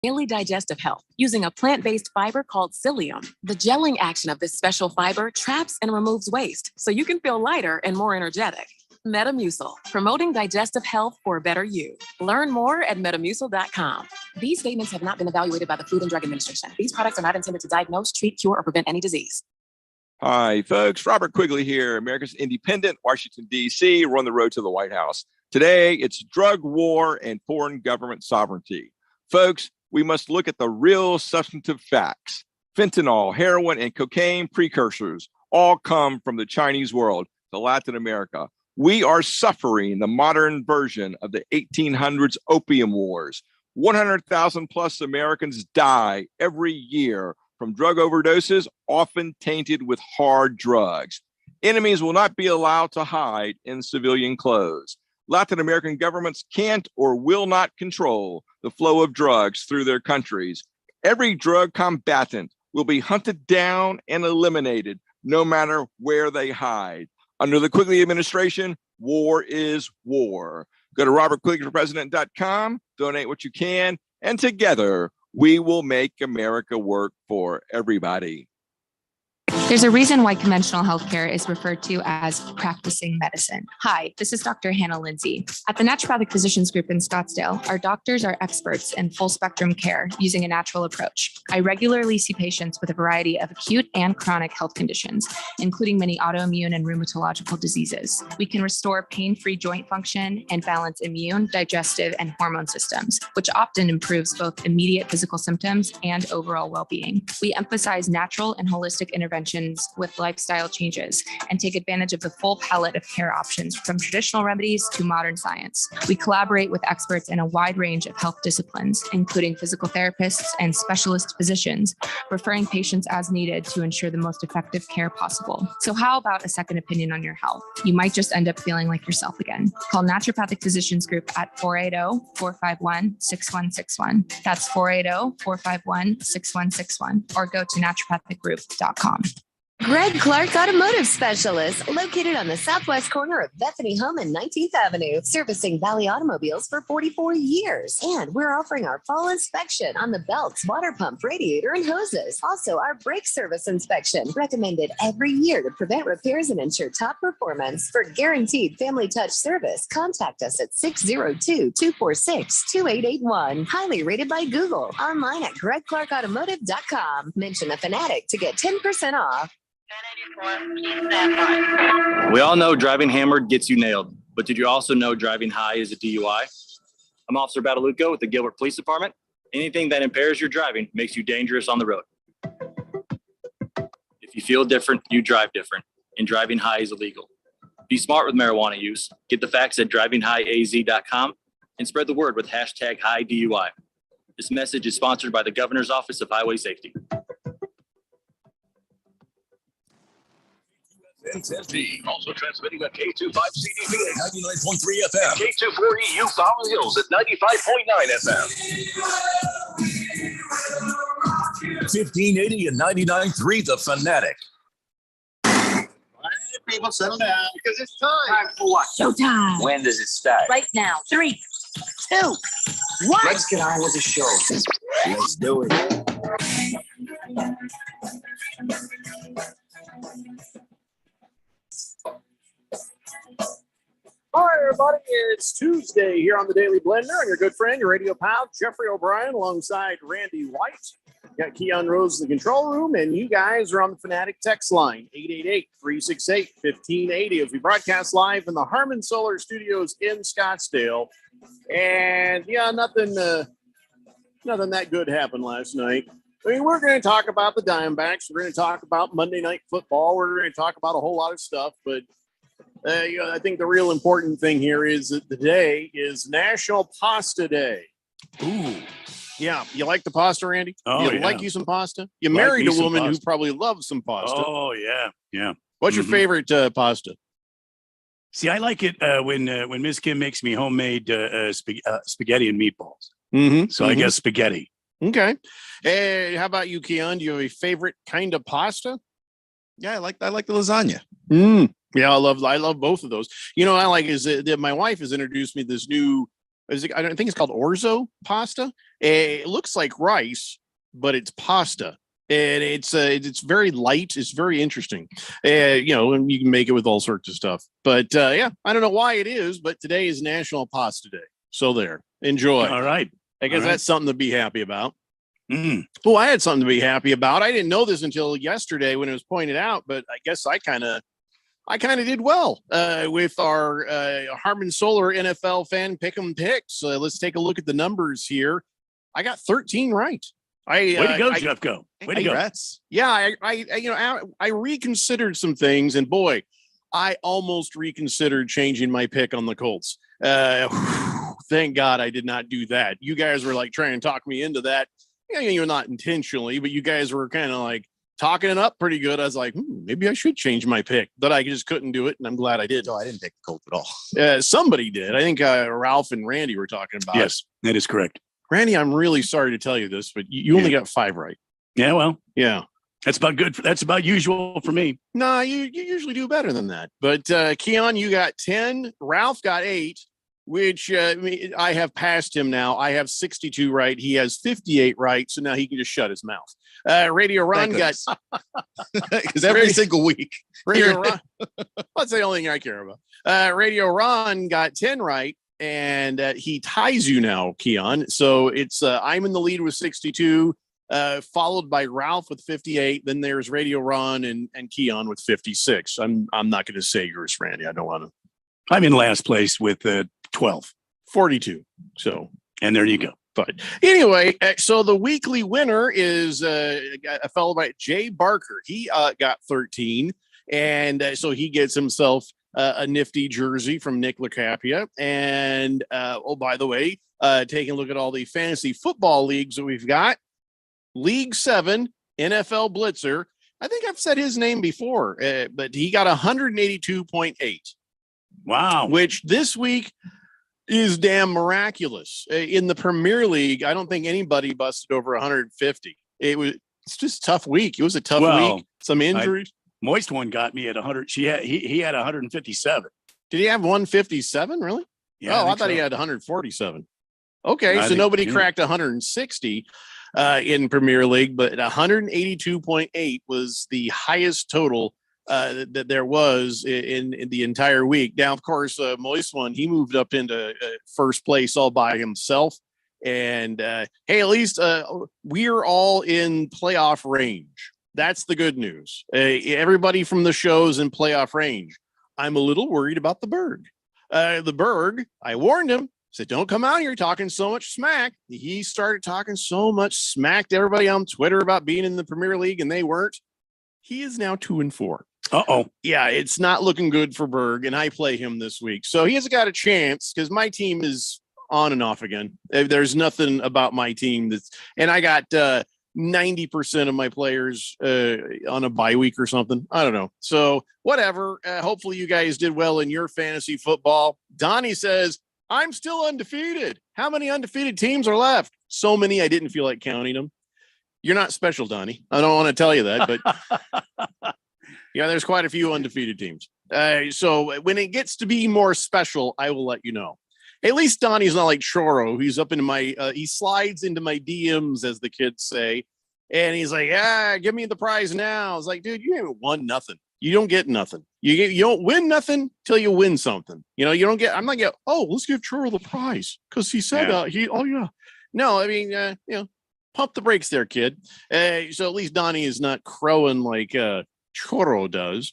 Daily digestive health using a plant-based fiber called psyllium. The gelling action of this special fiber traps and removes waste, so you can feel lighter and more energetic. Metamucil, promoting digestive health for a better you. Learn more at metamucil.com. These statements have not been evaluated by the Food and Drug Administration. These products are not intended to diagnose, treat, cure, or prevent any disease. Hi, folks. Robert Quigley here, America's Independent, Washington, D.C. We're on the road to the White House. Today, it's drug war and foreign government sovereignty. Folks, we must look at the real substantive facts. Fentanyl, heroin, and cocaine precursors all come from the Chinese world to Latin America. We are suffering the modern version of the 1800s opium wars. 100,000 plus Americans die every year from drug overdoses, often tainted with hard drugs. Enemies will not be allowed to hide in civilian clothes. Latin American governments can't or will not control the flow of drugs through their countries. Every drug combatant will be hunted down and eliminated, no matter where they hide. Under the Quigley administration, war is war. Go to robertquigleyforpresident.com, donate what you can, and together we will make America work for everybody. There's a reason why conventional healthcare is referred to as practicing medicine. Hi, this is Dr. Hannah Lindsay. At the Naturopathic Physicians Group in Scottsdale, our doctors are experts in full spectrum care using a natural approach. I regularly see patients with a variety of acute and chronic health conditions, including many autoimmune and rheumatological diseases. We can restore pain-free joint function and balance immune, digestive, and hormone systems, which often improves both immediate physical symptoms and overall well-being. We emphasize natural and holistic interventions with lifestyle changes and take advantage of the full palette of care options from traditional remedies to modern science. We collaborate with experts in a wide range of health disciplines, including physical therapists and specialist physicians, referring patients as needed to ensure the most effective care possible. So how about a second opinion on your health? You might just end up feeling like yourself again. Call Naturopathic Physicians Group at 480-451-6161. That's 480-451-6161, or go to naturopathicgroup.com. Greg Clark Automotive Specialist, located on the southwest corner of Bethany Home and 19th Avenue, servicing Valley automobiles for 44 years. And we're offering our fall inspection on the belts, water pump, radiator, and hoses. Also, our brake service inspection, recommended every year to prevent repairs and ensure top performance. For guaranteed family touch service, contact us at 602-246-2881. Highly rated by Google. Online at gregclarkautomotive.com. Mention a Fanatic to get 10% off. We all know driving hammered gets you nailed, but did you also know driving high is a DUI? I'm Officer Badalucco with the Gilbert Police Department. Anything that impairs your driving makes you dangerous on the road. If you feel different, you drive different, and driving high is illegal. Be smart with marijuana use. Get the facts at drivinghighaz.com and spread the word with #HighDUI. This message is sponsored by the Governor's Office of Highway Safety. NSB, also transmitting on K25CDB at 99.3 FM, K24EU Fountain Hills at 95.9 FM. 1580 and 99.3 The Fanatic. All right, people, settle down because it's time. Time for what? Showtime. When does it start? Right now. 3, 2, 1. Let's get on with the show. Let's do it. All right, everybody, it's Tuesday here on the Daily Blender. I'm your good friend, your radio pal, Jeffrey O'Brien, alongside Randy White. Got Keon Rose in the control room, and you guys are on the Fanatic text line, 888-368-1580, as we broadcast live in the Harmon Solar Studios in Scottsdale. And, yeah, nothing that good happened last night. I mean, we're going to talk about the Diamondbacks. We're going to talk about Monday Night Football. We're going to talk about a whole lot of stuff, but I think the real important thing here is that today is National Pasta Day. Ooh. Yeah. You like the pasta, Randy? Oh, you yeah. like you some pasta? You married a woman who probably loves some pasta. Oh, yeah. Yeah. What's your favorite pasta? See, I like it when Miss Kim makes me homemade spaghetti and meatballs. So I guess spaghetti. Okay. Hey, how about you, Keon? Do you have a favorite kind of pasta? Yeah, I like the lasagna. Yeah, I love both of those. You know, I like is that my wife has introduced me this new I don't think it's called orzo pasta. It looks like rice, but it's pasta. And it's very light. It's very interesting. And you can make it with all sorts of stuff. But I don't know why it is, but today is National Pasta Day. So there, enjoy. All right. I guess that's something to be happy about. Mm. Oh, I had something to be happy about. I didn't know this until yesterday when it was pointed out, but I guess I kind of did well with our Harmon Solar NFL fan pick'em picks. Let's take a look at the numbers here. I got 13 right. Way to go, Jeff. Go. Way to go. Congrats. Yeah, I reconsidered some things, and boy, I almost reconsidered changing my pick on the Colts. Thank God I did not do that. You guys were like trying to talk me into that. Not intentionally, but you guys were kind of like talking it up pretty good. I was like, maybe I should change my pick, but I just couldn't do it, and I'm glad I did. No, I didn't pick the Colts at all. Somebody did. I think Ralph and Randy were talking about it. Yes, that is correct. Randy, I'm really sorry to tell you this, but you only got 5 right. Yeah, well, yeah. That's about good. That's about usual for me. No, you usually do better than that. But Keon, you got 10. Ralph got 8, which I have passed him now. I have 62 right. He has 58 right. So now he can just shut his mouth. Radio Ron got because every single week. Radio Ron. That's the only thing I care about. Radio Ron got 10 right. And he ties you now, Keon. So it's I'm in the lead with 62. Followed by Ralph with 58. Then there's Radio Ron and Keon with 56. I'm not going to say yours, Randy. I don't want to. I'm in last place with 12. 42. So, and there you go. But anyway, so the weekly winner is a fellow by Jay Barker. He got 13. And so he gets himself a nifty jersey from Nick LaCapia. And by the way, taking a look at all the fantasy football leagues that we've got. League 7, NFL Blitzer. I think I've said his name before, but he got 182.8. Wow. Which this week is damn miraculous. In the Premier League, I don't think anybody busted over 150. It's just a tough week. It was a tough week. Some injuries. Moist one got me at 100. He had 157. Did he have 157? Really? Yeah. I thought he had 147. Okay, so nobody cracked 160 in Premier League, but 182.8 was the highest total that there was in the entire week. Now, of course, Moist one, he moved up into first place all by himself. And hey, at least we're all in playoff range. That's the good news. Everybody from the show's in playoff range. I'm a little worried about the Berg. The Berg, I warned him, said, don't come out here talking so much smack. He started talking so much smack to everybody on Twitter about being in the Premier League, and they weren't. He is now 2-4. Uh-oh. Yeah, it's not looking good for Berg, and I play him this week. So he hasn't got a chance because my team is on and off again. There's nothing about my team and I got 90% of my players on a bye week or something. I don't know. So whatever. Hopefully you guys did well in your fantasy football. Donnie says, I'm still undefeated. How many undefeated teams are left? So many, I didn't feel like counting them. You're not special, Donnie. I don't want to tell you that, but yeah, there's quite a few undefeated teams. So when it gets to be more special, I will let you know. At least Donnie's not like Choro. He's up into my, he slides into my DMs, as the kids say. And he's like, give me the prize now. I was like, dude, you haven't won nothing. You don't get nothing. You don't win nothing till you win something. You don't get, I'm not getting, let's give Choro the prize. Cause he said, yeah. No, I mean, pump the brakes there, kid. So at least Donnie is not crowing like Choro does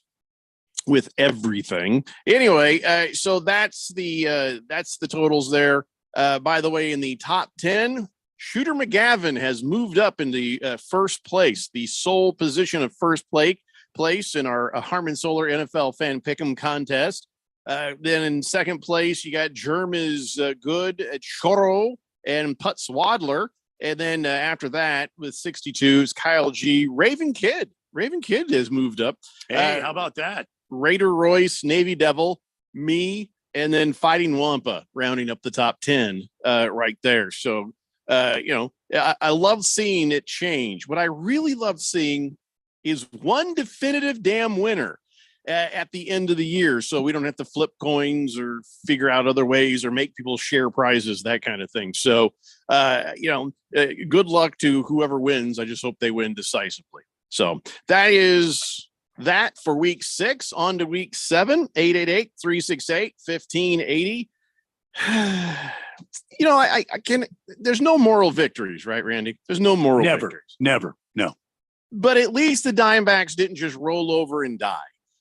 with everything. Anyway, so that's the totals there. By the way, in the top 10, Shooter McGavin has moved up in the first place, the sole position of first place in our Harmon Solar NFL Fan Pick'em contest. Then in second place, you got Germ is good at Choro and Putz Wadler. And then after that, with 62 is Kyle G. Raven Kidd. Raven Kidd has moved up. Hey, how about that? Raider Royce, Navy Devil, me, and then Fighting Wampa rounding up the top 10 right there. So, I love seeing it change. What I really love seeing is one definitive damn winner. at the end of the year, so we don't have to flip coins or figure out other ways or make people share prizes, that kind of thing. So, good luck to whoever wins. I just hope they win decisively. So that is that for week 6. On to week 7, 888-368-1580. I can, there's no moral victories, right, Randy? There's no moral victories. Never. No. But at least the Diamondbacks didn't just roll over and die.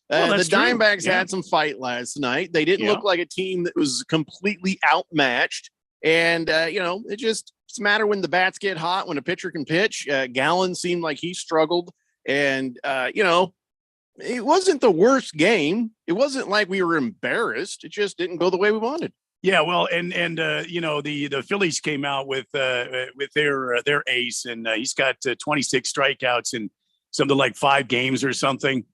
The Diamondbacks had some fight last night. They didn't look like a team that was completely outmatched. And, it's a matter when the bats get hot, when a pitcher can pitch. Gallen seemed like he struggled. And, it wasn't the worst game. It wasn't like we were embarrassed. It just didn't go the way we wanted. Yeah, well, the Phillies came out with their ace, and he's got 26 strikeouts in something like 5 games or something,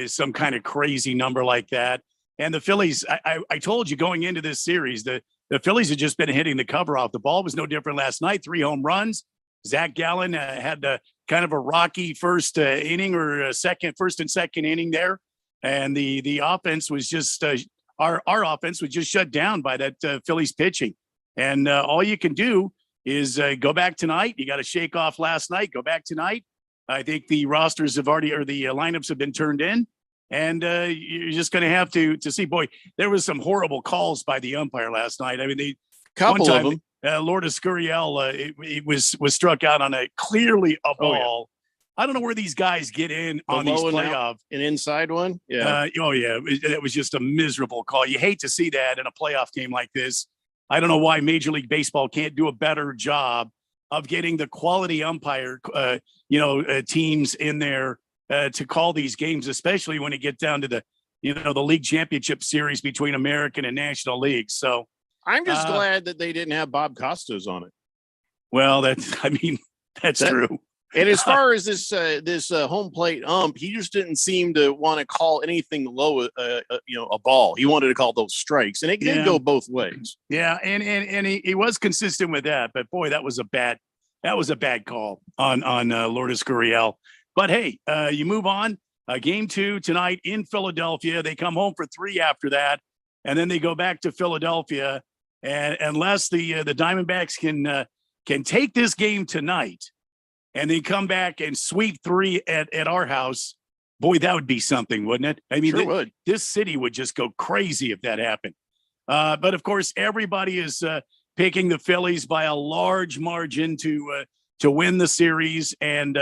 some kind of crazy number like that. And the Phillies, I told you going into this series, the Phillies had just been hitting the cover off. The ball was no different last night. 3 home runs. Zach Gallen had kind of a rocky first inning or first and second inning there, and the offense was just. Our offense was just shut down by that Phillies pitching. And all you can do is go back tonight. You got to shake off last night. Go back tonight. I think the rosters have already, or the lineups have been turned in. And you're just going to have to see. Boy, there was some horrible calls by the umpire last night. I mean, couple of them. Lourdes Gurriel, it was struck out on clearly a ball. I don't know where these guys get in on these playoffs. An inside one? Yeah. It was just a miserable call. You hate to see that in a playoff game like this. I don't know why Major League Baseball can't do a better job of getting the quality umpire, teams in there to call these games, especially when it gets down to the league championship series between American and National Leagues. So I'm just glad that they didn't have Bob Costas on it. Well, that's true. And as far as this home plate ump, he just didn't seem to want to call anything low, a ball. He wanted to call those strikes, and it did go both ways. Yeah, and he was consistent with that. But boy, that was a bad call on Lourdes Gurriel. But hey, you move on. Game 2 tonight in Philadelphia. They come home for 3 after that, and then they go back to Philadelphia. And unless the Diamondbacks can take this game tonight, and they come back and sweep 3 at our house, boy, that would be something, wouldn't it? I mean, this city would just go crazy if that happened. But of course, everybody is picking the Phillies by a large margin to win the series, and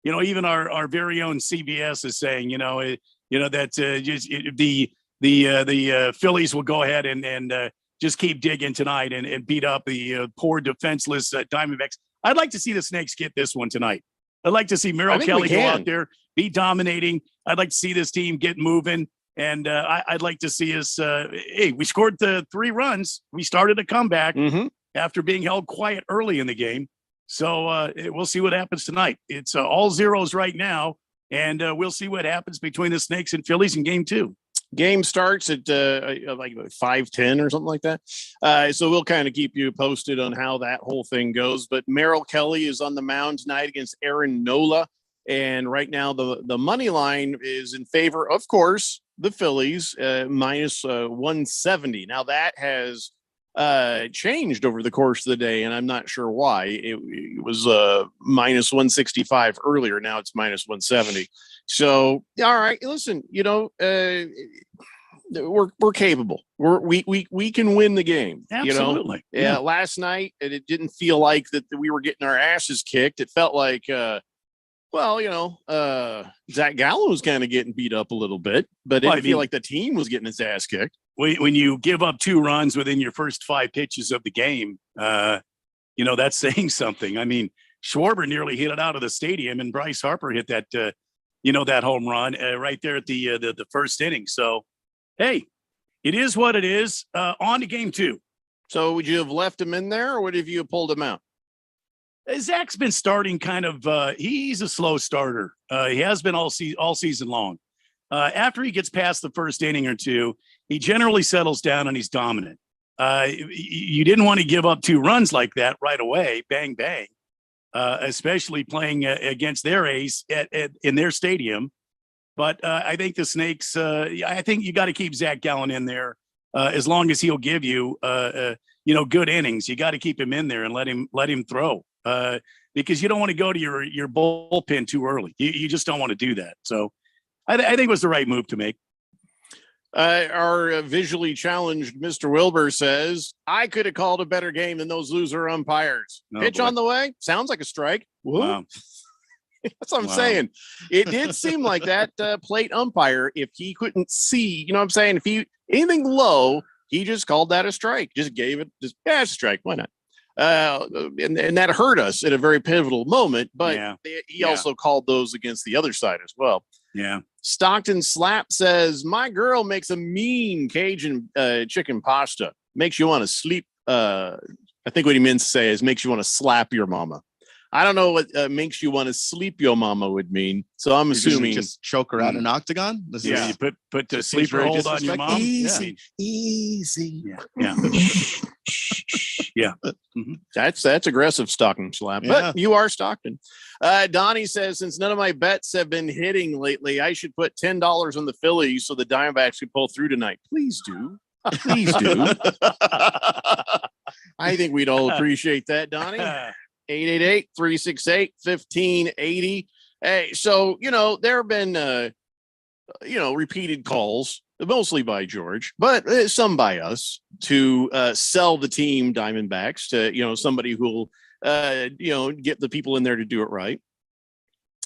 even our very own CBS is saying, that the Phillies will go ahead and just keep digging tonight and beat up the poor defenseless Diamondbacks. I'd like to see the Snakes get this one tonight. I'd like to see Merrill Kelly go out there, be dominating. I'd like to see this team get moving. And I'd like to see us, we scored the 3 runs. We started a comeback after being held quiet early in the game. So we'll see what happens tonight. It's all zeros right now. And we'll see what happens between the Snakes and Phillies in game 2. Game starts at like 5:10 or something like that. So we'll kind of keep you posted on how that whole thing goes. But Merrill Kelly is on the mound tonight against Aaron Nola. And right now the money line is in favor, of course, the Phillies, minus 170. Now that has changed over the course of the day, and I'm not sure why. It was minus 165 earlier. Now it's minus 170. So, all right, listen, we're capable. We can win the game. Absolutely. Yeah. Last night, it didn't feel like that we were getting our asses kicked. It felt like, Zach Gallen was kind of getting beat up a little bit, but it didn't feel like the team was getting its ass kicked. When you give up 2 runs within your first 5 pitches of the game, that's saying something. I mean, Schwarber nearly hit it out of the stadium, and Bryce Harper hit that, that home run right there at the first inning. So, hey, it is what it is. On to game 2. So would you have left him in there, or would have you pulled him out? Zach's been starting kind of, he's a slow starter. He has been all season long. After he gets past the first inning or 2, he generally settles down and he's dominant. You didn't want to give up 2 runs like that right away, bang, bang, especially playing against their ace in their stadium. But I think the Snakes. I think you got to keep Zach Gallen in there as long as he'll give you, good innings. You got to keep him in there and let him throw because you don't want to go to your bullpen too early. You just don't want to do that. So I think it was the right move to make. Our visually challenged Mr. Wilbur says, I could have called a better game than those loser umpires. Pitch on the way. Sounds like a strike. Wow. That's what I'm saying. It did seem like that plate umpire, if he couldn't see, you know what I'm saying? If he anything low, he just called that a strike. Just gave it, it's a strike. Why not? And that hurt us at a very pivotal moment, but he also called those against the other side as well. Yeah. Stockton Slap says, my girl makes a mean Cajun chicken pasta. Makes you want to sleep. I think what he meant to say is makes you want to slap your mama. I don't know what makes you want to sleep your mama would mean. So I'm assuming just choke her out in an octagon. You put the sleeper hold on your mom. Easy. Yeah. Yeah. Mm-hmm. That's aggressive, Stockton Slap. But you are Stockton. Donnie says, since none of my bets have been hitting lately, I should put $10 on the Phillies so the Diamondbacks can pull through tonight. Please do. Please do. I think we'd all appreciate that, Donnie. 888-368-1580. Hey, so, there have been, repeated calls, mostly by George, but some by us to sell the team Diamondbacks to, somebody who'll, get the people in there to do it right.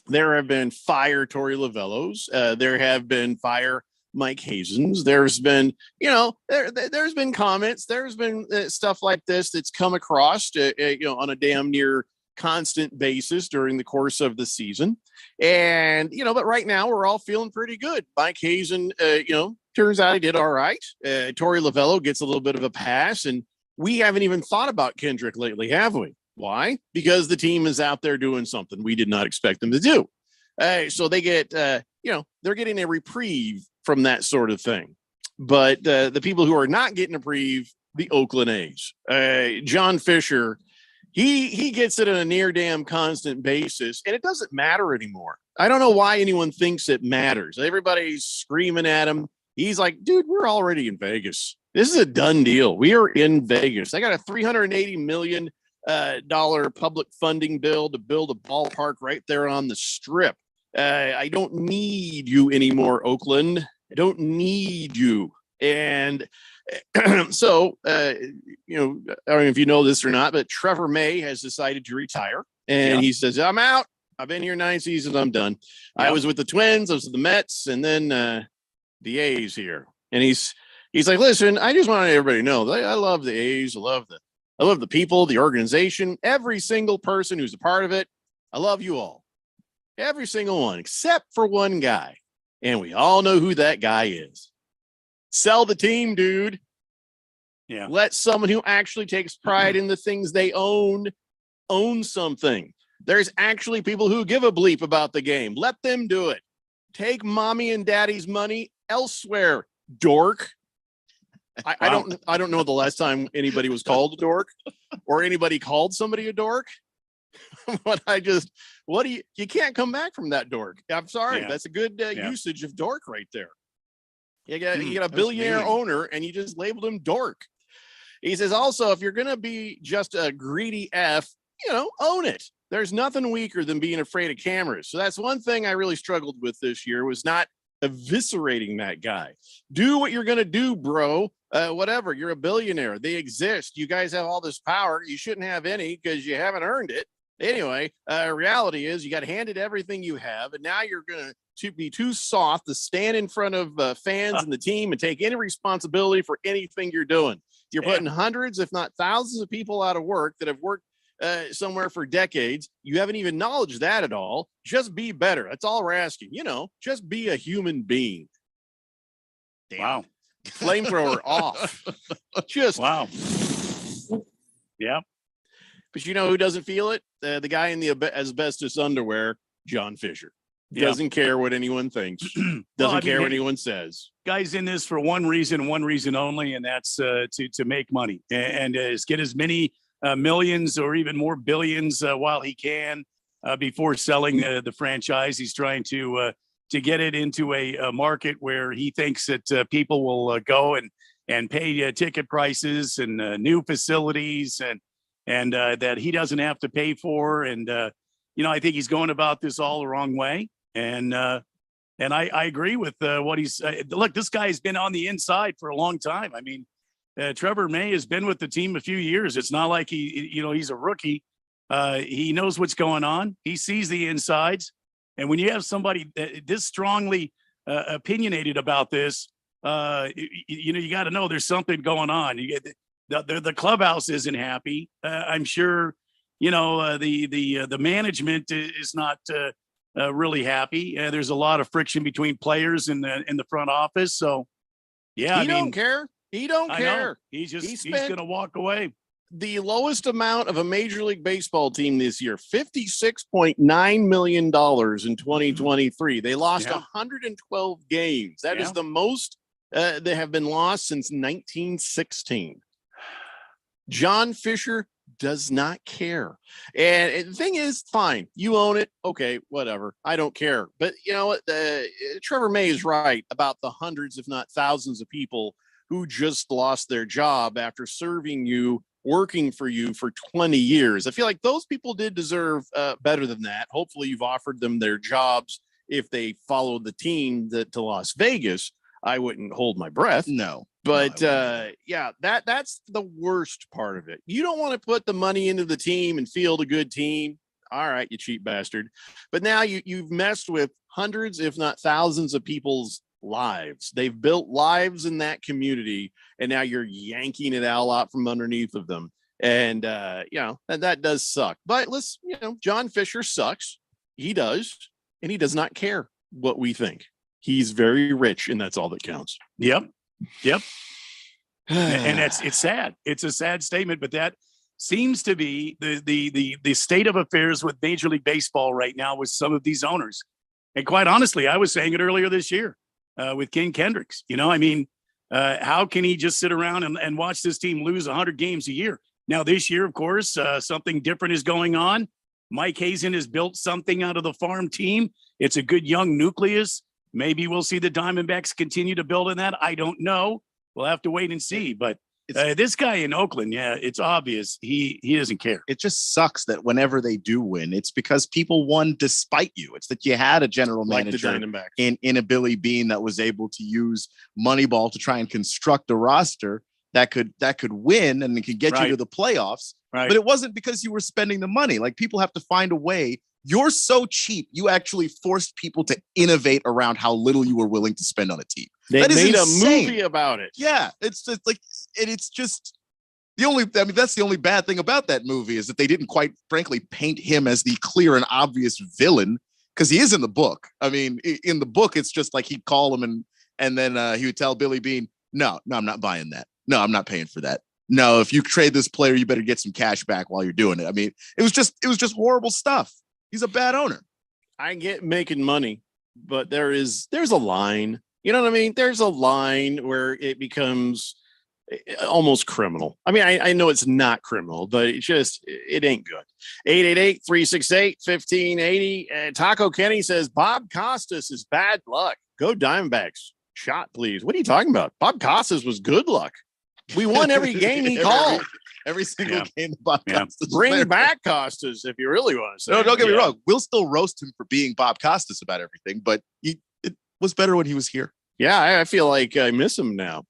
There have been fire Torey Lovullos. There have been fire Mike Hazens. There's been, there's been comments. There's been stuff like this that's come across, on a damn near constant basis during the course of the season. And, but right now we're all feeling pretty good. Mike Hazen, turns out he did all right. Torey Lovullo gets a little bit of a pass, and we haven't even thought about Kendrick lately, have we? Why? Because the team is out there doing something we did not expect them to do. So they get, they're getting a reprieve from that sort of thing. But the people who are not getting a reprieve, the Oakland A's. John Fisher, he gets it on a near damn constant basis, and it doesn't matter anymore. I don't know why anyone thinks it matters. Everybody's screaming at him. He's like, dude, we're already in Vegas. This is a done deal. We are in Vegas. I got a $380 million public funding bill to build a ballpark right there on the Strip. I don't need you anymore, Oakland. I don't need you. And so, I don't know if you know this or not, but Trevor May has decided to retire. And he says, I'm out. I've been here 9 seasons. I'm done. I was with the Twins. I was with the Mets. And then the A's here. And he's like, listen, I just want everybody to know that I love the A's. I love the people, the organization, every single person who's a part of it. I love you all. Every single one, except for one guy. And we all know who that guy is. Sell the team, dude. Yeah. Let someone who actually takes pride in the things they own something. There's actually people who give a bleep about the game. Let them do it. Take mommy and daddy's money elsewhere, dork. I don't know the last time anybody was called a dork or anybody called somebody a dork. But you can't come back from that dork. I'm sorry. That's a good usage of dork right there. You got a billionaire owner and you just labeled him dork. He says, also, if you're going to be just a greedy F, own it. There's nothing weaker than being afraid of cameras. So that's one thing I really struggled with this year was not eviscerating that guy. Do what you're going to do, bro. Whatever. You're a billionaire. They exist. You guys have all this power. You shouldn't have any because you haven't earned it. Anyway, reality is you got handed everything you have, and now you're going to be too soft to stand in front of fans and the team and take any responsibility for anything you're doing. You're putting hundreds, if not thousands of people out of work that have worked somewhere for decades. You haven't even acknowledged that at all. Just be better. That's all we're asking. Just be a human being. Damn. Wow. Flamethrower off. Just wow. Yeah. But who doesn't feel it? The guy in the asbestos underwear, John Fisher. Doesn't care what anyone thinks. Doesn't care what anyone says. Guy's in this for one reason only, and that's to make money and get as many millions or even more billions while he can before selling the franchise. He's trying to to get it into a market where he thinks that people will go and pay ticket prices and new facilities and that he doesn't have to pay for. And, I think he's going about this all the wrong way. And I agree with what he's look, this guy has been on the inside for a long time. I mean, Trevor May has been with the team a few years. It's not like he's a rookie. He knows what's going on. He sees the insides. And when you have somebody this strongly opinionated about this, you got to know there's something going on. You get the clubhouse isn't happy. I'm sure, the management is not really happy. There's a lot of friction between players in the front office. So, yeah, he don't care. He don't care. He's going to walk away. The lowest amount of a Major League Baseball team this year, $56.9 million in 2023. They lost 112 games. That is the most they have been lost since 1916. John Fisher does not care. And the thing is, fine, you own it. Okay, whatever. I don't care. But you know what? Trevor May is right about the hundreds, if not thousands of people who just lost their job after serving you, working for you for 20 years. I feel like those people did deserve better than that. Hopefully you've offered them their jobs if they followed the team to Las Vegas. I wouldn't hold my breath. No. But that's the worst part of it. You don't want to put the money into the team and field a good team. All right, you cheap bastard. But now you've messed with hundreds, if not thousands of people's lives. They've built lives in that community, and now you're yanking it all out from underneath of them. And that does suck. But John Fisher sucks. He does, and he does not care what we think. He's very rich, and that's all that counts. Yep. And it's sad. It's a sad statement, but that seems to be the state of affairs with Major League Baseball right now with some of these owners. And quite honestly, I was saying it earlier this year with Ken Kendricks. How can he just sit around and watch this team lose 100 games a year? Now, this year, of course, something different is going on. Mike Hazen has built something out of the farm team. It's a good young nucleus. Maybe we'll see the Diamondbacks continue to build in that. I don't know. We'll have to wait and see. But this guy in Oakland, it's obvious he doesn't care. It just sucks that whenever they do win, it's because people won despite you. It's that you had a general manager in a Billy Beane that was able to use Moneyball to try and construct a roster that could win and could get you to the playoffs. Right. But it wasn't because you were spending the money. Like, people have to find a way. You're so cheap, you actually forced people to innovate around how little you were willing to spend on a team. They made a movie about it. Yeah, it's just like, and it's just that's the only bad thing about that movie is that they didn't quite frankly paint him as the clear and obvious villain, because he is in the book. I mean, in the book, it's just like he'd call him and then he would tell Billy Beane, no, I'm not buying that. No, I'm not paying for that. No, if you trade this player, you better get some cash back while you're doing it. I mean, it was just horrible stuff. He's a bad owner. I get making money, but there's a line. You know what I mean? There's a line where it becomes almost criminal. I mean, I know it's not criminal, but it ain't good. 888-368-1580. Taco Kenny says Bob Costas is bad luck. Go Diamondbacks. Shot, please. What are you talking about? Bob Costas was good luck. We won every game he called. Every single game Bob Costas. Bring back Costas if you really want to say. No, don't get me wrong. We'll still roast him for being Bob Costas about everything, but it was better when he was here. Yeah, I feel like I miss him now.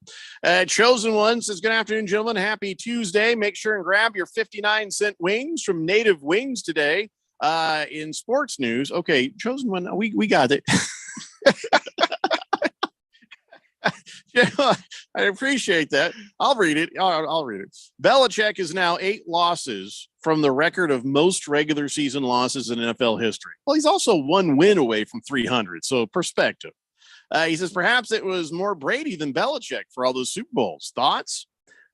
Chosen One says, good afternoon, gentlemen. Happy Tuesday. Make sure and grab your 59-cent wings from Native Wings today. In sports news. Okay, Chosen One, we got it. Yeah, I appreciate that. I'll read it. I'll read it. Belichick is now 8 losses from the record of most regular season losses in NFL history. Well, he's also 1 win away from 300. So perspective. He says perhaps it was more Brady than Belichick for all those Super Bowls. Thoughts?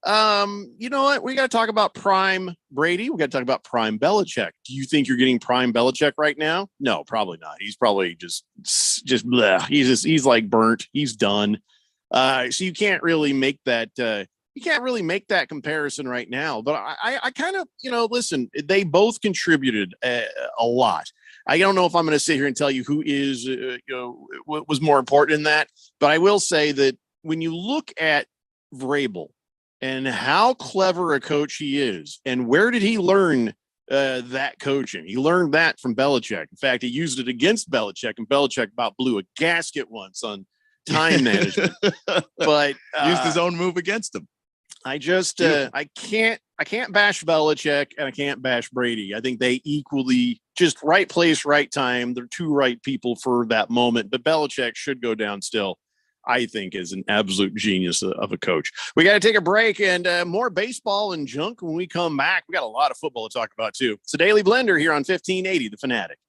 You know what? We got to talk about prime Brady. We got to talk about prime Belichick. Do you think you're getting prime Belichick right now? No, probably not. He's probably just bleh. He's like burnt. He's done. So you can't really make that. You can't really make that comparison right now. But I kind of, listen. They both contributed a lot. I don't know if I'm going to sit here and tell you who is, what was more important in that, but I will say that when you look at Vrabel and how clever a coach he is, and where did he learn that coaching? He learned that from Belichick. In fact, he used it against Belichick, and Belichick about blew a gasket once on time management. But used his own move against him. I just I can't bash Belichick and I can't bash Brady. I think they equally just right place, right time. They're two right people for that moment. But Belichick should go down still, I think, is an absolute genius of a coach. We got to take a break and more baseball and junk when we come back. We got a lot of football to talk about too. It's a Daily Blender here on 1580 The Fanatic.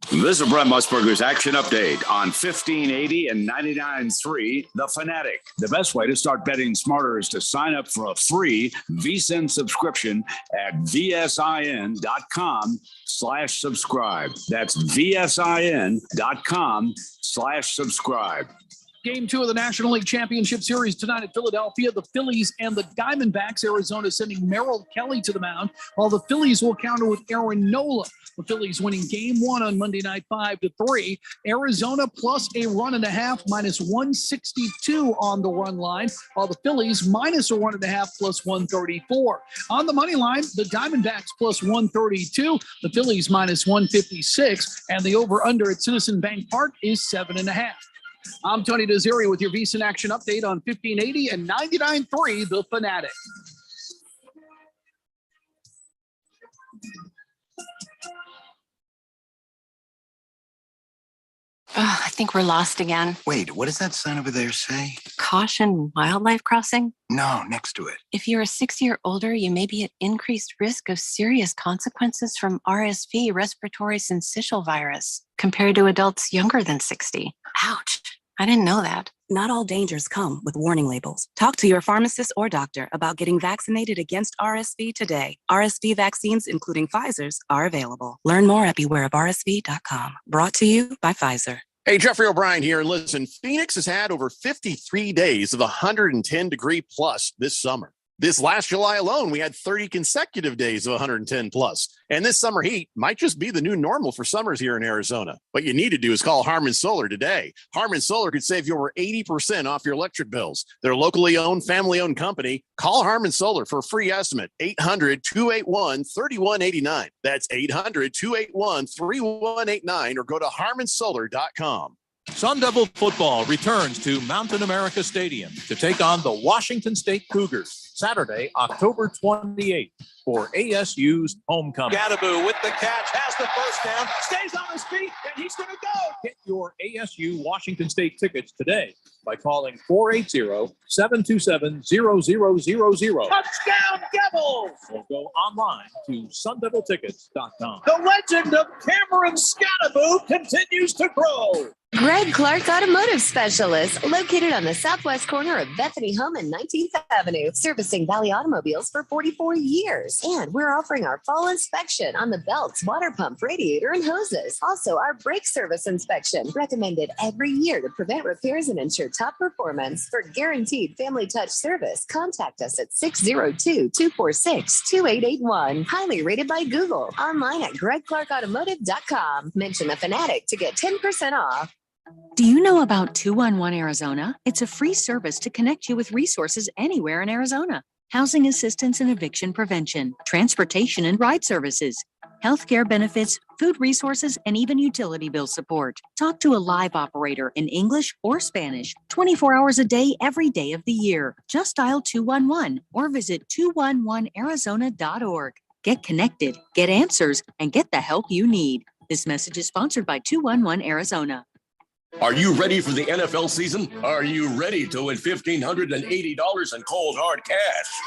This is Brent Musburger's action update on 1580 and 99.3 The Fanatic. The best way to start betting smarter is to sign up for a free VSiN subscription at vsin.com/subscribe. That's vsin.com/subscribe. Game 2 of the National League Championship Series tonight at Philadelphia. The Phillies and the Diamondbacks. Arizona sending Merrill Kelly to the mound, while the Phillies will counter with Aaron Nola. The Phillies winning Game 1 on Monday night 5-3. Arizona plus a run and a half, minus 162 on the run line, while the Phillies minus a run and a half, plus 134. On the money line, the Diamondbacks plus 132, the Phillies minus 156, and the over-under at Citizen Bank Park is 7.5. I'm Tony Desiri with your VSiN Action Update on 1580 and 99.3 The Fanatic. I think we're lost again. Wait, what does that sign over there say? Caution, wildlife crossing? No, next to it. If you're a 60 or older, you may be at increased risk of serious consequences from RSV, respiratory syncytial virus, compared to adults younger than 60. Ouch. I didn't know that. Not all dangers come with warning labels. Talk to your pharmacist or doctor about getting vaccinated against RSV today. RSV vaccines, including Pfizer's, are available. Learn more at bewareofrsv.com. Brought to you by Pfizer. Hey, Jeffrey O'Brien here. And listen, Phoenix has had over 53 days of 110 degree plus this summer. This last July alone, we had 30 consecutive days of 110 plus. And this summer heat might just be the new normal for summers here in Arizona. What you need to do is call Harmon Solar today. Harmon Solar could save you over 80% off your electric bills. They're a locally owned, family-owned company. Call Harmon Solar for a free estimate. 800-281-3189. That's 800-281-3189, or go to harmonsolar.com. Sun Devil football returns to Mountain America Stadium to take on the Washington State Cougars Saturday, October 28th for ASU's homecoming. Gadaboo with the catch, has the first down, stays on his feet, and he's going to go. Get your ASU Washington State tickets today by calling 480-727-0000. Touchdown Devils! Or go online to sundeviltickets.com. The legend of Cameron Scadaboo continues to grow. Greg Clark Automotive Specialist, located on the southwest corner of Bethany Home and 19th Avenue, servicing Valley automobiles for 44 years. And we're offering our fall inspection on the belts, water pump, radiator, and hoses. Also, our brake service inspection, recommended every year to prevent repairs and ensure top performance. For guaranteed family touch service, contact us at 602-246-2881. Highly rated by Google. Online at gregclarkautomotive.com. Mention the Fanatic to get 10% off. Do you know about 211 Arizona? It's a free service to connect you with resources anywhere in Arizona. Housing assistance and eviction prevention, transportation and ride services, healthcare benefits, food resources, and even utility bill support. Talk to a live operator in English or Spanish, 24 hours a day, every day of the year. Just dial 211 or visit 211arizona.org. Get connected, get answers, and get the help you need. This message is sponsored by 211 Arizona. Are you ready for the NFL season? Are you ready to win $1,580 in cold hard cash?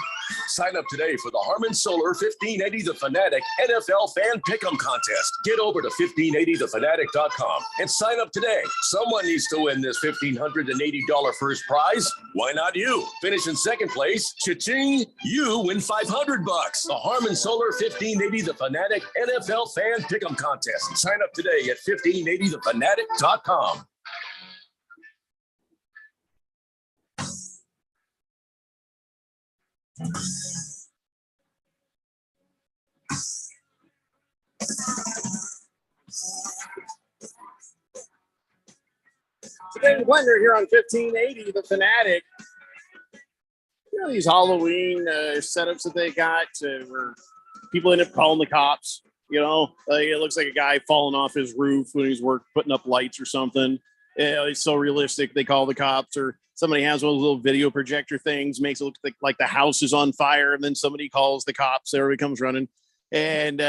Sign up today for the Harmon Solar 1580 The Fanatic NFL Fan Pick'em Contest. Get over to 1580thefanatic.com and sign up today. Someone needs to win this $1,580 first prize. Why not you? Finish in second place. Cha-ching! You win $500. The Harmon Solar 1580 The Fanatic NFL Fan Pick'em Contest. Sign up today at 1580thefanatic.com. Dave Blender here on 1580, The Fanatic. You know, these Halloween setups that they got where people end up calling the cops. You know, it looks like a guy falling off his roof when he's putting up lights or something. It's so realistic. They call the cops, or somebody has one of those little video projector things, makes it look like the house is on fire, and then somebody calls the cops. Everybody comes running. And,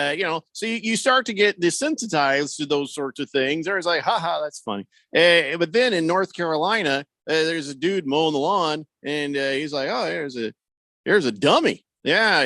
so you start to get desensitized to those sorts of things. There's like, haha, that's funny. But then in North Carolina, there's a dude mowing the lawn, and he's like, oh, here's a dummy. Yeah,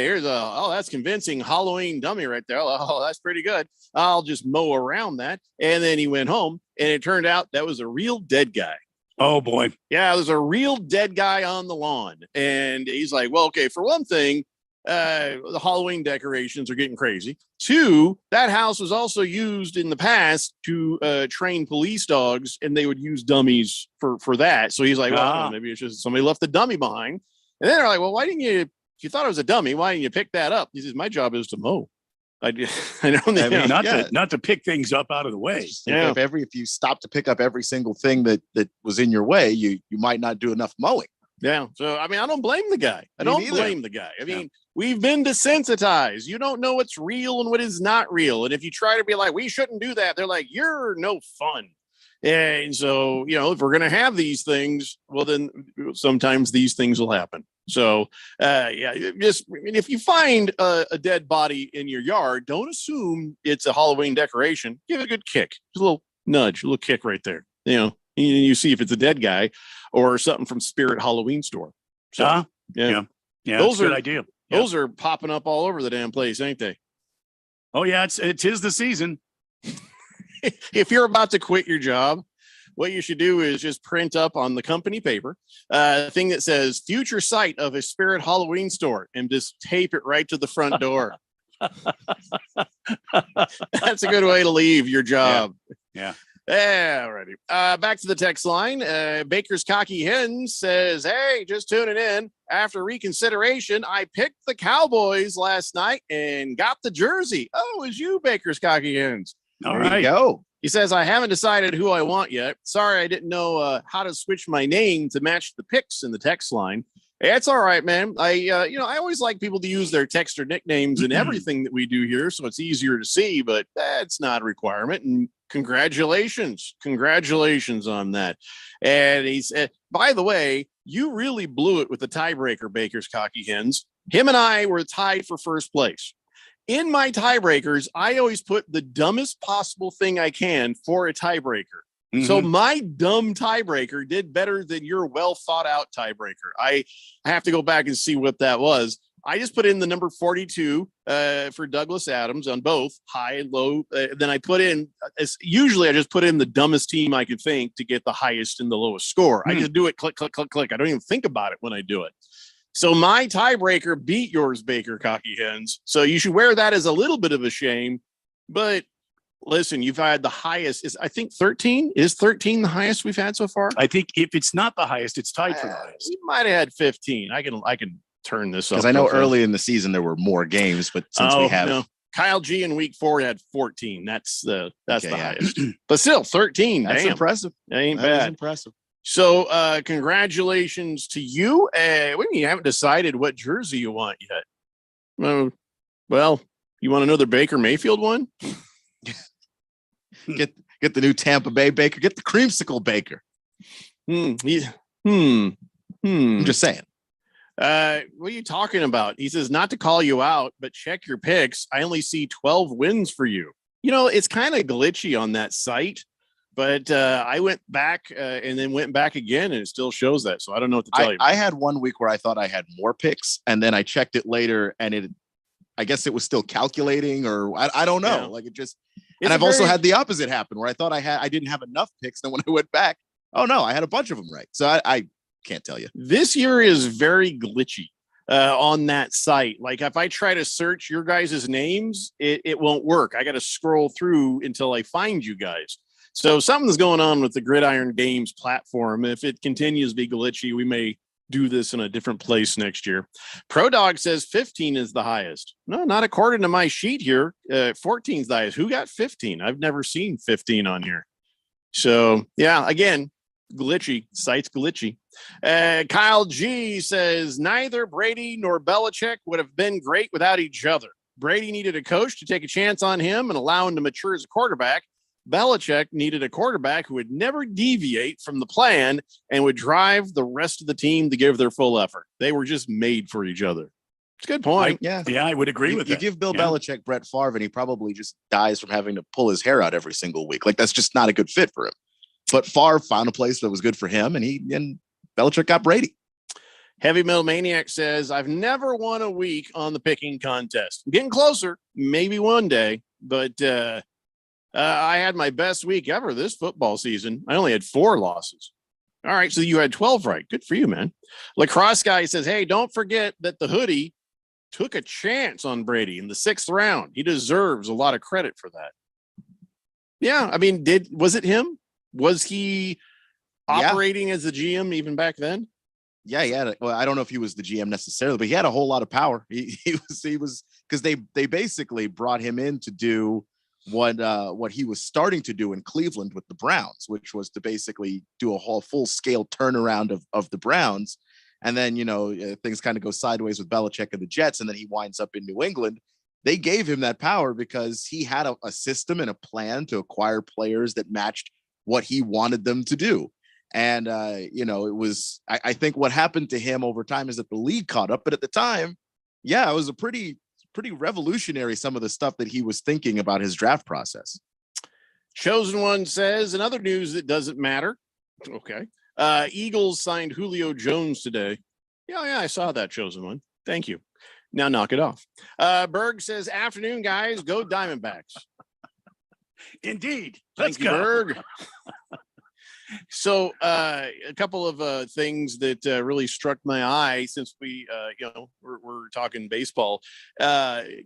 that's convincing Halloween dummy right there. Oh, that's pretty good. I'll just mow around that. And then he went home, and it turned out that was a real dead guy. Oh, boy. Yeah, there's a real dead guy on the lawn. And he's like, well, okay, for one thing, the Halloween decorations are getting crazy. Two, that house was also used in the past to train police dogs, and they would use dummies for that. So he's like, well, maybe it's just somebody left the dummy behind. And then they're like, well, why didn't you, if you thought it was a dummy, why didn't you pick that up? He says, my job is to mow. I don't not to pick things up out of the way. Yeah. If you stop to pick up every single thing that was in your way, you might not do enough mowing. Yeah. So, I mean, I don't blame the guy. I don't blame the guy. I mean, we've been desensitized. You don't know what's real and what is not real. And if you try to be like, we shouldn't do that, they're like, you're no fun. And so, if we're going to have these things, well, then sometimes these things will happen. So, if you find a dead body in your yard, don't assume it's a Halloween decoration. Give it a good kick. Just a little nudge, a little kick right there. You see if it's a dead guy or something from Spirit Halloween Store. So, yeah. Those are are good idea. Those are popping up all over the damn place, ain't they? Oh yeah, it is the season. If you're about to quit your job, what you should do is just print up on the company paper a thing that says future site of a Spirit Halloween Store and just tape it right to the front door. That's a good way to leave your job. Yeah. Alrighty. Back to the text line. Baker's Cocky Hen says, hey, just tuning in. After reconsideration, I picked the Cowboys last night and got the jersey. Oh, it was you, Baker's Cocky Hens. All There right. you go. He says, I haven't decided who I want yet. Sorry, I didn't know how to switch my name to match the picks in the text line. It's all right, man. I always like people to use their texter nicknames in everything that we do here, so it's easier to see, but that's not a requirement. And congratulations on that. And he said, by the way, you really blew it with the tiebreaker, Baker's Cocky Hens. Him and I were tied for first place. In my tiebreakers, I always put the dumbest possible thing I can for a tiebreaker. Mm-hmm. So my dumb tiebreaker did better than your well thought out tiebreaker. I have to go back and see what that was. I just put in the number 42 for Douglas Adams on both high and low. Then I put in, usually I just put in the dumbest team I could think to get the highest and the lowest score. I just do it, click, click, click, click. I don't even think about it when I do it. So my tiebreaker beat yours, Baker Cocky Hens. So you should wear that as a little bit of a shame. But listen, you've had the highest. I think 13. Is 13 the highest we've had so far? I think if it's not the highest, it's tied for the highest. You might have had 15. I can turn this up. Because I know early in the season there were more games, but since we have Kyle G in week 4 had 14. That's the highest. But still 13. That's damn. impressive. That ain't That is bad. impressive. So congratulations to you. You haven't decided what jersey you want yet. Well, you want another Baker Mayfield one? Get the new Tampa Bay Baker. Get the creamsicle Baker. I'm just saying. What are you talking about? He says, not to call you out, but check your picks. I only see 12 wins for you. It's kind of glitchy on that site, but I went back and then went back again, and it still shows that. So I don't know what to tell you. I had one week where I thought I had more picks, and then I checked it later, and I guess it was still calculating, or I don't know. Yeah. Like it just. And I've also had the opposite happen where I thought I didn't have enough picks. Then when I went back, oh no, I had a bunch of them right. So I can't tell you. This year is very glitchy on that site. Like if I try to search your guys' names, it won't work. I got to scroll through until I find you guys. So something's going on with the Gridiron Games platform. If it continues to be glitchy, we may do this in a different place next year. ProDog says 15 is the highest. No, not according to my sheet here. 14 is the highest. Who got 15? I've never seen 15 on here. So yeah, again, glitchy. Site's glitchy. Kyle G says neither Brady nor Belichick would have been great without each other. Brady needed a coach to take a chance on him and allow him to mature as a quarterback. Belichick needed a quarterback who would never deviate from the plan and would drive the rest of the team to give their full effort. They were just made for each other. It's a good point. Yeah, I would agree with you that. give Bill Belichick Brett Favre, and he probably just dies from having to pull his hair out every single week. Like, that's just not a good fit for him. But Favre found a place that was good for him, and Belichick got Brady. Heavy Metal Maniac says, I've never won a week on the picking contest. I'm getting closer, maybe one day, but I had my best week ever this football season. I only had 4 losses. All right, so you had 12 right. Good for you, man. Lacrosse Guy says, hey, don't forget that the hoodie took a chance on Brady in the 6th round. He deserves a lot of credit for that. Yeah, I mean, was it him? Was he operating as the GM even back then? Yeah, he had. Well, I don't know if he was the GM necessarily, but he had a whole lot of power. He was because they basically brought him in to do what he was starting to do in Cleveland with the Browns, which was to basically do a whole full scale turnaround of the Browns. And then, things kind of go sideways with Belichick and the Jets, and then he winds up in New England. They gave him that power because he had a system and a plan to acquire players that matched what he wanted them to do. And, it was, I think what happened to him over time is that the league caught up. But at the time, it was a pretty revolutionary, some of the stuff that he was thinking about his draft process. Chosen One says, in other news that doesn't matter. Okay. Eagles signed Julio Jones today. Yeah, I saw that, Chosen One. Thank you. Now knock it off. Berg says, afternoon, guys. Go Diamondbacks. Indeed. Let's go, Berg. So a couple of things that really struck my eye since we're talking baseball. I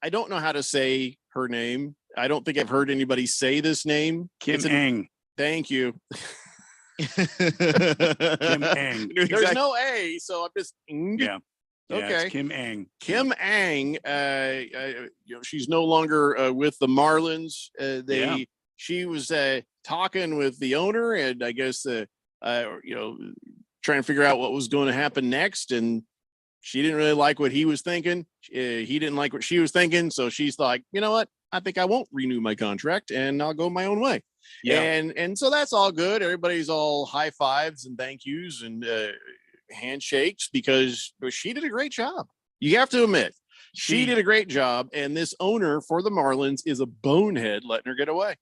don't know how to say her name. I don't think I've heard anybody say this name. Kim Ng. Thank you. Kim Ng. There's no A, so I'm just yeah. Okay. It's Kim Ng. Kim Ng. She's no longer with the Marlins. She was talking with the owner, and I guess trying to figure out what was going to happen next. And she didn't really like what he was thinking. He didn't like what she was thinking. So she's like, you know what? I think I won't renew my contract, and I'll go my own way. Yeah. And so that's all good. Everybody's all high fives and thank yous and handshakes because she did a great job. You have to admit, she did a great job. And this owner for the Marlins is a bonehead letting her get away.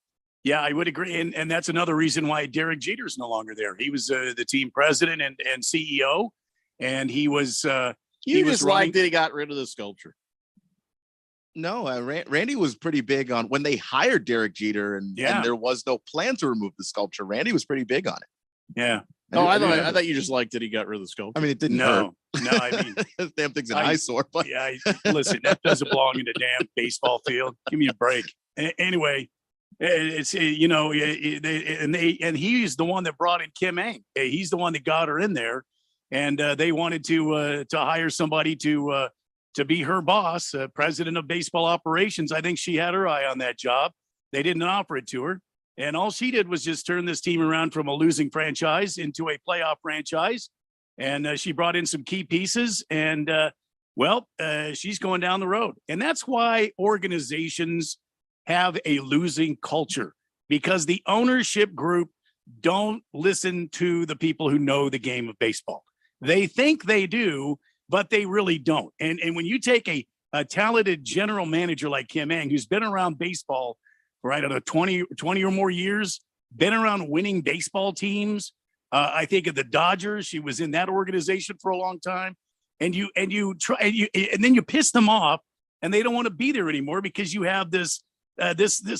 Yeah, I would agree. And that's another reason why Derek Jeter's no longer there. He was the team president and CEO, and he was he was like that he got rid of the sculpture. No, Randy was pretty big on when they hired Derek Jeter and there was no plan to remove the sculpture. Randy was pretty big on it. Yeah. Oh, I thought you just liked that he got rid of the sculpture. I mean, it didn't hurt. No, I mean, this damn thing's an eyesore. But listen, that doesn't belong in a damn baseball field. Give me a break. Anyway, it's and he's the one that brought in Kim Ng. He's the one that got her in there, and they wanted to hire somebody to be her boss, president of baseball operations. I think she had her eye on that job. They didn't offer it to her. And all she did was just turn this team around from a losing franchise into a playoff franchise. And she brought in some key pieces. And, she's going down the road. And that's why organizations have a losing culture, because the ownership group don't listen to the people who know the game of baseball. They think they do, but they really don't. And when you take a talented general manager like Kim Ng, who's been around baseball for, I don't know, 20 or more years, been around winning baseball teams. I think of the Dodgers. She was in that organization for a long time. And then you piss them off and they don't want to be there anymore because you have this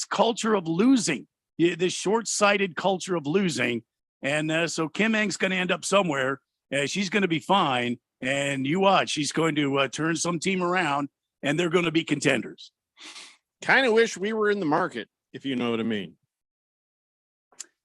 culture of losing, this short-sighted culture of losing. And so Kim Ng's going to end up somewhere. She's going to be fine. And you watch, she's going to turn some team around and they're going to be contenders. Kind of wish we were in the market, if you know what I mean.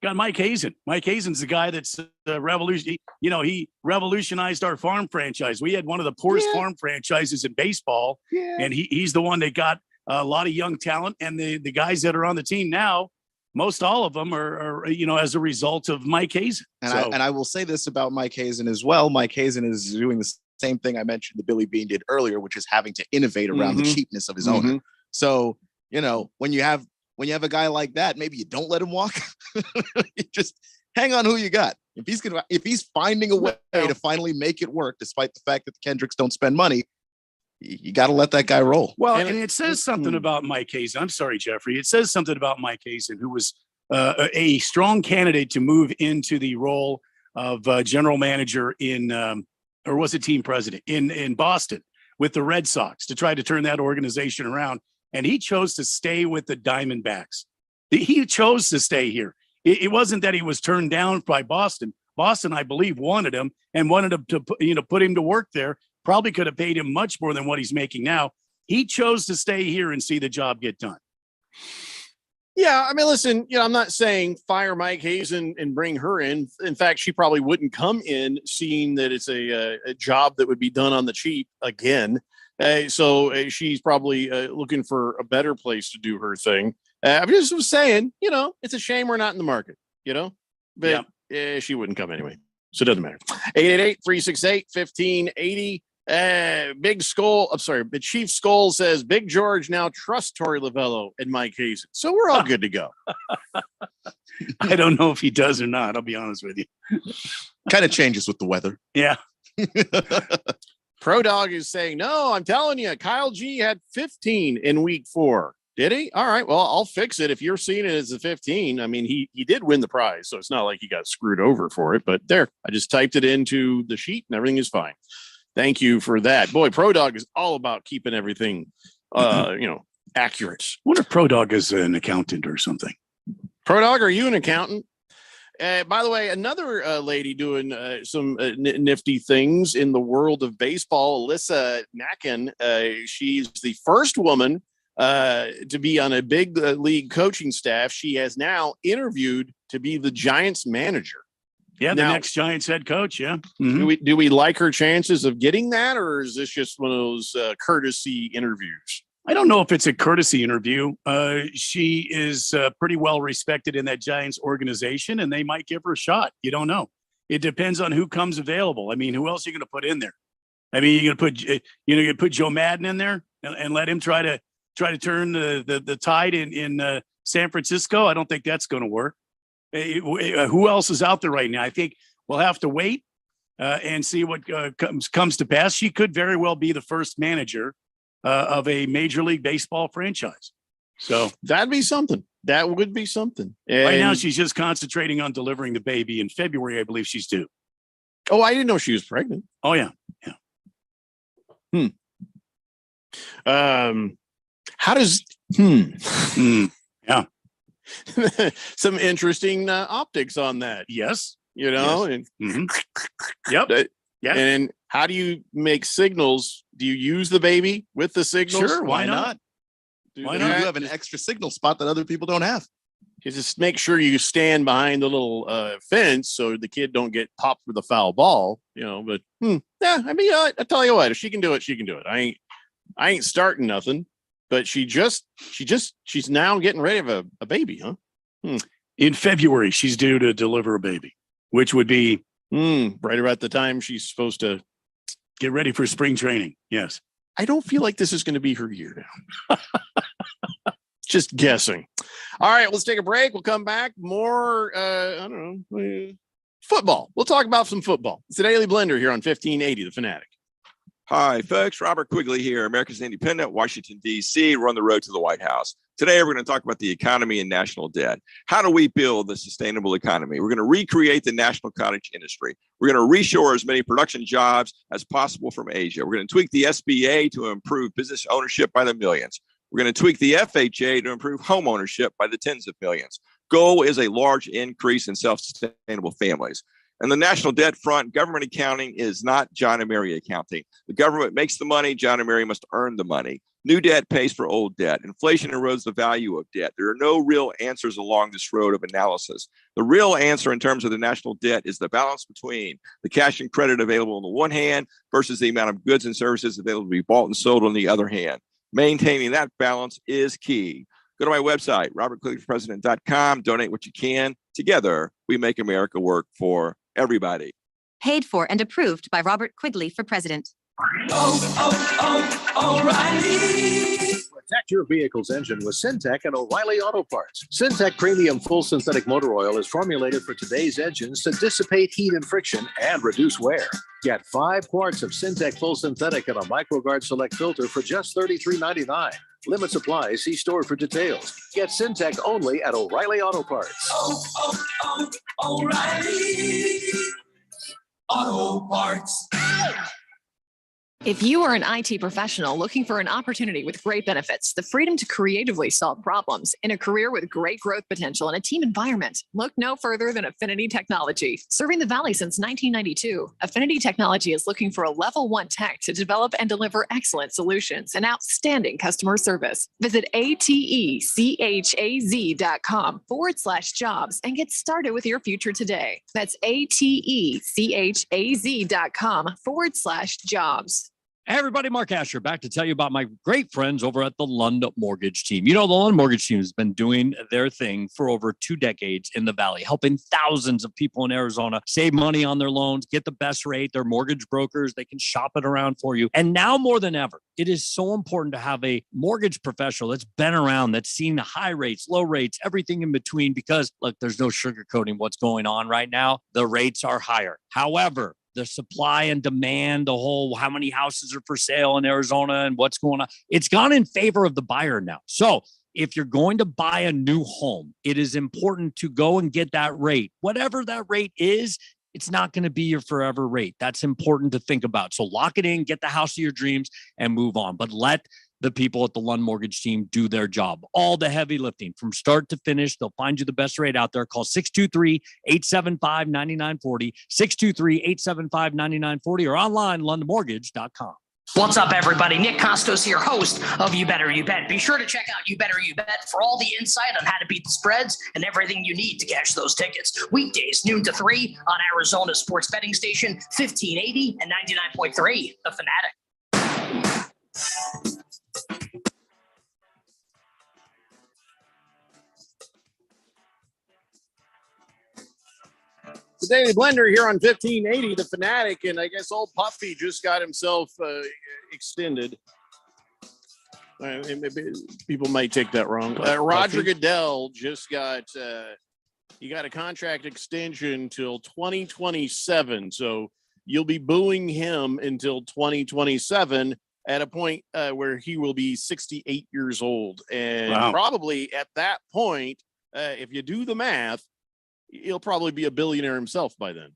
Got Mike Hazen. Mike Hazen's the guy that's he revolutionized our farm franchise. We had one of the poorest farm franchises in baseball, and he's the one that got a lot of young talent. And the guys that are on the team now, most all of them are as a result of Mike Hazen. And I will say this about Mike Hazen as well. Mike Hazen is doing the same thing I mentioned that Billy Beane did earlier, which is having to innovate around the cheapness of his owner. So, when you have a guy like that, maybe you don't let him walk. You just hang on who you got. If he's finding a way to finally make it work, despite the fact that the Kendricks don't spend money, you got to let that guy roll. Well, and it says something about Mike Hazen. I'm sorry, Jeffrey. It says something about Mike Hazen, who was a strong candidate to move into the role of general manager or was it team president in Boston with the Red Sox to try to turn that organization around. And he chose to stay with the Diamondbacks. He chose to stay here. It wasn't that he was turned down by Boston. Boston, I believe, wanted him and wanted him to put him to work there. Probably could have paid him much more than what he's making now. He chose to stay here and see the job get done. Yeah, I mean, listen, I'm not saying fire Mike Hazen and bring her in. In fact, she probably wouldn't come in, seeing that it's a job that would be done on the cheap again. So she's probably looking for a better place to do her thing. I just was saying, it's a shame we're not in the market, but she wouldn't come anyway. So it doesn't matter. 888-368-1580. Big Skull. I'm sorry, but Chief Skull says Big George now trusts Torey Lovello and Mike Hazen. So we're all good to go. I don't know if he does or not. I'll be honest with you. Kind of changes with the weather. Yeah. Pro Dog is saying, no, I'm telling you, Kyle G had 15 in week 4. Did he? All right. Well, I'll fix it. If you're seeing it as a 15, I mean, he did win the prize, so it's not like he got screwed over for it. But there, I just typed it into the sheet and everything is fine. Thank you for that. Boy, Pro Dog is all about keeping everything, accurate. I wonder if Pro Dog is an accountant or something. Pro Dog, are you an accountant? By the way, another lady doing some nifty things in the world of baseball, Alyssa Nacken. She's the first woman to be on a big league coaching staff. She has now interviewed to be the Giants manager. Yeah, the next Giants head coach. Yeah. Mm-hmm. Do we like her chances of getting that, or is this just one of those courtesy interviews? I don't know if it's a courtesy interview. She is pretty well respected in that Giants organization, and they might give her a shot. You don't know. It depends on who comes available. I mean, who else are you going to put in there? I mean, you're going to put Joe Madden in there and let him try to turn the tide in San Francisco. I don't think that's going to work. Who else is out there right now? I think we'll have to wait and see what comes to pass. She could very well be the first manager of a Major League Baseball franchise. So that'd be something. That would be something. Right now, she's just concentrating on delivering the baby. In February, I believe she's due. Oh, I didn't know she was pregnant. Oh, yeah. How does yeah. Some interesting optics on that. Yes. And yep. Yeah. And how do you make signals? Do you use the baby with the signals? Sure. Why not? Why not? You have an extra signal spot that other people don't have. You just make sure you stand behind the little fence so the kid don't get popped with a foul ball, but yeah, I mean, I tell you what, if she can do it, she can do it. I ain't starting nothing, but she's now getting ready of a baby, huh? In February, she's due to deliver a baby, which would be right about the time she's supposed to get ready for spring training. Yes. I don't feel like this is going to be her year now. Just guessing. All right, let's take a break. We'll come back. More, football. We'll talk about some football. It's the Daily Blender here on 1580, The Fanatic. Hi, folks. Robert Quigley here, America's Independent, Washington, D.C. We're on the road to the White House. Today, we're going to talk about the economy and national debt. How do we build a sustainable economy? We're going to recreate the national cottage industry. We're going to reshore as many production jobs as possible from Asia. We're going to tweak the SBA to improve business ownership by the millions. We're going to tweak the FHA to improve home ownership by the tens of millions. Goal is a large increase in self-sustainable families. And the national debt front, government accounting is not John and Mary accounting. The government makes the money. John and Mary must earn the money. New debt pays for old debt. Inflation erodes the value of debt. There are no real answers along this road of analysis. The real answer in terms of the national debt is the balance between the cash and credit available on the one hand versus the amount of goods and services available to be bought and sold on the other hand. Maintaining that balance is key. Go to my website, robertquigleyforpresident.com. Donate what you can. Together, we make America work for everybody. Paid for and approved by Robert Quigley for president. O'Reilly. Protect your vehicle's engine with Syntec and O'Reilly Auto Parts. Syntec Premium Full Synthetic Motor Oil is formulated for today's engines to dissipate heat and friction and reduce wear. Get 5 quarts of Syntec Full Synthetic and a MicroGuard Select filter for just $33.99. Limit supply. See store for details. Get Syntec only at O'Reilly Auto Parts. O'Reilly Auto Parts. If you are an IT professional looking for an opportunity with great benefits, the freedom to creatively solve problems in a career with great growth potential and a team environment, look no further than Affinity Technology. Serving the Valley since 1992, Affinity Technology is looking for a level 1 tech to develop and deliver excellent solutions and outstanding customer service. Visit atechaz.com/jobs and get started with your future today. That's atechaz.com/jobs. Hey everybody, Mark Asher back to tell you about my great friends over at the Lund Mortgage Team. You know, the Lund Mortgage Team has been doing their thing for over 2 decades in the Valley, helping thousands of people in Arizona save money on their loans, get the best rate. They're mortgage brokers. They can shop it around for you. And now more than ever, it is so important to have a mortgage professional that's been around, that's seen the high rates, low rates, everything in between, because look, there's no sugarcoating what's going on right now. The rates are higher. However, the supply and demand, the whole how many houses are for sale in Arizona and what's going on, it's gone in favor of the buyer now. So if you're going to buy a new home, it is important to go and get that rate. Whatever that rate is, it's not going to be your forever rate. That's important to think about. So lock it in, get the house of your dreams, and move on. But let the people at the Lund Mortgage Team do their job. All the heavy lifting from start to finish. They'll find you the best rate out there. Call 623-875-9940, 623-875-9940, or online, lundmortgage.com. What's up, everybody? Nick Costos here, host of You Better You Bet. Be sure to check out You Better You Bet for all the insight on how to beat the spreads and everything you need to cash those tickets. Weekdays, noon to 3 on Arizona sports betting station, 1580 and 99.3, The Fanatic. The Daily Blender here on 1580, The Fanatic, and I guess old Puffy just got himself extended. Maybe people might take that wrong. Roger Goodell just got he got a contract extension till 2027, so you'll be booing him until 2027 at a point where he will be 68 years old, and probably at that point, if you do the math, he'll probably be a billionaire himself by then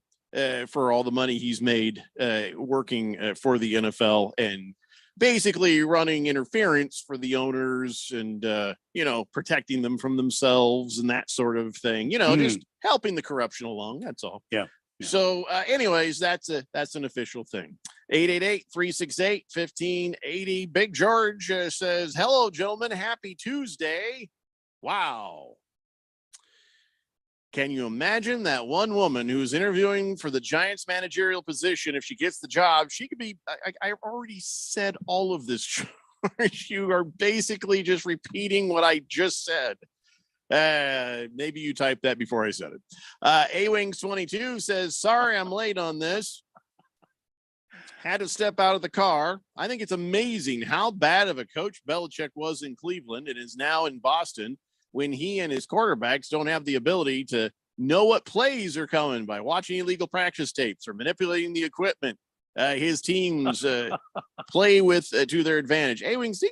for all the money he's made working for the NFL and basically running interference for the owners and, protecting them from themselves and that sort of thing, just helping the corruption along. That's all. Yeah. So anyways, that's an official thing. 888-368-1580. Big George says, hello, gentlemen. Happy Tuesday. Wow. Can you imagine that one woman who's interviewing for the Giants managerial position? If she gets the job, she could be, I already said all of this. You are basically just repeating what I just said. Maybe you typed that before I said it. A-Wings 22 says, sorry, I'm late on this. Had to step out of the car. I think it's amazing how bad of a coach Belichick was in Cleveland and is now in Boston, when he and his quarterbacks don't have the ability to know what plays are coming by watching illegal practice tapes or manipulating the equipment. His teams play with to their advantage. A-Wings,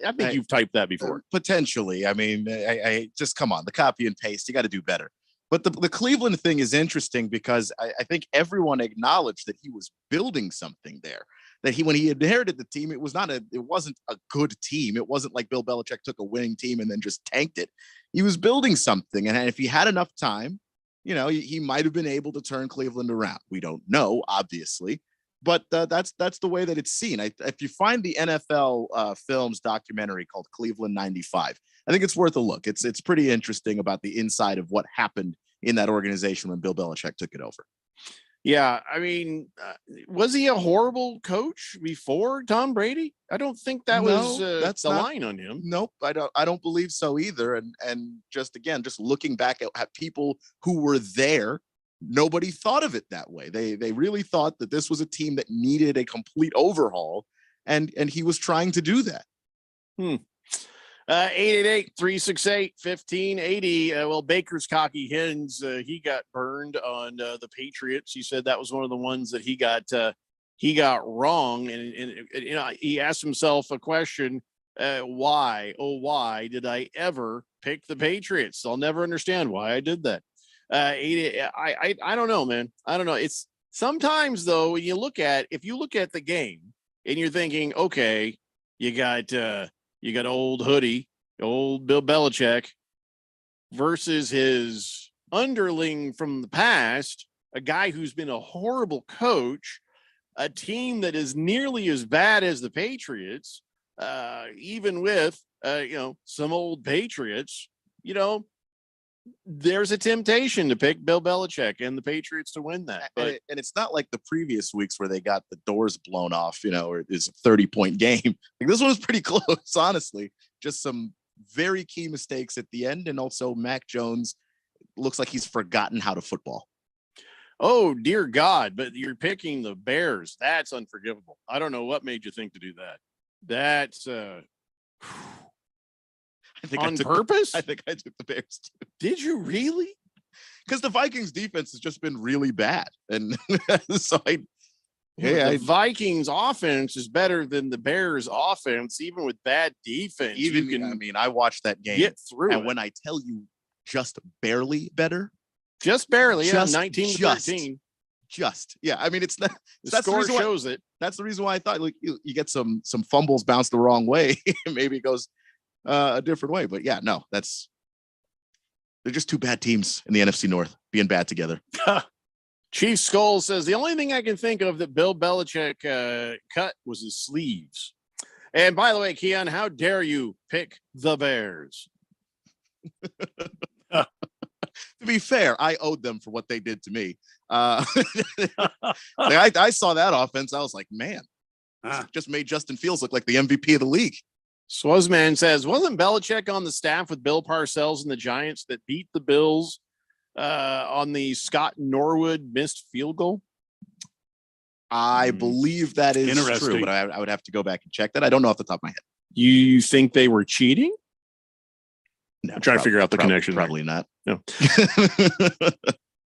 I think you've typed that before. Potentially. I mean, I just come on, the copy and paste. You got to do better. But the Cleveland thing is interesting because I think everyone acknowledged that he was building something there. That when he inherited the team, it wasn't a good team. It wasn't like Bill Belichick took a winning team and then just tanked it. He was building something, and if he had enough time, he might have been able to turn Cleveland around. We don't know, obviously, but that's the way that it's seen. If you find the NFL Films documentary called Cleveland '95, I think it's worth a look. It's pretty interesting about the inside of what happened in that organization when Bill Belichick took it over. Yeah, I mean, was he a horrible coach before Tom Brady? I don't think that was that's the not- line on him. Nope, I don't believe so either. And just again, just looking back at people who were there, nobody thought of it that way. They really thought that this was a team that needed a complete overhaul, and he was trying to do that. 888-368-1580. Well, Baker's cocky hens, he got burned on the Patriots. He said that was one of the ones that he got wrong. And you know, he asked himself a question, why? Oh, why did I ever pick the Patriots? I'll never understand why I did that. I don't know, man. I don't know. It's sometimes though, when if you look at the game and you're thinking, okay, you got old Hoodie, old Bill Belichick versus his underling from the past, a guy who's been a horrible coach, a team that is nearly as bad as the Patriots, even with, some old Patriots, there's a temptation to pick Bill Belichick and the Patriots to win that. But And it's not like the previous weeks where they got the doors blown off, or it's a 30-point game. Like, this one was pretty close, honestly. Just some very key mistakes at the end. And also Mac Jones looks like he's forgotten how to football. oh, dear God, but you're picking the Bears. That's unforgivable. I don't know what made you think to do that. That's on purpose? I think I took the Bears too. Did you really? Because the Vikings defense has just been really bad. And so the Vikings offense is better than the Bears offense, even with bad defense. I watched that game. Get through and it. when I tell you just barely better. Just barely, Just- 19 to just. 13. Yeah, I mean, it's not. The That's score reason why- shows it. That's the reason why I thought like you get some fumbles bounced the wrong way. Maybe it goes a different way. But yeah, no, they're just two bad teams in the NFC North being bad together. Chief Skull says the only thing I can think of that Bill Belichick cut was his sleeves. And by the way, Keon, how dare you pick the Bears? To be fair, I owed them for what they did to me. I saw that offense. I was like, man, this just made Justin Fields look like the MVP of the league. Swazman says, wasn't Belichick on the staff with Bill Parcells and the Giants that beat the Bills on the Scott Norwood missed field goal? I believe that is true, Interesting. but I would have to go back and check that. I don't know off the top of my head. You think they were cheating? No, I'm trying to figure out the connection there. Probably not. No.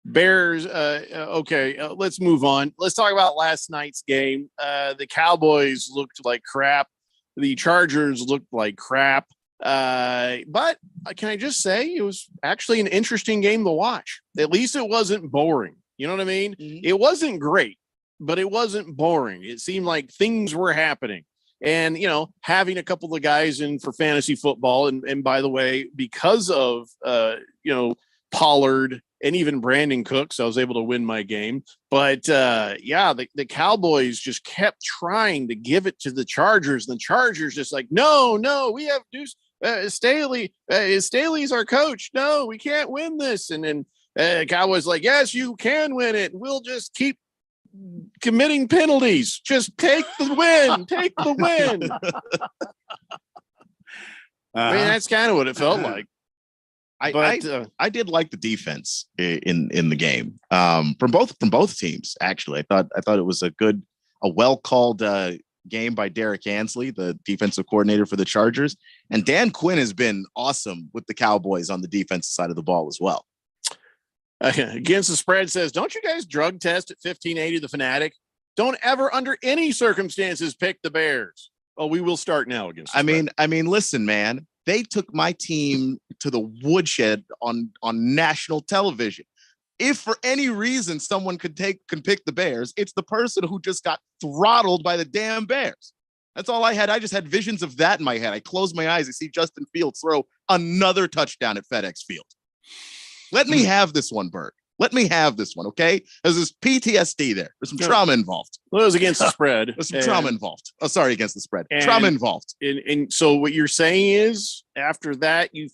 Bears. Okay, let's move on. Let's talk about last night's game. The Cowboys looked like crap. The Chargers looked like crap. But can I just say it was actually an interesting game to watch. At least it wasn't boring. You know what I mean? Mm-hmm. It wasn't great, but it wasn't boring. It seemed like things were happening. And, having a couple of guys in for fantasy football. And by the way, because of, Pollard and even Brandon Cooks, I was able to win my game. But the Cowboys just kept trying to give it to the Chargers. And the Chargers just like, no, we have Deuce Staley. Staley's our coach. No, we can't win this. And then Cowboys like, yes, you can win it. We'll just keep committing penalties. Just take the win. Take the win. I mean, that's kind of what it felt like. I did like the defense in the game from both teams. Actually, I thought it was a well called game by Derek Ansley, the defensive coordinator for the Chargers, and Dan Quinn has been awesome with the Cowboys on the defensive side of the ball as well. Against the Spread says, don't you guys drug test at 1580 the Fanatic? Don't ever under any circumstances pick the Bears. Oh, we will start now against the Spread. I mean, listen, man, they took my team to the woodshed on national television. If for any reason someone can pick the Bears, it's the person who just got throttled by the damn Bears. That's all I had. I just had visions of that in my head. I closed my eyes. I see Justin Fields throw another touchdown at FedEx Field. Let me have this one, Bert. Let me have this one, okay? There's this PTSD there. There's some trauma involved. Well, it was against the Spread. There's some trauma involved. Oh, sorry, against the Spread. And- Trauma involved. And so what you're saying is after that, you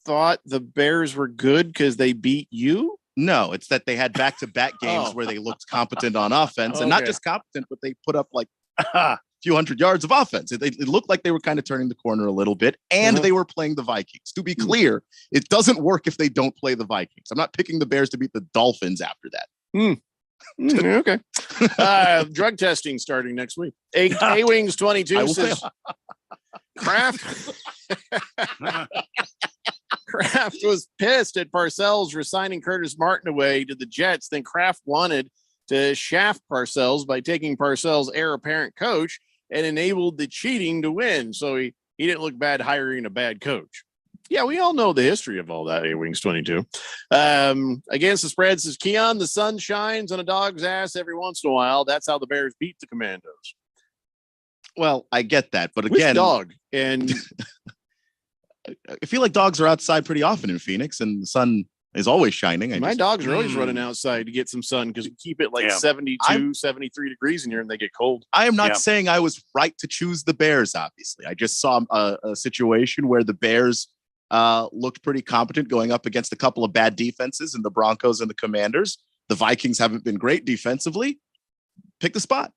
thought the Bears were good because they beat you? No, it's that they had back-to-back games where they looked competent on offense, and not just competent, but they put up like a few hundred yards of offense. It looked like they were kind of turning the corner a little bit, and they were playing the Vikings. To be clear, it doesn't work if they don't play the Vikings. I'm not picking the Bears to beat the Dolphins after that. Okay. Drug testing starting next week. A-Wings 22 says Kraft. Kraft was pissed at Parcells resigning Curtis Martin away to the Jets. Then Kraft wanted to shaft Parcells by taking Parcells' heir apparent coach and enabled the cheating to win. So he didn't look bad hiring a bad coach. Yeah, we all know the history of all that. A-Wings 22. Against the spread says Keon, the sun shines on a dog's ass every once in a while. That's how the Bears beat the Commandos. Well, I get that, but again, which dog? And I feel like dogs are outside pretty often in Phoenix, and the sun is always shining. My dogs are always running outside to get some sun because we keep it like 72, 73 degrees in here and they get cold. I am not saying I was right to choose the Bears, obviously. I just saw a situation where the Bears looked pretty competent going up against a couple of bad defenses in the Broncos and the Commanders. The Vikings haven't been great defensively. Pick the spot.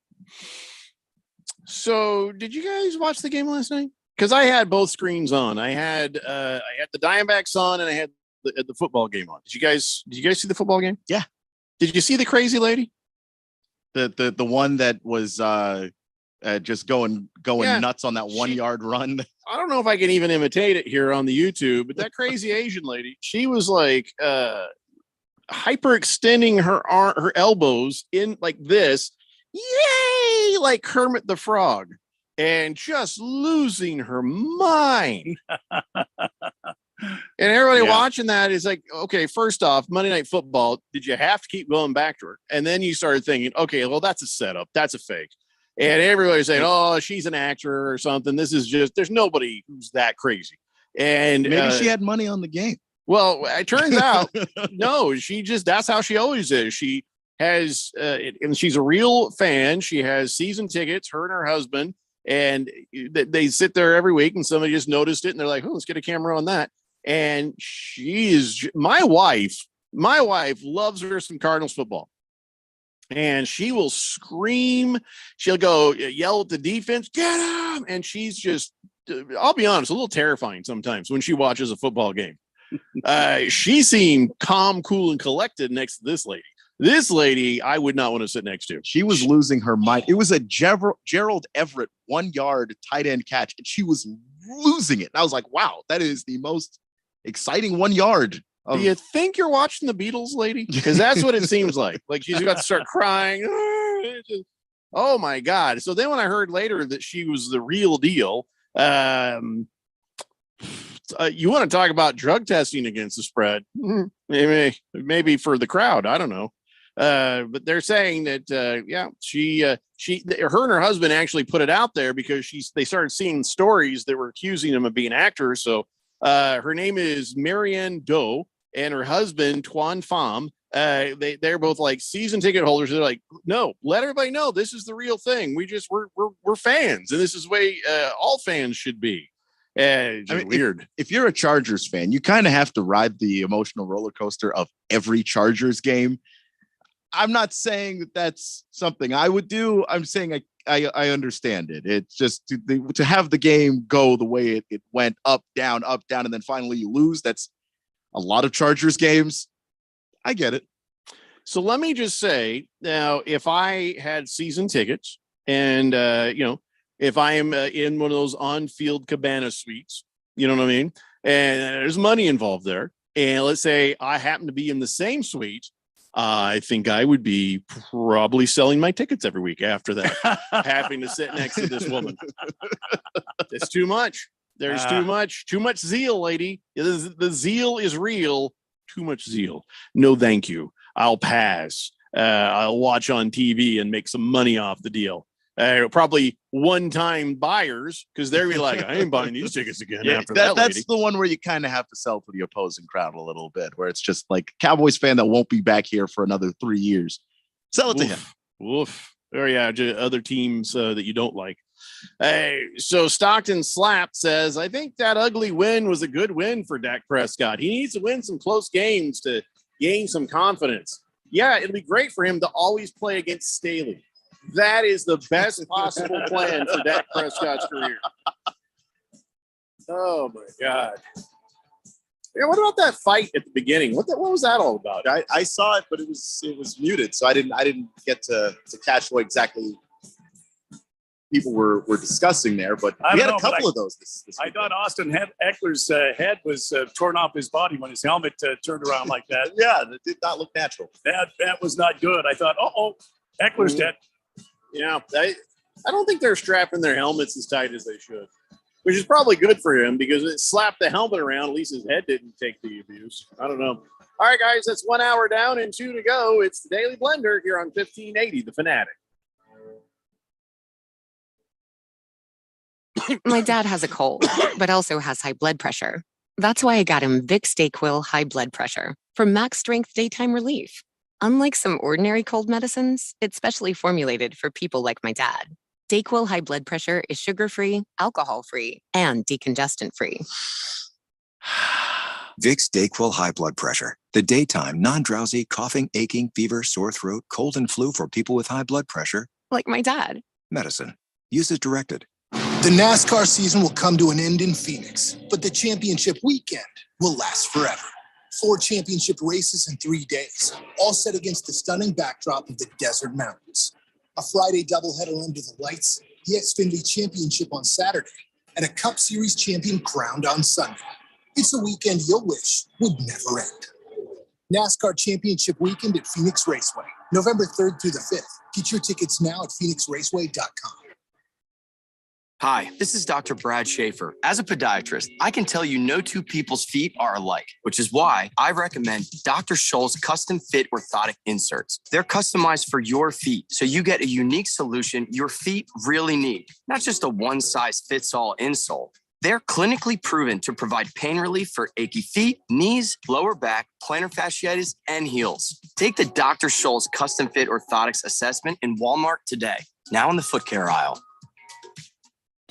So did you guys watch the game last night? Because I had both screens on. I had the Diamondbacks on, and I had the football game on. Did you guys see the football game? Yeah. Did you see the crazy lady? The one that was just going nuts on that 1 yard run. I don't know if I can even imitate it here on the YouTube, but that crazy Asian lady, she was like hyperextending her elbows in like this, yay, like Kermit the Frog, and just losing her mind. And everybody watching that is like, okay, first off, Monday Night Football, did you have to keep going back to her? And then you started thinking, okay, well, that's a setup. That's a fake. And everybody's saying, oh, she's an actor or something. This is just, there's nobody who's that crazy. And maybe she had money on the game. Well, it turns out, no, that's how she always is. She has, and she's a real fan. She has season tickets, her and her husband, and they sit there every week and somebody just noticed it. And they're like, oh, let's get a camera on that. And she is my wife loves her some Cardinals football. And she will scream. She'll go yell at the defense, get him. And she's just, I'll be honest, a little terrifying sometimes when she watches a football game. She seemed calm, cool, and collected next to this lady. This lady, I would not want to sit next to. She was losing her mind. It was a Gerald Everett 1 yard tight end catch, and she was losing it. And I was like, wow, that is the most exciting 1 yard. Do you think you're watching the Beatles, lady? Because that's what it seems like. Like she's got to start crying. Oh my God. So then when I heard later that she was the real deal, you want to talk about drug testing against the spread? Maybe for the crowd. I don't know. But they're saying that, she, her and her husband actually put it out there because they started seeing stories that were accusing them of being actors. So her name is Marianne Doe. And her husband, Tuan Pham, they're both like season ticket holders. They're like, no, let everybody know this is the real thing. We're fans, and this is the way all fans should be. Weird. If you're a Chargers fan, you kind of have to ride the emotional roller coaster of every Chargers game. I'm not saying that that's something I would do. I'm saying I understand it. It's just to have the game go the way it went, up, down, and then finally you lose. That's a lot of Chargers games. I get it. So let me just say now, if I had season tickets and, if I am in one of those on-field cabana suites, you know what I mean? And there's money involved there. And let's say I happen to be in the same suite. I think I would be probably selling my tickets every week after that, having to sit next to this woman. It's too much. There's too much zeal, lady. The zeal is real. Too much zeal. No, thank you. I'll pass. I'll watch on TV and make some money off the deal. Probably one-time buyers because they're be like, I ain't buying these tickets again after that. That's the one where you kind of have to sell to the opposing crowd a little bit, where it's just like Cowboys fan that won't be back here for another 3 years. Sell it to him. Woof. Or other teams that you don't like. So Stockton Slap says, I think that ugly win was a good win for Dak Prescott. He needs to win some close games to gain some confidence. Yeah, it'll be great for him to always play against Staley. That is the best possible plan for Dak Prescott's career. Oh my God. Yeah, what about that fight at the beginning? What was that all about? I saw it, but it was muted, so I didn't get to catch what exactly people were discussing there. But we had a couple of those. This I thought Austin Eckler's head was torn off his body when his helmet turned around like that. Yeah, that did not look natural. That was not good. I thought, Eckler's dead. Yeah, I don't think they're strapping their helmets as tight as they should, which is probably good for him because it slapped the helmet around. At least his head didn't take the abuse. I don't know. All right, guys, that's 1 hour down and 2 to go. It's the Daily Blender here on 1580, The Fanatic. My dad has a cold, but also has high blood pressure. That's why I got him Vicks DayQuil High Blood Pressure for max strength daytime relief. Unlike some ordinary cold medicines, it's specially formulated for people like my dad. DayQuil High Blood Pressure is sugar-free, alcohol-free, and decongestant-free. Vicks DayQuil High Blood Pressure. The daytime, non-drowsy, coughing, aching, fever, sore throat, cold, and flu for people with high blood pressure. Like my dad. Medicine. Use as directed. The NASCAR season will come to an end in Phoenix, but the championship weekend will last forever. 4 championship races in 3 days, all set against the stunning backdrop of the desert mountains. A Friday doubleheader under the lights, the Xfinity Championship on Saturday, and a Cup Series champion crowned on Sunday. It's a weekend you'll wish would never end. NASCAR Championship Weekend at Phoenix Raceway, November 3rd through the 5th. Get your tickets now at phoenixraceway.com. Hi, this is Dr. Brad Schaefer. As a podiatrist, I can tell you no two people's feet are alike, which is why I recommend Dr. Scholl's custom fit orthotic inserts. They're customized for your feet, so you get a unique solution your feet really need, not just a one-size-fits-all insole. They're clinically proven to provide pain relief for achy feet, knees, lower back, plantar fasciitis, and heels. Take the Dr. Scholl's custom fit orthotics assessment in Walmart today, now in the foot care aisle.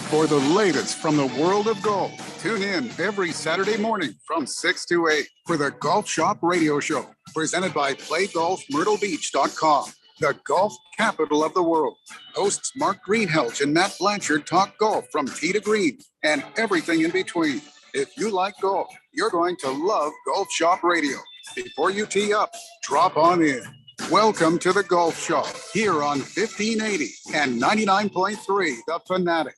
For the latest from the world of golf, tune in every Saturday morning from 6 to 8 for the Golf Shop Radio Show, presented by PlayGolfMyrtleBeach.com, the golf capital of the world. Hosts Mark Greenhelch and Matt Blanchard talk golf from tee to green and everything in between. If you like golf, you're going to love Golf Shop Radio. Before you tee up, drop on in. Welcome to the Golf Shop here on 1580 and 99.3 The Fanatic.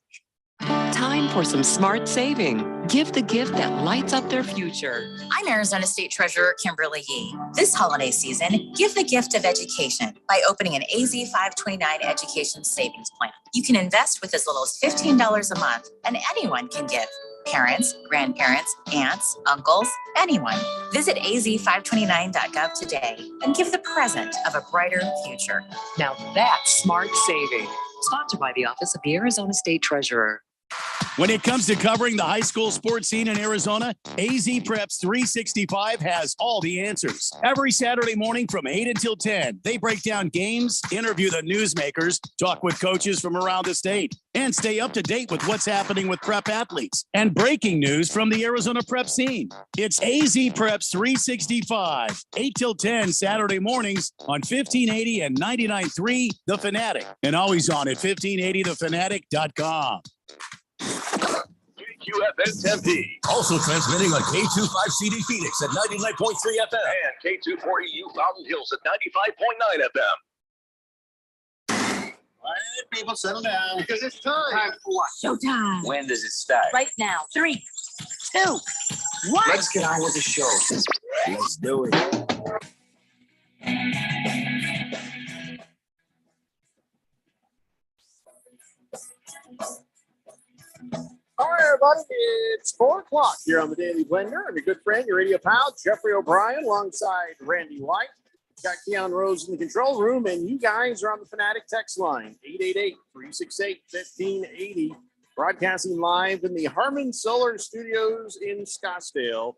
Time for some smart saving. Give the gift that lights up their future. I'm Arizona State Treasurer Kimberly Yee. This holiday season, give the gift of education by opening an AZ 529 education savings plan. You can invest with as little as $15 a month, and anyone can give. Parents, grandparents, aunts, uncles, anyone. Visit az529.gov today and give the present of a brighter future. Now that's smart saving. Sponsored by the Office of the Arizona State Treasurer. When it comes to covering the high school sports scene in Arizona, AZ Preps 365 has all the answers. Every Saturday morning from 8 until 10, they break down games, interview the newsmakers, talk with coaches from around the state, and stay up to date with what's happening with prep athletes and breaking news from the Arizona prep scene. It's AZ Preps 365, 8 till 10 Saturday mornings on 1580 and 99.3 The Fanatic, and always on at 1580thefanatic.com. QFN Tempe. Also transmitting on K25CD Phoenix at 99.3 FM. And K240U Fountain Hills at 95.9 FM. All right, people, settle down. Because it's time. Time for what? Showtime. When does it start? Right now. 3, 2, 1. Let's get on with the show. Let's do it. All right, everybody, it's 4 o'clock here on the Daily Blender. I'm your good friend, your radio pal, Jeffrey O'Brien, alongside Randy White. Got Keon Rose in the control room, and you guys are on the Fanatic text line, 888-368-1580, broadcasting live in the Harmon Solar Studios in Scottsdale.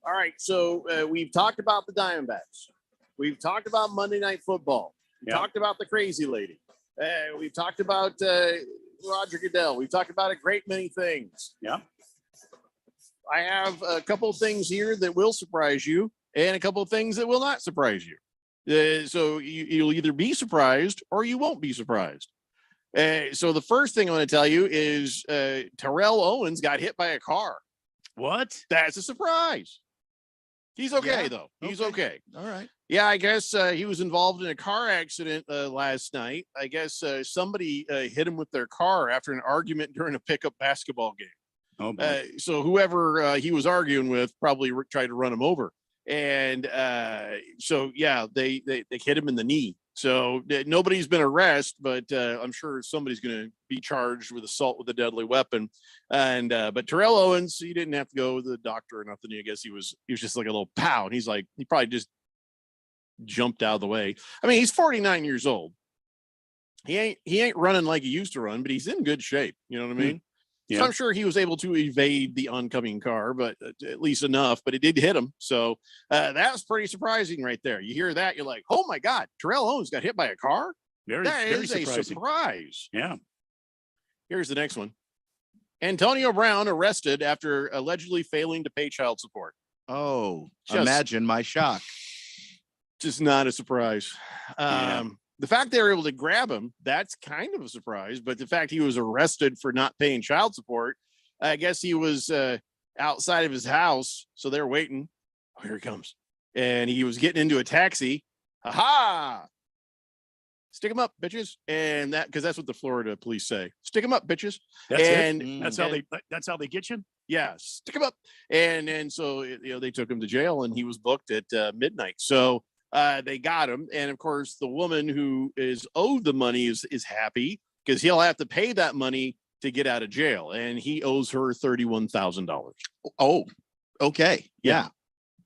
All right, so we've talked about the Diamondbacks. We've talked about Monday Night Football. We talked about the crazy lady. We've talked about Roger Goodell. We've talked about a great many things. Yeah. I have a couple of things here that will surprise you, and a couple of things that will not surprise you. So you'll either be surprised or you won't be surprised. So the first thing I want to tell you is Terrell Owens got hit by a car. What? That's a surprise. He's okay, though. He's okay. All right. Yeah, I guess he was involved in a car accident last night. I guess somebody hit him with their car after an argument during a pickup basketball game. Oh, boy. So whoever he was arguing with probably tried to run him over. And so, yeah, they hit him in the knee. So nobody's been arrested, but I'm sure somebody's going to be charged with assault with a deadly weapon. And but Terrell Owens, he didn't have to go to the doctor or nothing. I guess he was just like a little pow. And he's like, he probably just jumped out of the way. I mean, he's 49 years old. He ain't running like he used to run, but he's in good shape. You know what I mean? Yeah. So I'm sure he was able to evade the oncoming car, but at least enough. But it did hit him. So that was pretty surprising right there. You hear that, you're like, oh my God, Terrell Owens got hit by a car? That is a surprise. Yeah. Here's the next one. Antonio Brown arrested after allegedly failing to pay child support. Oh, Just- imagine my shock. Just not a surprise. The fact they were able to grab him, that's kind of a surprise. But the fact he was arrested for not paying child support, I guess he was outside of his house. So they're waiting. Oh, here he comes. And he was getting into a taxi. Ha! Stick him up, bitches. And that, because that's what the Florida police say. Stick him up, bitches. That's and it. That's how they get you. Yeah, stick him up. And so they took him to jail, and he was booked at midnight. So they got him, and of course, the woman who is owed the money is happy because he'll have to pay that money to get out of jail, and he owes her $31,000. Oh, okay, yeah.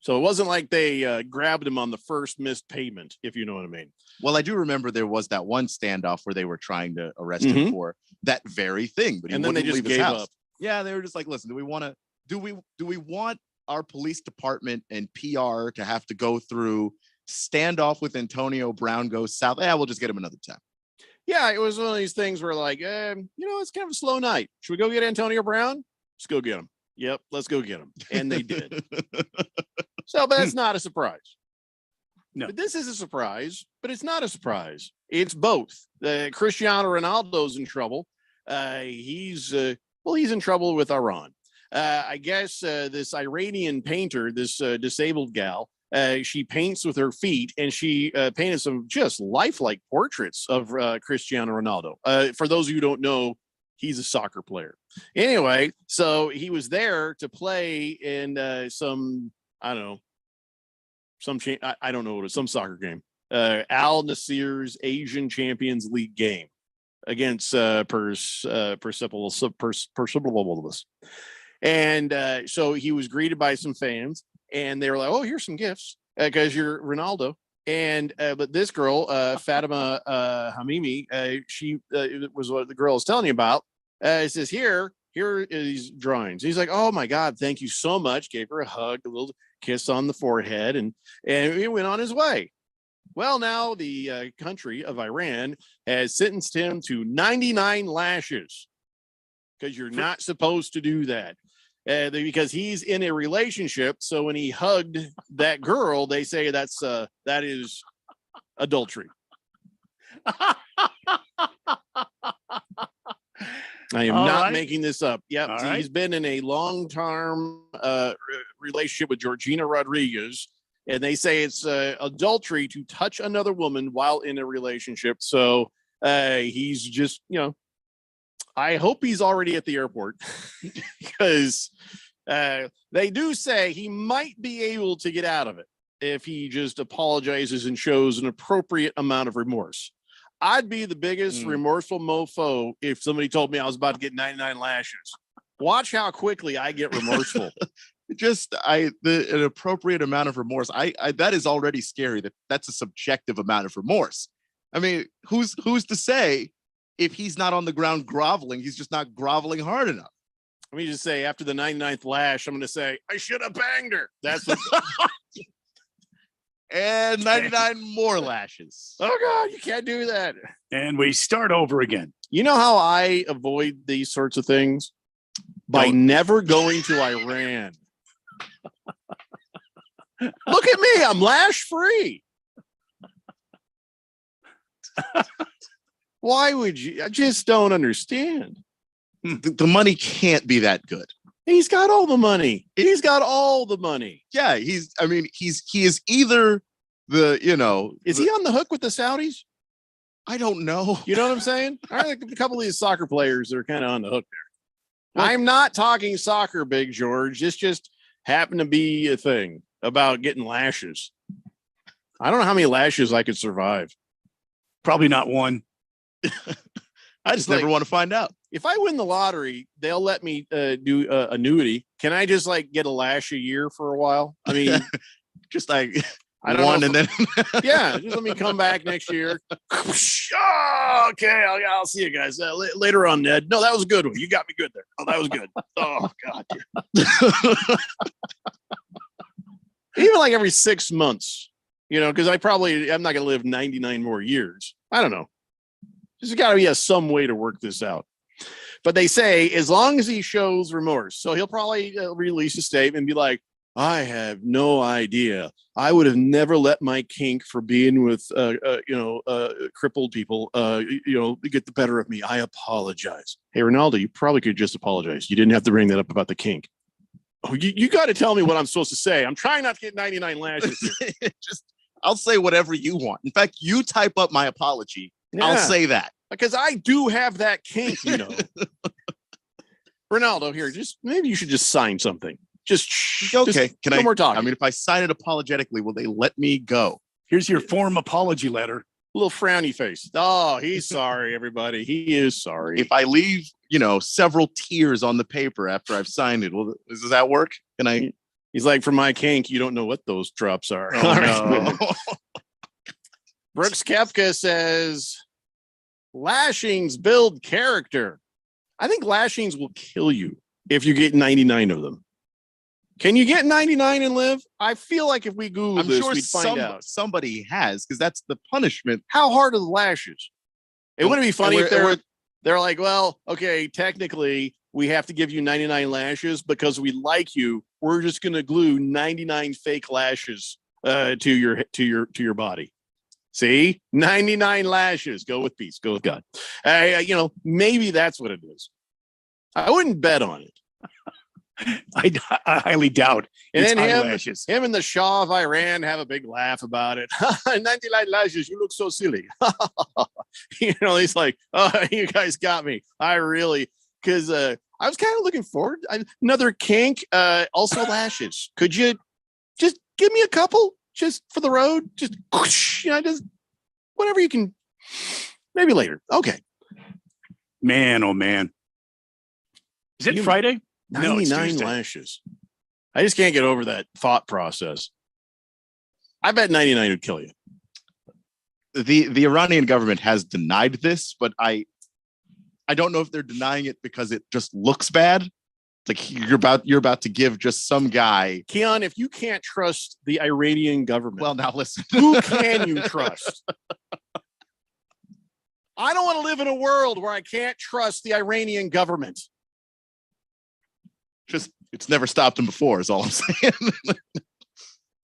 So it wasn't like they grabbed him on the first missed payment, if you know what I mean. Well, I do remember there was that one standoff where they were trying to arrest him for that very thing, but he And then they wouldn't just leave his gave house. up. Yeah, they were just like, listen, do we want our police department and PR to have to go through standoff with Antonio Brown goes south? Yeah, we'll just get him another time. Yeah, it was one of these things where like, it's kind of a slow night. Should we go get Antonio Brown? Let's go get him. Yep, let's go get him. And they did. So, but that's not a surprise. No. But this is a surprise, but it's not a surprise. It's both. Cristiano Ronaldo's in trouble. He's in trouble with Iran. I guess this Iranian painter, this disabled gal, she paints with her feet, and she painted some just lifelike portraits of Cristiano Ronaldo. For those of you who don't know, he's a soccer player. Anyway, so he was there to play in some, I don't know, I don't know what it is, some soccer game. Al Nassr's Asian Champions League game against Persepolis. And so he was greeted by some fans, and they were like, "Oh, here's some gifts because you're Ronaldo." And but this girl, Fatima Hamimi, she was what the girl was telling you about. It says here are these drawings. He's like, "Oh my God, thank you so much." Gave her a hug, a little kiss on the forehead, and he went on his way. Well, now the country of Iran has sentenced him to 99 lashes because you're not supposed to do that. Because he's in a relationship, so when he hugged that girl, they say that is adultery. I am not making this up. Yep, he's been in a long-term relationship with Georgina Rodriguez, and they say it's adultery to touch another woman while in a relationship. So he's just, I hope he's already at the airport because they do say he might be able to get out of it if he just apologizes and shows an appropriate amount of remorse. I'd be the biggest remorseful mofo if somebody told me I was about to get 99 lashes. Watch how quickly I get remorseful. An appropriate amount of remorse. I that is already scary. That's a subjective amount of remorse. I mean, who's to say if he's not on the ground groveling, he's just not groveling hard enough? Let me just say, after the 99th lash, I'm going to say, I should have banged her. That's what. And 99 more lashes. Oh, God, you can't do that. And we start over again. You know how I avoid these sorts of things? By never going to Iran. Look at me. I'm lash free. Why would you? I just don't understand. The money can't be that good. He's got all the money. He's got all the money. Yeah, he is either the, is he on the hook with the Saudis? I don't know. You know what I'm saying? I think a couple of these soccer players are kind of on the hook there. I'm not talking soccer, Big George. This just happened to be a thing about getting lashes. I don't know how many lashes I could survive. Probably not one. I just never want to find out. If I win the lottery, they'll let me do annuity. Can I just get a lash a year for a while? I mean, just I don't one know and then yeah, just let me come back next year. Oh, okay, I'll see you guys later on, Ned. No, that was a good one. You got me good there. Oh, that was good. Oh God. Even every 6 months, because I'm not going to live 99 more years. I don't know. There's got to be some way to work this out. But they say as long as he shows remorse, so he'll probably release a statement and be like, I have no idea. I would have never let my kink for being with, crippled people, get the better of me. I apologize. Hey, Ronaldo, you probably could just apologize. You didn't have to bring that up about the kink. Oh, you got to tell me what I'm supposed to say. I'm trying not to get 99 lashes here. I'll say whatever you want. In fact, you type up my apology. Yeah. I'll say that. Because I do have that kink, Ronaldo, here, maybe you should just sign something. Okay. Can no more talking. I mean, if I sign it apologetically, will they let me go? Here's your form apology letter. Little frowny face. Oh, he's sorry, everybody. He is sorry. If I leave, several tears on the paper after I've signed it, does that work? Can I? He's like, for my kink, you don't know what those drops are. Oh, no. Brooks Koepka says, lashings build character. I think lashings will kill you if you get 99 of them. Can you get 99 and live? I feel like if we Google this, we'd find out. Somebody has, because that's the punishment. How hard are the lashes? It wouldn't be funny if they're like, well, okay, technically we have to give you 99 lashes because we like you. We're just going to glue 99 fake lashes to your body. See, 99 lashes. Go with peace. Go with God. Maybe that's what it is. I wouldn't bet on it. I highly doubt. And then him and the Shah of Iran have a big laugh about it. 99 lashes. You look so silly. He's like, oh, you guys got me. Because I was kind of looking forward. Another kink, also lashes. Could you just give me a couple just for the road? Just whatever you can. Maybe later. Okay. Man, oh man. Is it Friday? 99 lashes. I just can't get over that thought process. I bet 99 would kill you. The Iranian government has denied this, but I don't know if they're denying it because it just looks bad. Like you're about to give just some guy. Keon, if you can't trust the Iranian government, well, now listen. Who can you trust? I don't want to live in a world where I can't trust the Iranian government. It's never stopped them before, is all I'm saying.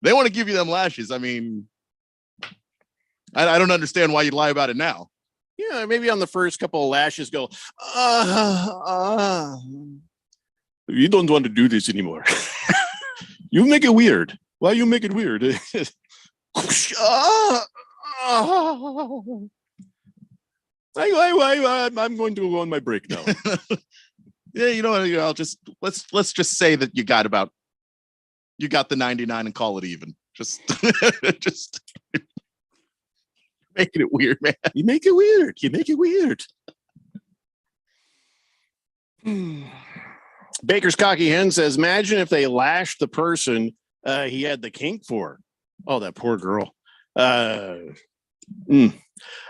They want to give you them lashes. I mean, I don't understand why you'd lie about it now. Yeah, maybe on the first couple of lashes go, you don't want to do this anymore. You make it weird. Why you make it weird? I'm going to go on my break now. Yeah, I'll just let's just say that you got the 99 and call it even. Just making it weird, man. You make it weird. Baker's Cocky Hen says, imagine if they lashed the person he had the kink for. Oh, that poor girl. That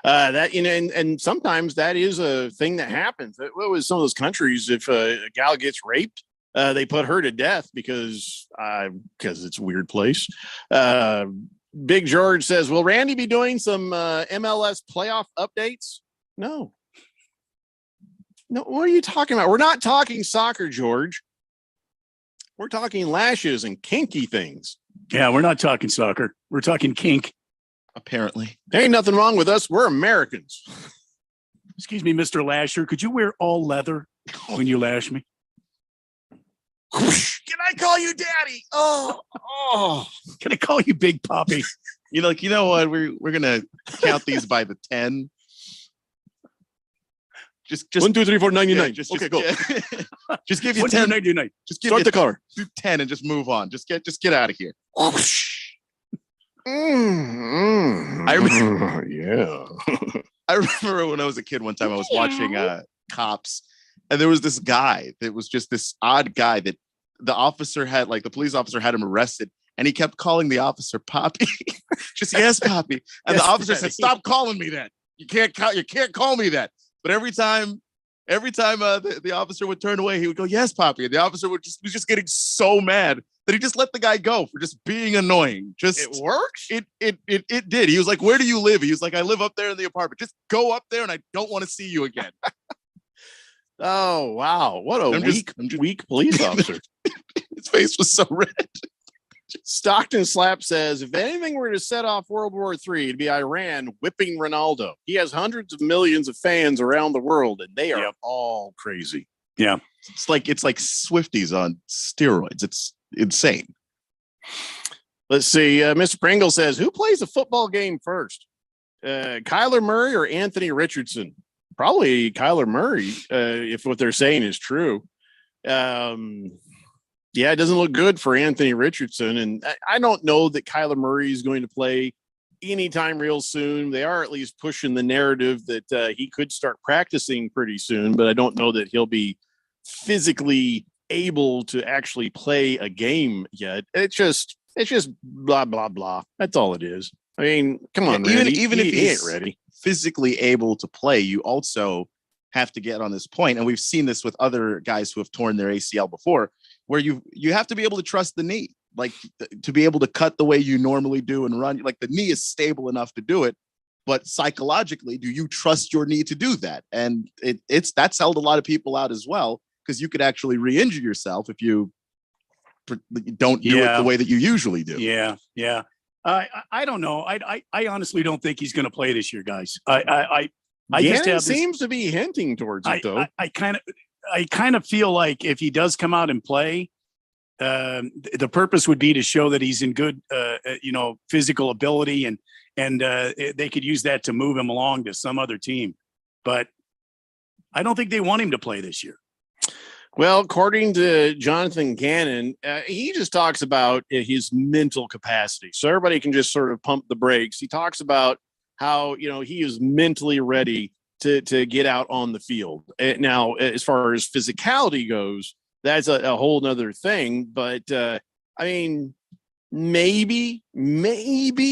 and sometimes that is a thing that happens. What was some of those countries? If a gal gets raped, they put her to death because it's a weird place. Big George says, will Randy be doing some MLS playoff updates? No. What are you talking about? We're not talking soccer, George. We're talking lashes and kinky things. Yeah, we're not talking soccer. We're talking kink. Apparently. There ain't nothing wrong with us. We're Americans. Excuse me, Mr. Lasher. Could you wear all leather when you lash me? Can I call you daddy? Oh. Can I call you Big Poppy? You know what? We're gonna count these by the 10. Just 1, 2, 3, 4, 99. Okay, go. Just give you 1, 2, 10. 99. Just give Start you the car. Do 10 and just move on. Just get out of here. I remember. Yeah. I remember when I was a kid. One time I was watching Cops, and there was this guy that was just this odd guy that the officer had, like the police officer had him arrested, and he kept calling the officer Poppy. Just yes, Poppy. And Yes, the officer Daddy. said, "Stop calling me that. You can't call me that." But every time the officer would turn away, he would go, "Yes, Poppy." And the officer was just getting so mad that he just let the guy go for just being annoying. It works? It did. He was like, "Where do you live?" He was like, "I live up there in the apartment. Just go up there and I don't want to see you again." Oh, wow. What a weak police officer. His face was so red. Stockton Slap says, if anything were to set off World War III, it'd be Iran whipping Ronaldo. He has hundreds of millions of fans around the world, and they are all crazy. Yeah. It's like Swifties on steroids. It's insane. Let's see. Mr. Pringle says, who plays a football game first? Kyler Murray or Anthony Richardson? Probably Kyler Murray, if what they're saying is true. Yeah, it doesn't look good for Anthony Richardson. And I don't know that Kyler Murray is going to play anytime real soon. They are at least pushing the narrative that he could start practicing pretty soon, but I don't know that he'll be physically able to actually play a game yet. It's just blah, blah, blah. That's all it is. I mean, come on, even if he ain't ready. Physically able to play, you also have to get on this point, and we've seen this with other guys who have torn their ACL before, where you have to be able to trust the knee, like to be able to cut the way you normally do and run. Like the knee is stable enough to do it, but psychologically, do you trust your knee to do that? And that's held a lot of people out as well, because you could actually re-injure yourself if you don't do it the way that you usually do. Yeah. I don't know. I honestly don't think he's going to play this year, guys. I just have seems to be hinting towards it, though. I kind of feel like if he does come out and play, the purpose would be to show that he's in good, physical ability, and they could use that to move him along to some other team. But I don't think they want him to play this year. Well, according to Jonathan Gannon, he just talks about his mental capacity. So everybody can just sort of pump the brakes. He talks about how, he is mentally ready to get out on the field. Now, as far as physicality goes, that's a whole nother thing. But, maybe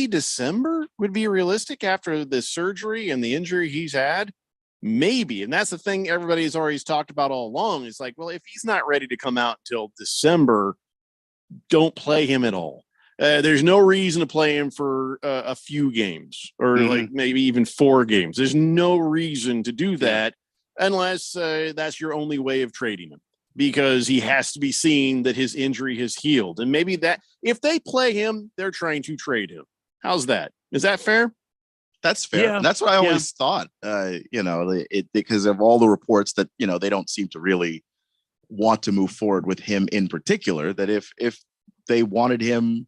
December would be realistic after the surgery and the injury he's had. Maybe. And that's the thing everybody's always talked about all along. It's like, well, if he's not ready to come out until December, don't play him at all. There's no reason to play him for a few games or like maybe even 4 games. There's no reason to do that unless that's your only way of trading him, because he has to be seen that his injury has healed. And maybe that if they play him, they're trying to trade him. How's that? Is that fair? That's fair. Yeah. And that's what I always thought, because of all the reports that, they don't seem to really want to move forward with him in particular, that if they wanted him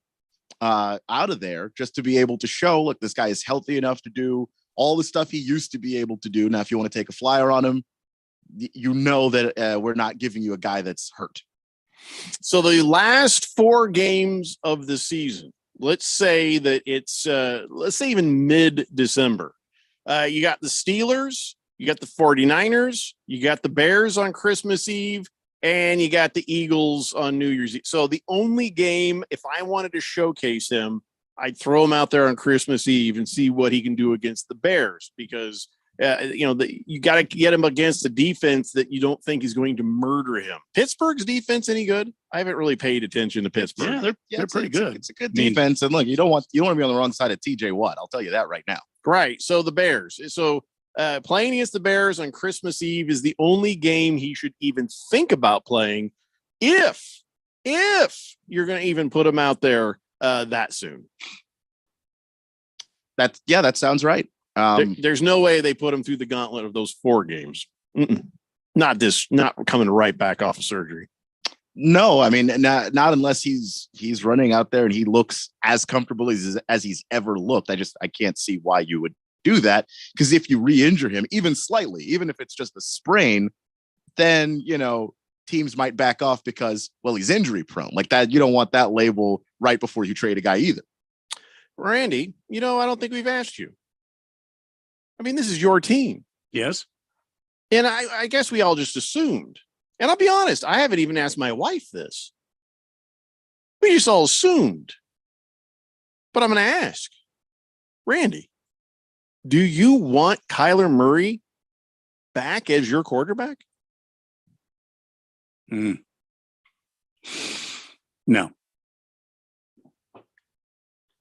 out of there just to be able to show, look, this guy is healthy enough to do all the stuff he used to be able to do. Now, if you want to take a flyer on him, that we're not giving you a guy that's hurt. So the last 4 games of the season, let's say that it's let's say even mid-December. You got the Steelers, you got the 49ers, you got the Bears on Christmas Eve, and you got the Eagles on New Year's Eve. So the only game, if I wanted to showcase him, I'd throw him out there on Christmas Eve and see what he can do against the Bears, because you got to get him against a defense that you don't think is going to murder him. Pittsburgh's defense any good? I haven't really paid attention to Pittsburgh. Yeah, they're pretty good. It's a good defense. And look, you don't want to be on the wrong side of TJ Watt. I'll tell you that right now. Right. So the Bears. So playing against the Bears on Christmas Eve is the only game he should even think about playing if you're going to even put him out there that soon. That sounds right. There's no way they put him through the gauntlet of those 4 games. Not coming right back off of surgery. No, I mean, not unless he's running out there and he looks as comfortable as he's ever looked. I can't see why you would do that, because if you re-injure him even slightly, even if it's just a sprain, then teams might back off because, well, he's injury prone. Like that, you don't want that label right before you trade a guy either. Randy, I don't think we've asked you. I mean, this is your team. Yes. And I guess we all just assumed. And I'll be honest, I haven't even asked my wife this. We just all assumed. But I'm going to ask. Randy, do you want Kyler Murray back as your quarterback? No.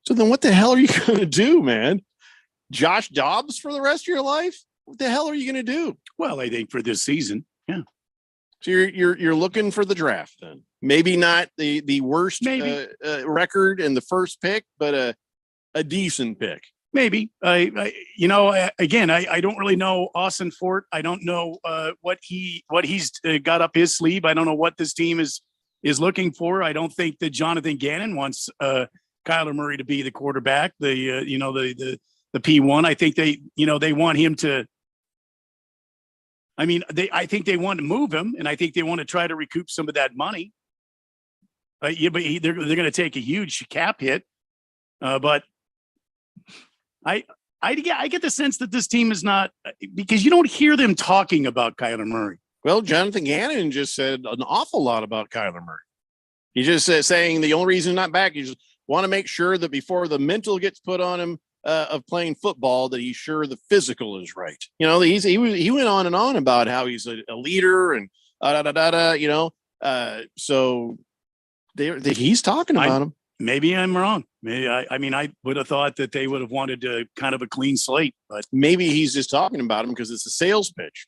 So then what the hell are you going to do, man? Josh Dobbs for the rest of your life? What the hell are you going to do? Well, I think for this season, yeah. So you're looking for the draft then. Maybe not the worst record and the first pick, but a decent pick. Maybe. I don't really know Austin Fort. I don't know what he's got up his sleeve. I don't know what this team is looking for. I don't think that Jonathan Gannon wants Kyler Murray to be the quarterback. The P1. I think they want him to. I think they want to move him, and I think they want to try to recoup some of that money. But they're going to take a huge cap hit. But I get the sense that this team is not, because you don't hear them talking about Kyler Murray. Well, Jonathan Gannon just said an awful lot about Kyler Murray. He just saying the only reason he's not back, you just want to make sure that before the mental gets put on him of playing football, that he's sure the physical is right. He went on and on about how he's a leader and so he's talking about him. Maybe I'm wrong. Maybe I would have thought that they would have wanted kind of a clean slate, but maybe he's just talking about him because it's a sales pitch.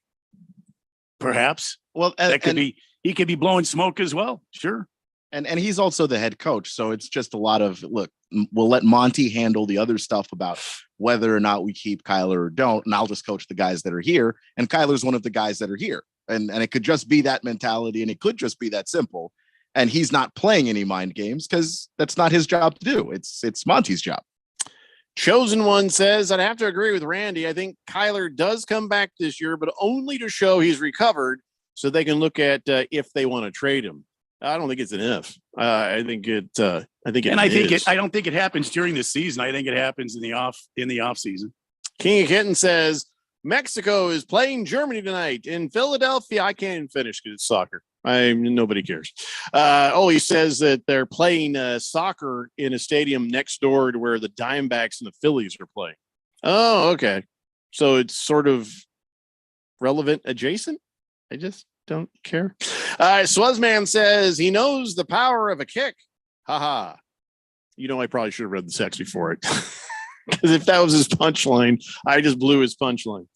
Perhaps. Well, that could be. He could be blowing smoke as well. Sure. And he's also the head coach, so it's just a lot of look. We'll let Monty handle the other stuff about whether or not we keep Kyler or don't, and I'll just coach the guys that are here. And Kyler's one of the guys that are here, and it could just be that mentality, and it could just be that simple. And he's not playing any mind games because that's not his job to do. It's Monty's job. Chosen One says, I'd have to agree with Randy. I think Kyler does come back this year, but only to show he's recovered so they can look at if they want to trade him. I don't think it's an if. I think it. I don't think it happens during the season. I think it happens in the off season. King of Kitten says Mexico is playing Germany tonight in Philadelphia. I can't even finish because it's soccer. Nobody cares. He says that they're playing soccer in a stadium next door to where the Diamondbacks and the Phillies are playing. Oh, okay. So it's sort of relevant adjacent. I just don't care. Swazman says he knows the power of a kick. Haha. I probably should have read the text before it. Because if that was his punchline, I just blew his punchline.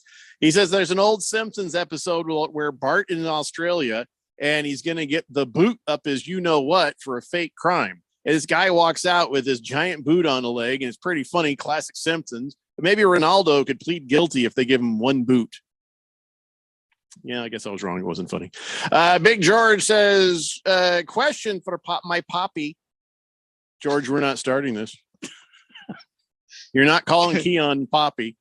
He says there's an old Simpsons episode where Bart is in Australia and he's going to get the boot up his you-know-what for a fake crime. And this guy walks out with this giant boot on the leg, and it's pretty funny, classic Simpsons. But maybe Ronaldo could plead guilty if they give him one boot. Yeah, I guess I was wrong. It wasn't funny. Big George says, question for my poppy. George, we're not starting this. You're not calling Keon Poppy.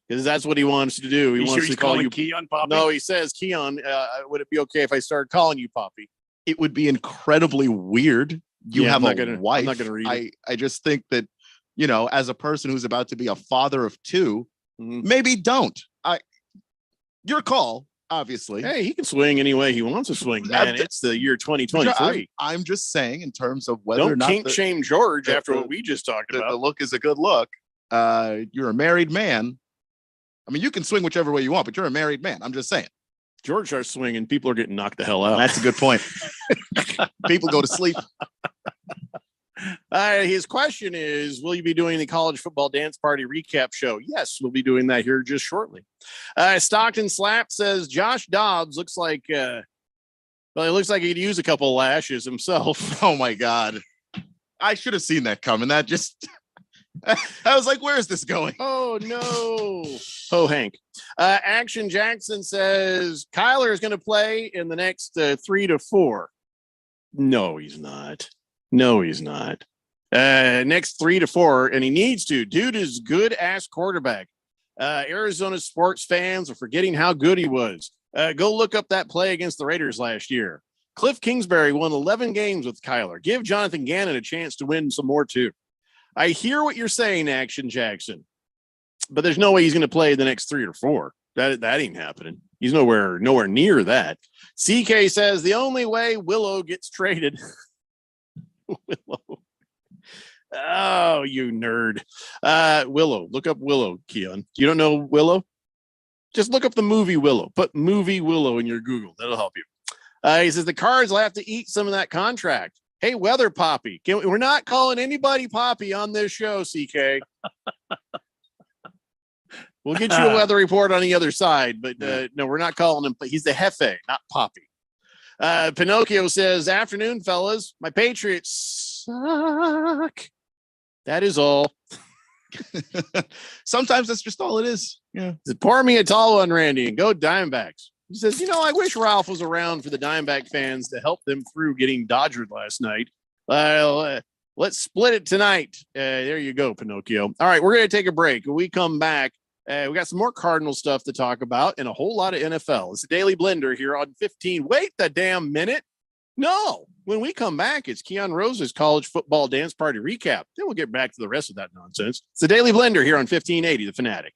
Because that's what he wants to do. He wants to call you Keon Poppy. No, he says, Keon, would it be okay if I started calling you Poppy? It would be incredibly weird. You have a wife. I'm not going to read it. I just think that, as a person who's about to be a father of two, maybe don't. Your call, obviously. Hey, he can swing any way he wants to swing, man. It's the year 2023. I'm just saying in terms of whether or not kink shame George after what we just talked about. The look is a good look. You're a married man. I mean, you can swing whichever way you want, but you're a married man. I'm just saying. George starts swinging. People are getting knocked the hell out. That's a good point. People go to sleep. His question is, will you be doing the college football dance party recap show? Yes, we'll be doing that here just shortly. Stockton Slap says Josh Dobbs looks like, he looks like he could use a couple of lashes himself. Oh my God. I should have seen that coming. That just, I was like, where is this going? Oh, no. Oh, Hank. Action Jackson says Kyler is going to play in the next 3 to 4. No, he's not. No, he's not. Next 3 to 4, and he needs to. Dude is good-ass quarterback. Arizona sports fans are forgetting how good he was. Go look up that play against the Raiders last year. Cliff Kingsbury won 11 games with Kyler. Give Jonathan Gannon a chance to win some more, too. I hear what you're saying, Action Jackson, but there's no way he's going to play the next 3 or 4. That ain't happening. He's nowhere near that. CK says the only way Willow gets traded. Willow. Oh, you nerd. Willow. Look up Willow, Keon. You don't know Willow? Just look up the movie Willow. Put movie Willow in your Google. That'll help you. He says the Cards will have to eat some of that contract. Hey, Weather Poppy. We're not calling anybody Poppy on this show, CK. We'll get you a weather report on the other side, but no, we're not calling him. He's the Hefe, not Poppy. Pinocchio says, afternoon, fellas. My Patriots suck. That is all. Sometimes that's just all it is. Yeah. Pour me a tall one, Randy, and go Diamondbacks. He says, I wish Ralph was around for the Diamondback fans to help them through getting Dodgered last night. Let's split it tonight. There you go, Pinocchio. All right, we're going to take a break. When we come back, we got some more Cardinal stuff to talk about and a whole lot of NFL. It's the Daily Blender here on 15. Wait the damn minute. No, when we come back, it's Keon Rose's college football dance party recap. Then we'll get back to the rest of that nonsense. It's the Daily Blender here on 1580, The Fanatic.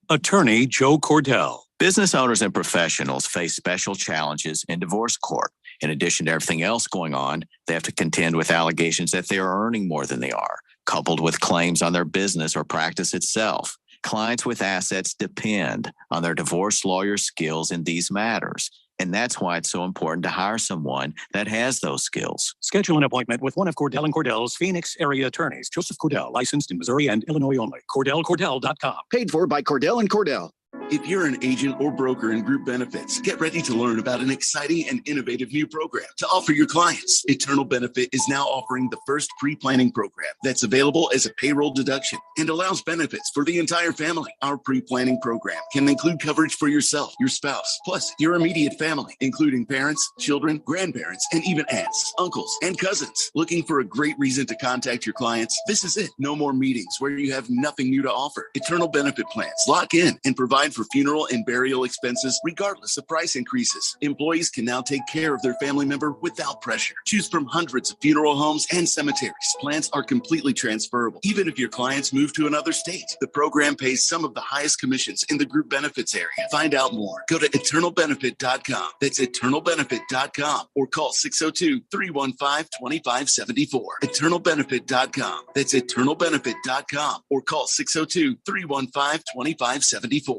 Attorney Joe Cordell. Business owners and professionals face special challenges in divorce court. In addition to everything else going on, they have to contend with allegations that they are earning more than they are, coupled with claims on their business or practice itself. Clients with assets depend on their divorce lawyer's skills in these matters. And that's why it's so important to hire someone that has those skills. Schedule an appointment with one of Cordell & Cordell's Phoenix area attorneys. Joseph Cordell, licensed in Missouri and Illinois only. CordellCordell.com. Paid for by Cordell & Cordell. If you're an agent or broker in group benefits, get ready to learn about an exciting and innovative new program to offer your clients. Eternal Benefit is now offering the first pre-planning program that's available as a payroll deduction and allows benefits for the entire family. Our pre-planning program can include coverage for yourself, your spouse, plus your immediate family, including parents, children, grandparents, and even aunts, uncles, and cousins. Looking for a great reason to contact your clients? This is it. No more meetings where you have nothing new to offer. Eternal Benefit plans lock in and provide for funeral and burial expenses regardless of price increases. Employees can now take care of their family member without pressure. Choose from hundreds of funeral homes and cemeteries. Plans are completely transferable. Even if your clients move to another state, the program pays some of the highest commissions in the group benefits area. Find out more. Go to eternalbenefit.com. That's eternalbenefit.com or call 602-315-2574. Eternalbenefit.com. That's eternalbenefit.com or call 602-315-2574.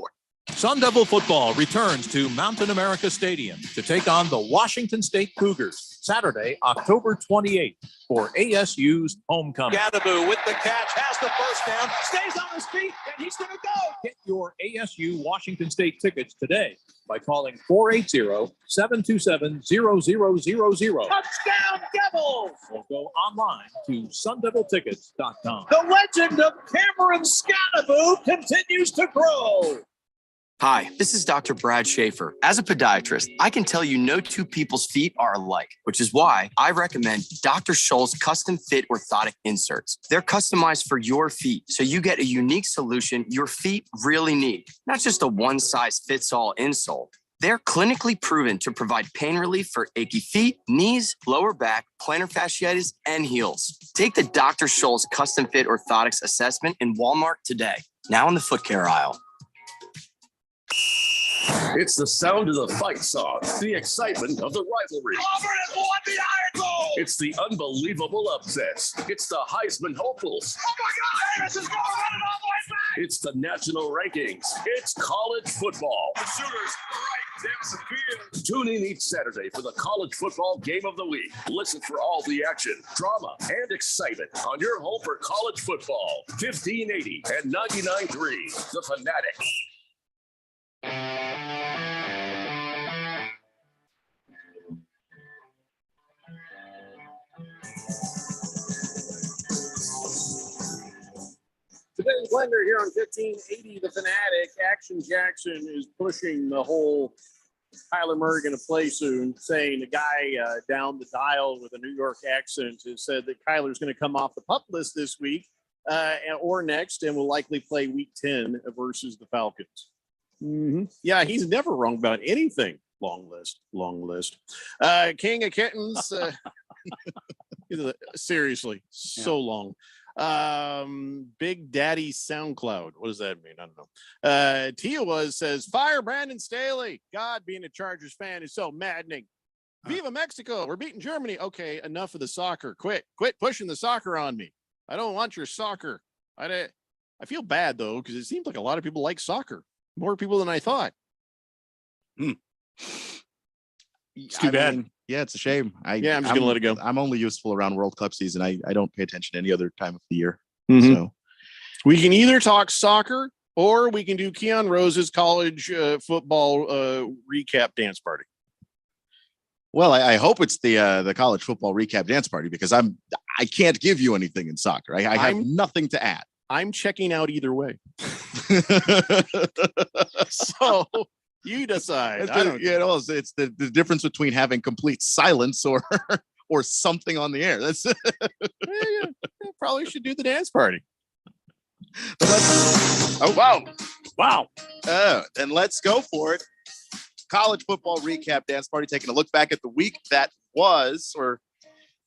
Sun Devil football returns to Mountain America Stadium to take on the Washington State Cougars Saturday, October 28th for ASU's homecoming. Gadaboo with the catch, has the first down, stays on his feet, and he's going to go. Get your ASU Washington State tickets today by calling 480-727-0000. Touchdown Devils! Or go online to sundeviltickets.com. The legend of Cameron Scadaboo continues to grow. Hi, this is Dr. Brad Schaefer. As a podiatrist, I can tell you no two people's feet are alike, which is why I recommend Dr. Scholl's custom fit orthotic inserts. They're customized for your feet, so you get a unique solution your feet really need, not just a one-size-fits-all insole. They're clinically proven to provide pain relief for achy feet, knees, lower back, plantar fasciitis, and heels. Take the Dr. Scholl's custom fit orthotics assessment in Walmart today, now in the foot care aisle. It's the sound of the fight song, the excitement of the rivalry. Auburn has won the Iron Bowl! It's the unbelievable upsets. It's the Heisman hopefuls. Oh my God, Harris is going to run it all the way back! It's the national rankings. It's college football. The shooter's right down the field. Tune in each Saturday for the college football game of the week. Listen for all the action, drama, and excitement on your home for college football. 1580 and 99.3, The Fanatic. Today's Blender here on 1580 The Fanatic. Action Jackson is pushing the whole Kyler Murray going to play soon, saying the guy down the dial with a New York accent has said that Kyler's going to come off the PUP list this week or next and will likely play week 10 versus the Falcons. Mm-hmm. Yeah, he's never wrong about anything. Long list. King of Kittens. Seriously, so long. Big Daddy SoundCloud. What does that mean? I don't know. Tia says, fire Brandon Staley. God, being a Chargers fan is so maddening. Viva Mexico. We're beating Germany. Okay, enough of the soccer. Quit pushing the soccer on me. I don't want your soccer. I feel bad though, because it seems like a lot of people like soccer. More people than I thought. It's too bad. Yeah, it's a shame. I'm just gonna let it go. I'm only useful around World Cup season. I don't pay attention to any other time of the year. Mm-hmm. So we can either talk soccer or we can do Keon Rose's college football recap dance party. Well, I hope it's the college football recap dance party because I can't give you anything in soccer. I have nothing to add. I'm checking out either way. So you decide. It's the difference between having complete silence or something on the air. That's probably should do the dance party. Wow. Then let's go for it. College football recap dance party, taking a look back at the week that was, or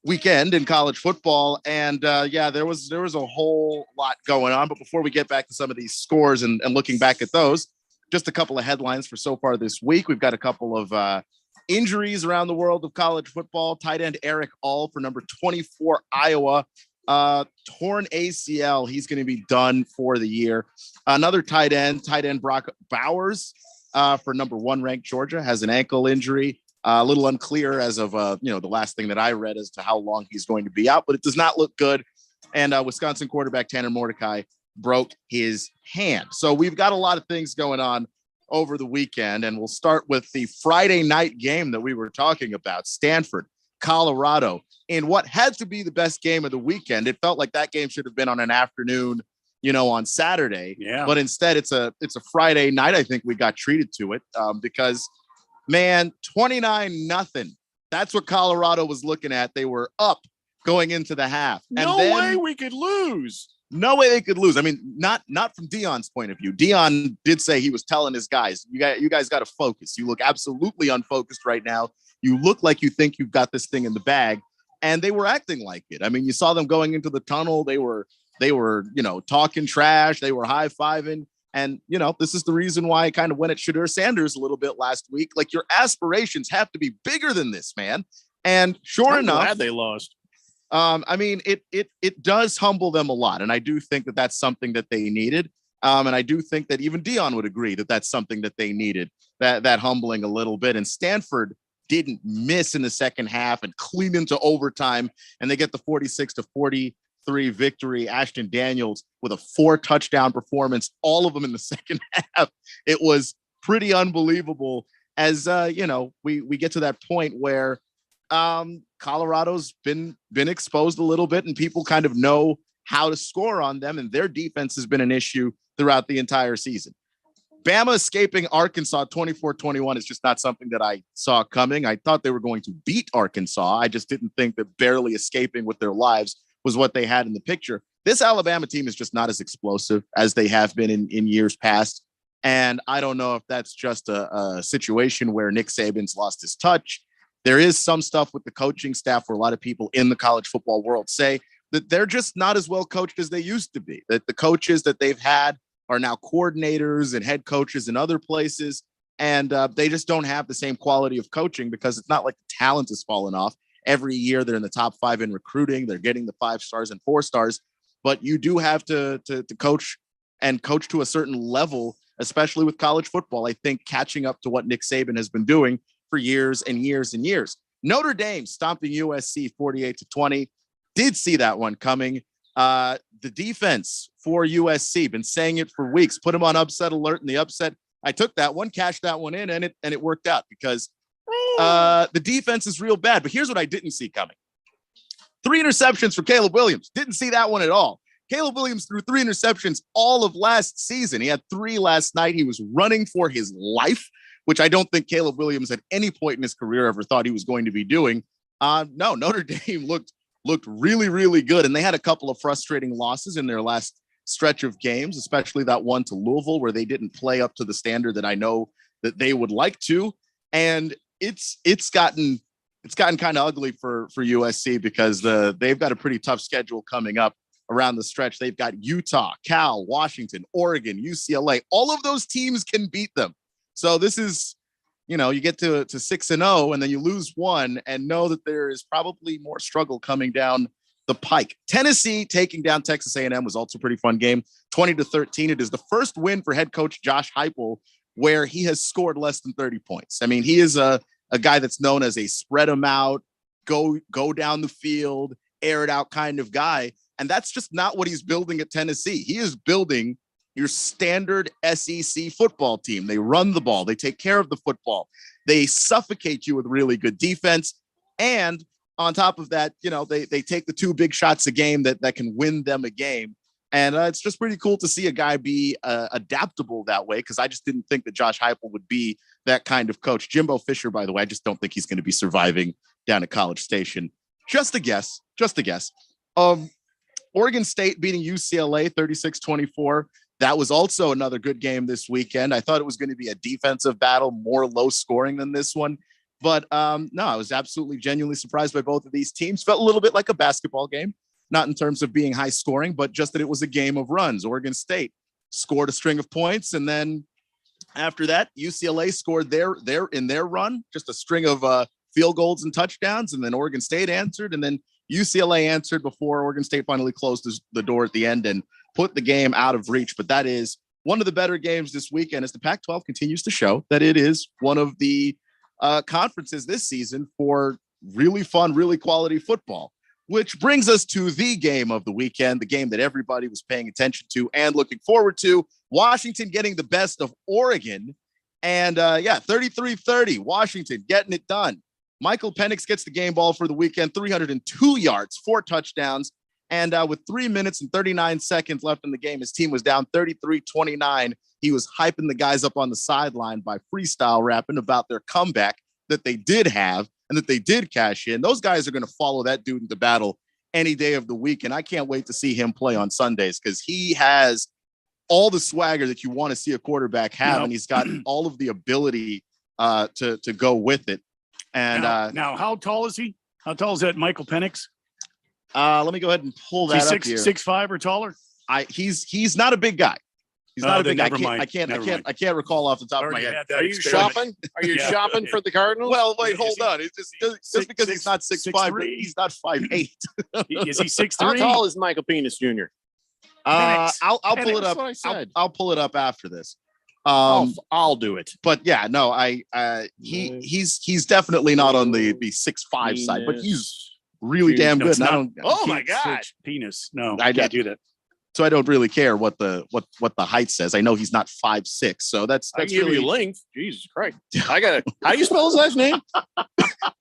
weekend in college football. And there was a whole lot going on. But before we get back to some of these scores and looking back at those, just a couple of headlines for so far this week. We've got a couple of injuries around the world of college football. Tight end Eric All for number 24 Iowa, torn ACL. He's going to be done for the year. Another tight end Brock Bowers for number 1 ranked Georgia has an ankle injury. A little unclear as of the last thing that I read as to how long he's going to be out, but it does not look good. And Wisconsin quarterback Tanner Mordecai broke his hand. So we've got a lot of things going on over the weekend, and we'll start with the Friday night game that we were talking about, Stanford, Colorado, in what had to be the best game of the weekend. It felt like that game should have been on an afternoon, on Saturday. Yeah. But instead it's a Friday night. I think we got treated to it because, man, 29-0. That's what Colorado was looking at. They were up going into the half. No way we could lose. No way they could lose. I mean, not from Deion's point of view. Deion did say he was telling his guys, you guys got to focus. You look absolutely unfocused right now. You look like you think you've got this thing in the bag. And they were acting like it. I mean, you saw them going into the tunnel. They were, talking trash. They were high-fiving. And, this is the reason why I kind of went at Shedeur Sanders a little bit last week. Like, your aspirations have to be bigger than this, man. And sure enough, glad they lost. It does humble them a lot. And I do think that that's something that they needed. And I do think that even Deion would agree that that's something that they needed, that humbling a little bit. And Stanford didn't miss in the second half and clean into overtime. And they get the 46-43 victory. Ashton Daniels with a 4-touchdown performance, all of them in the second half. It was pretty unbelievable as, we get to that point where Colorado's been exposed a little bit and people kind of know how to score on them, and their defense has been an issue throughout the entire season. Bama escaping Arkansas 24-21 is just not something that I saw coming. I thought they were going to beat Arkansas. I just didn't think that barely escaping with their lives was what they had in the picture. This Alabama team is just not as explosive as they have been in years past. And I don't know if that's just a situation where Nick Saban's lost his touch. There is some stuff with the coaching staff where a lot of people in the college football world say that they're just not as well coached as they used to be, that the coaches that they've had are now coordinators and head coaches in other places. And they just don't have the same quality of coaching because it's not like the talent has fallen off. Every year they're in the top 5 in recruiting. They're getting the 5 stars and 4 stars, but you do have to coach and coach to a certain level, especially with college football. I think catching up to what Nick Saban has been doing for years and years and years. Notre Dame stomping USC 48-20. Did see that one coming. The defense for USC, been saying it for weeks, put them on upset alert, and the upset, I took that one, cashed that one in, and it worked out because the defense is real bad. But here's what I didn't see coming. 3 interceptions for Caleb Williams. Didn't see that one at all. Caleb Williams threw 3 interceptions all of last season. He had 3 last night. He was running for his life, which I don't think Caleb Williams at any point in his career ever thought he was going to be doing. No, Notre Dame looked really, really good. And they had a couple of frustrating losses in their last stretch of games, especially that one to Louisville where they didn't play up to the standard that I know that they would like to. And it's gotten kind of ugly for USC because they've got a pretty tough schedule coming up around the stretch. They've got Utah, Cal, Washington, Oregon, UCLA. All of those teams can beat them. So this is, you get to 6-0 and then you lose one and know that there is probably more struggle coming down the pike. Tennessee taking down Texas A&M was also a pretty fun game, 20-13. It is the first win for head coach Josh Heupel where he has scored less than 30 points. I mean, he is a guy that's known as a spread them out, go down the field, air it out kind of guy. And that's just not what he's building at Tennessee. He is building your standard SEC football team. They run the ball. They take care of the football. They suffocate you with really good defense. And on top of that, they take the 2 big shots a game that can win them a game. And it's just pretty cool to see a guy be adaptable that way, because I just didn't think that Josh Heupel would be that kind of coach. Jimbo Fisher, by the way, I just don't think he's going to be surviving down at College Station. Just a guess. Oregon State beating UCLA 36-24. That was also another good game this weekend. I thought it was going to be a defensive battle, more low scoring than this one. But no, I was absolutely genuinely surprised by both of these teams. Felt a little bit like a basketball game, not in terms of being high scoring, but just that it was a game of runs. Oregon State scored a string of points. And then after that, UCLA scored their run, just a string of field goals and touchdowns. And then Oregon State answered. And then UCLA answered before Oregon State finally closed the door at the end and put the game out of reach. But that is one of the better games this weekend, as the Pac-12 continues to show that it is one of the conferences this season for really fun, really quality football, which brings us to the game of the weekend, the game that everybody was paying attention to and looking forward to. Washington getting the best of Oregon. And 33-30, Washington getting it done. Michael Penix gets the game ball for the weekend, 302 yards, 4 touchdowns. And with 3 minutes and 39 seconds left in the game, his team was down 33-29. He was hyping the guys up on the sideline by freestyle rapping about their comeback that they did have and that they did cash in. Those guys are going to follow that dude into battle any day of the week. And I can't wait to see him play on Sundays because he has all the swagger that you want to see a quarterback have. And he's got all of the ability to go with it. And now, how tall is he? How tall is that Michael Penix? Let me go ahead and pull that up here. 6'5" or taller? He's not a big guy. He's not a big guy. I can't recall off the top of my head. Are you shopping? Are you shopping for the Cardinals? Well, wait, hold on. It's just because he's not 6'5", he's not 5'8". Is he 6'3"? How tall is Michael Penis Jr.? I'll pull it up. I'll pull it up after this. I'll do it. But yeah, no, he's definitely not on the 6'5" side, but he's really damn good. Oh my God, penis! No, I can't do that. So I don't really care what the height says. I know he's not 5'6", so that's really length. Jesus Christ! I got it. How do you spell his last name?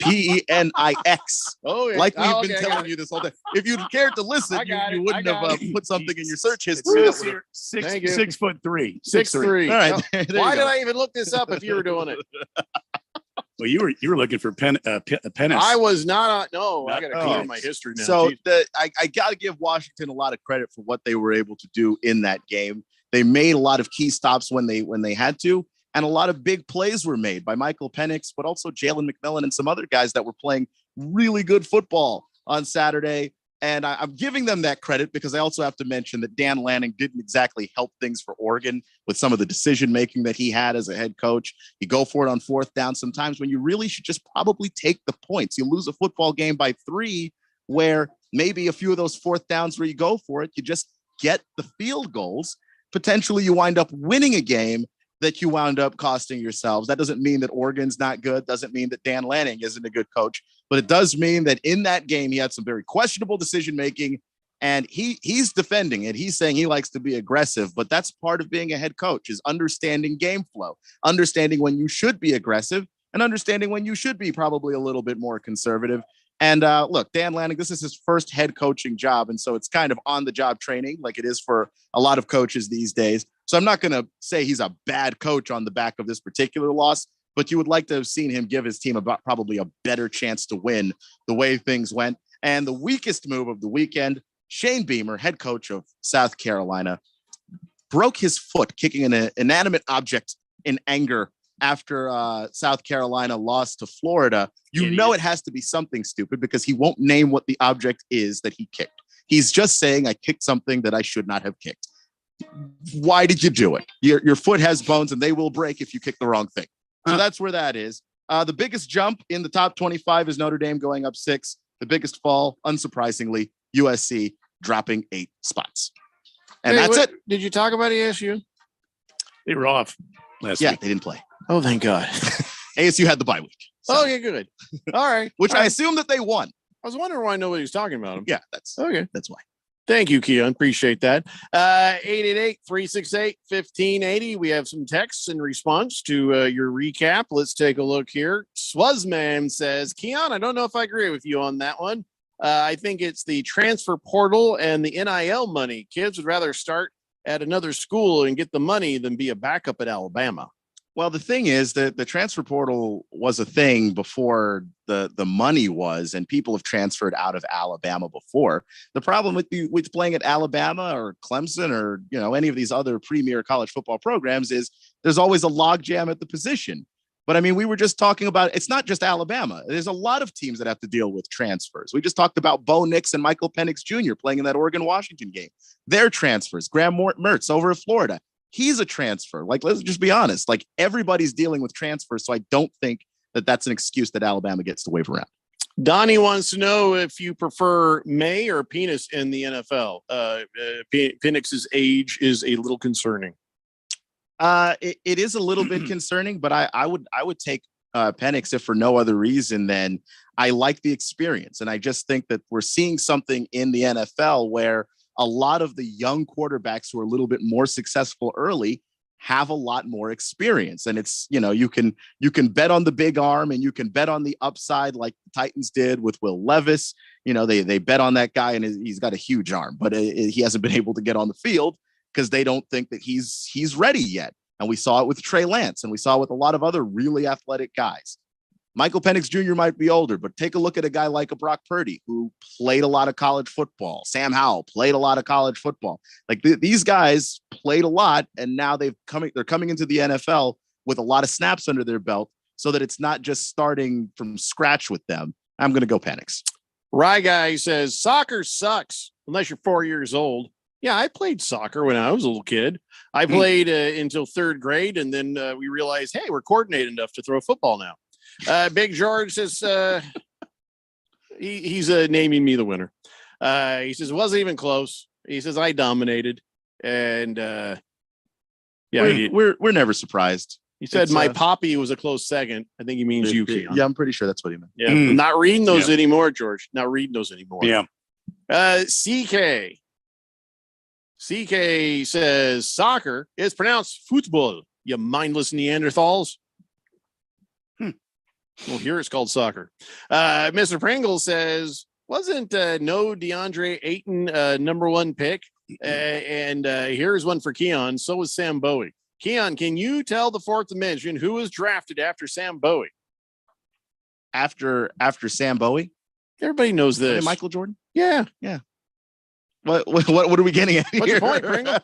Penix. Oh, yeah. Like we've been telling you this whole time. If you'd cared to listen, you wouldn't have put something in your search history. 6'3". 6'3". All right. Why did I even look this up if you were doing it? Well, you were looking for Penix. I was not. No, I got to clear my history now. So I got to give Washington a lot of credit for what they were able to do in that game. They made a lot of key stops when they had to, and a lot of big plays were made by Michael Penix, but also Jalen McMillan and some other guys that were playing really good football on Saturday. And I'm giving them that credit because I also have to mention that Dan Lanning didn't exactly help things for Oregon with some of the decision-making that he had as a head coach. You go for it on 4th down sometimes when you really should just probably take the points. You lose a football game by 3 where maybe a few of those 4th downs where you go for it, you just get the field goals. Potentially you wind up winning a game that you wound up costing yourselves. That doesn't mean that Oregon's not good. Doesn't mean that Dan Lanning isn't a good coach. But it does mean that in that game, he had some very questionable decision-making, and he's defending it. He's saying he likes to be aggressive, but that's part of being a head coach is understanding game flow, understanding when you should be aggressive and understanding when you should be probably a little bit more conservative. And look, Dan Lanning, this is his first head coaching job. And so it's kind of on the job training like it is for a lot of coaches these days. So I'm not going to say he's a bad coach on the back of this particular loss, but you would like to have seen him give his team probably a better chance to win the way things went. And the weakest move of the weekend, Shane Beamer, head coach of South Carolina, broke his foot kicking an inanimate object in anger after South Carolina lost to Florida. You know it has to be something stupid because he won't name what the object is that he kicked. He's just saying, I kicked something that I should not have kicked. Why did you do it? Your foot has bones and they will break if you kick the wrong thing. So that's where that is. The biggest jump in the top 25 is Notre Dame going up 6. The biggest fall, unsurprisingly, USC dropping 8 spots. And that's it. Did you talk about ASU? They were off last week. week. They didn't play. Oh, thank God. ASU had the bye week. So. Okay, good. All right. Which I assume that they won. I was wondering why nobody was talking about them. Yeah, that's okay. That's why. Thank you, Keon. Appreciate that. 888-368-1580. We have some texts in response to your recap. Let's take a look here. Swazman says, Keon, I don't know if I agree with you on that one. I think it's the transfer portal and the NIL money. Kids would rather start at another school and get the money than be a backup at Alabama. Well, the thing is that the transfer portal was a thing before the money was, and people have transferred out of Alabama before. The problem with playing at Alabama or Clemson or any of these other premier college football programs is there's always a logjam at the position. But I mean, we were just talking about it's not just Alabama. There's a lot of teams that have to deal with transfers. We just talked about Bo Nix and Michael Penix Jr. playing in that Oregon-Washington game. Their transfers. Graham Mertz over at Florida. He's a transfer. Like, let's just be honest. Like, everybody's dealing with transfers. So I don't think that that's an excuse that Alabama gets to wave around. Donnie wants to know if you prefer May or Penis in the NFL. Penix's age is a little concerning. It is a little bit concerning, but I would take Penix if for no other reason than I like the experience. And I just think that we're seeing something in the NFL where a lot of the young quarterbacks who are a little bit more successful early have a lot more experience. And it's, you can bet on the big arm and you can bet on the upside like the Titans did with Will Levis. They bet on that guy and he's got a huge arm, but he hasn't been able to get on the field because they don't think that he's ready yet. And we saw it with Trey Lance and we saw it with a lot of other really athletic guys. Michael Penix Jr. might be older, but take a look at a guy like a Brock Purdy who played a lot of college football. Sam Howell played a lot of college football. Like these guys played a lot, and now they're coming into the NFL with a lot of snaps under their belt, so that it's not just starting from scratch with them. I'm going to go Penix. Rye Guy says soccer sucks unless you're 4 years old. Yeah, I played soccer when I was a little kid. I played until 3rd grade, and then we realized, hey, we're coordinated enough to throw football now. Big George says he's naming me the winner. He says it wasn't even close. He says I dominated, and we're never surprised. He said my poppy was a close second. I think he means you, Keon. Yeah, I'm pretty sure that's what he meant. Yeah, I'm not reading those anymore, George. Not reading those anymore. Yeah. CK says soccer is pronounced football. You mindless Neanderthals. Well, here it's called soccer. Mr. Pringle says, wasn't no DeAndre Ayton #1 pick? And here's one for Keon. So was Sam Bowie. Keon, can you tell the fourth dimension who was drafted after Sam Bowie? After Sam Bowie? Everybody knows this. Michael Jordan? Yeah. Yeah. What are we getting at here? What's your point, Pringle?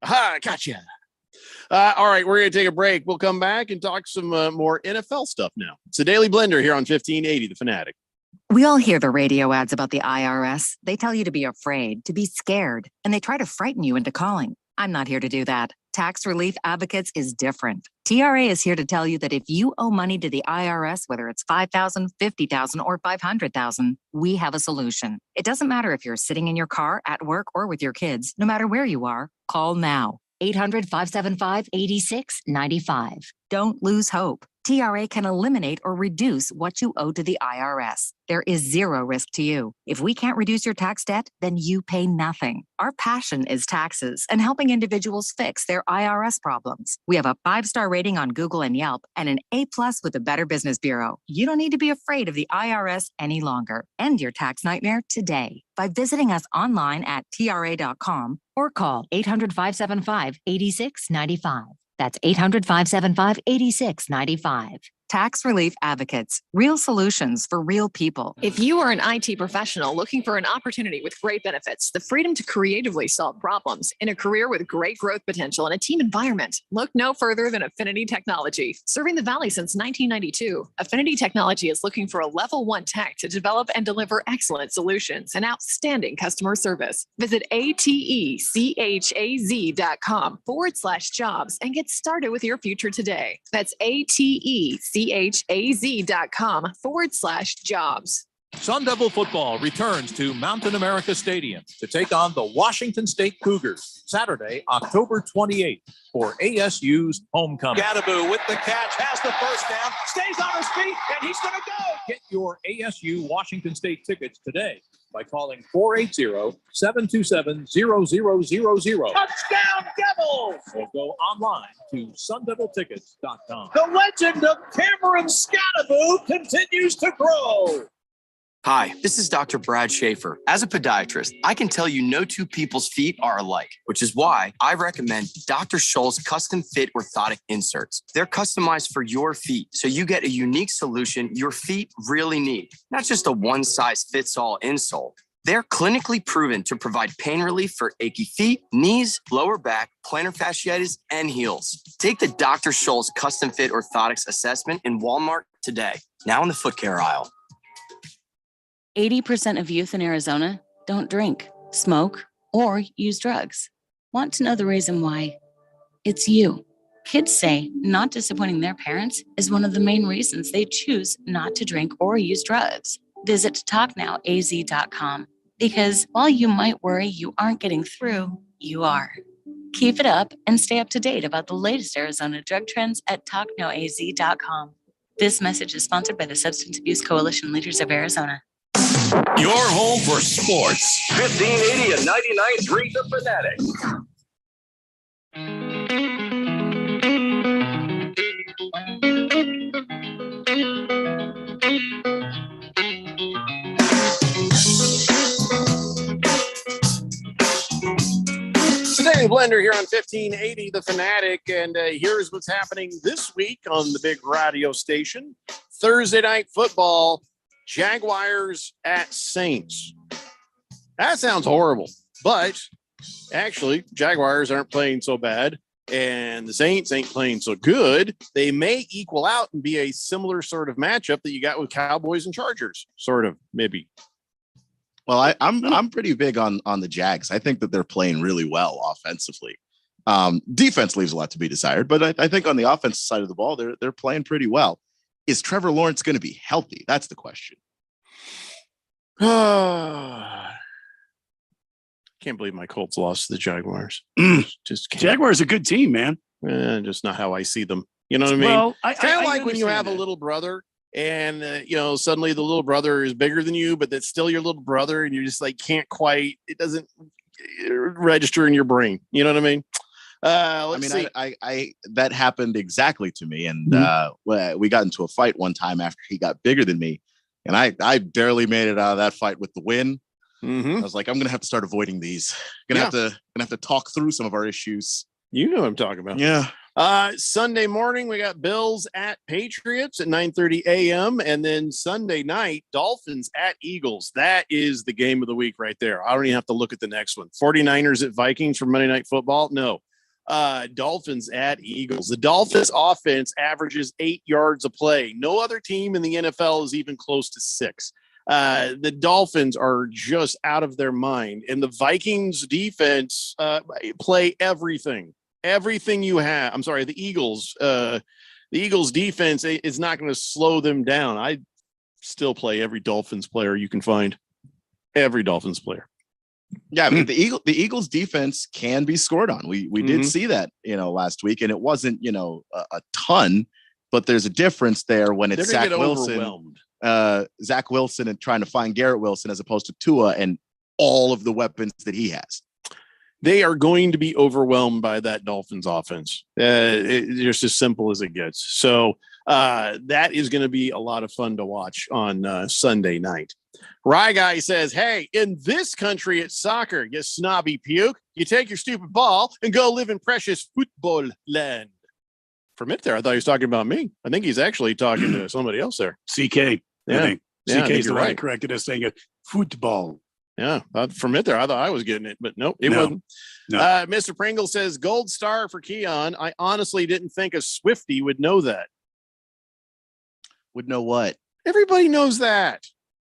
Ha, gotcha. All right, we're going to take a break. We'll come back and talk some more NFL stuff now. It's the Daily Blender here on 1580 The Fanatic. We all hear the radio ads about the IRS. They tell you to be afraid, to be scared, and they try to frighten you into calling. I'm not here to do that. Tax Relief Advocates is different. TRA is here to tell you that if you owe money to the IRS, whether it's $5,000, $50,000, or $500,000, we have a solution. It doesn't matter if you're sitting in your car, at work, or with your kids. No matter where you are, call now. 800-575-8695. Don't lose hope. TRA can eliminate or reduce what you owe to the IRS. There is zero risk to you. If we can't reduce your tax debt, then you pay nothing. Our passion is taxes and helping individuals fix their IRS problems. We have a 5-star rating on Google and Yelp and an A+ with the Better Business Bureau. You don't need to be afraid of the IRS any longer. End your tax nightmare today by visiting us online at TRA.com or call 800-575-8695. That's 800-575-8695. Tax Relief Advocates, real solutions for real people. If you are an IT professional looking for an opportunity with great benefits, the freedom to creatively solve problems in a career with great growth potential and a team environment, look no further than Affinity Technology. Serving the Valley since 1992, Affinity Technology is looking for a level 1 tech to develop and deliver excellent solutions and outstanding customer service. Visit atechaz.com/jobs and get started with your future today. That's atechaz.com/jobs. Sun Devil football returns to Mountain America Stadium to take on the Washington State Cougars Saturday, October 28th for ASU's homecoming. Gadaboo with the catch, has the first down, stays on his feet, and he's going to go. Get your ASU Washington State tickets today by calling 480-727-0000. Touchdown Devils! Or go online to sundeviltickets.com. The legend of Cameron Scadaboo continues to grow. Hi, this is Dr. Brad Schaefer. As a podiatrist, I can tell you no two people's feet are alike, which is why I recommend Dr. Scholl's custom fit orthotic inserts. They're customized for your feet, so you get a unique solution your feet really need, not just a one-size-fits-all insole. They're clinically proven to provide pain relief for achy feet, knees, lower back, plantar fasciitis, and heels. Take the Dr. Scholl's custom fit orthotics assessment in Walmart today, now in the foot care aisle. 80% of youth in Arizona don't drink, smoke, or use drugs. Want to know the reason why? It's you. Kids say not disappointing their parents is one of the main reasons they choose not to drink or use drugs. Visit talknowaz.com because while you might worry you aren't getting through, you are. Keep it up and stay up to date about the latest Arizona drug trends at talknowaz.com. This message is sponsored by the Substance Abuse Coalition Leaders of Arizona. Your home for sports. 1580 and 99.3 The Fanatic. Danny Blender here on 1580 The Fanatic, and here's what's happening this week on the big radio station. Thursday night football, Jaguars at Saints. That sounds horrible, but actually, Jaguars aren't playing so bad, and the Saints ain't playing so good. They may equal out and be a similar sort of matchup that you got with Cowboys and Chargers, sort of, maybe. Well, I'm pretty big on the Jags. I think that they're playing really well offensively. Defense leaves a lot to be desired, but I think on the offensive side of the ball, they're playing pretty well. Is Trevor Lawrence going to be healthy? That's the question. Can't believe my Colts lost to the Jaguars. Just can't. Jaguars are a good team, man. Just not how I see them. You know what I mean? Well, kind of like when you have a little brother and, suddenly the little brother is bigger than you, but that's still your little brother. And you just like, can't quite, it doesn't register in your brain. You know what I mean? Let's see. I that happened exactly to me. And we got into a fight one time after he got bigger than me. And I barely made it out of that fight with the win. I was like, I'm gonna have to start avoiding these. Gonna have to talk through some of our issues. You know what I'm talking about. Yeah. Sunday morning, we got Bills at Patriots at 9:30 a.m. And then Sunday night, Dolphins at Eagles. That is the game of the week right there. I don't even have to look at the next one. 49ers at Vikings for Monday Night Football. No. Dolphins at Eagles. The Dolphins offense averages 8 yards a play. No other team in the NFL is even close to 6. The Dolphins are just out of their mind, and the Vikings defense play everything you have. I'm sorry, the Eagles defense is not going to slow them down. I still play every Dolphins player you can find. Every Dolphins player. Yeah, I mean the Eagles defense can be scored on. We did see that, last week, and it wasn't, a ton, but there's a difference there when it's They're Zach gonna get Wilson, overwhelmed. Zach Wilson, and trying to find Garrett Wilson as opposed to Tua and all of the weapons that he has. They are going to be overwhelmed by that Dolphins offense. It's just as simple as it gets. So that is going to be a lot of fun to watch on Sunday night. Rye Guy says, hey, in this country, it's soccer, you snobby puke. You take your stupid ball and go live in precious football land. For a minute there, I thought he was talking about me. I think he's actually talking to somebody else there. CK. Yeah. I think. Yeah, I CK think is the you're one right. that corrected us saying football. Yeah, for a minute there, I thought I was getting it, but nope, it No. wasn't. No. Mr. Pringle says, gold star for Keon. I honestly didn't think a Swiftie would know that. Would know what? Everybody knows that.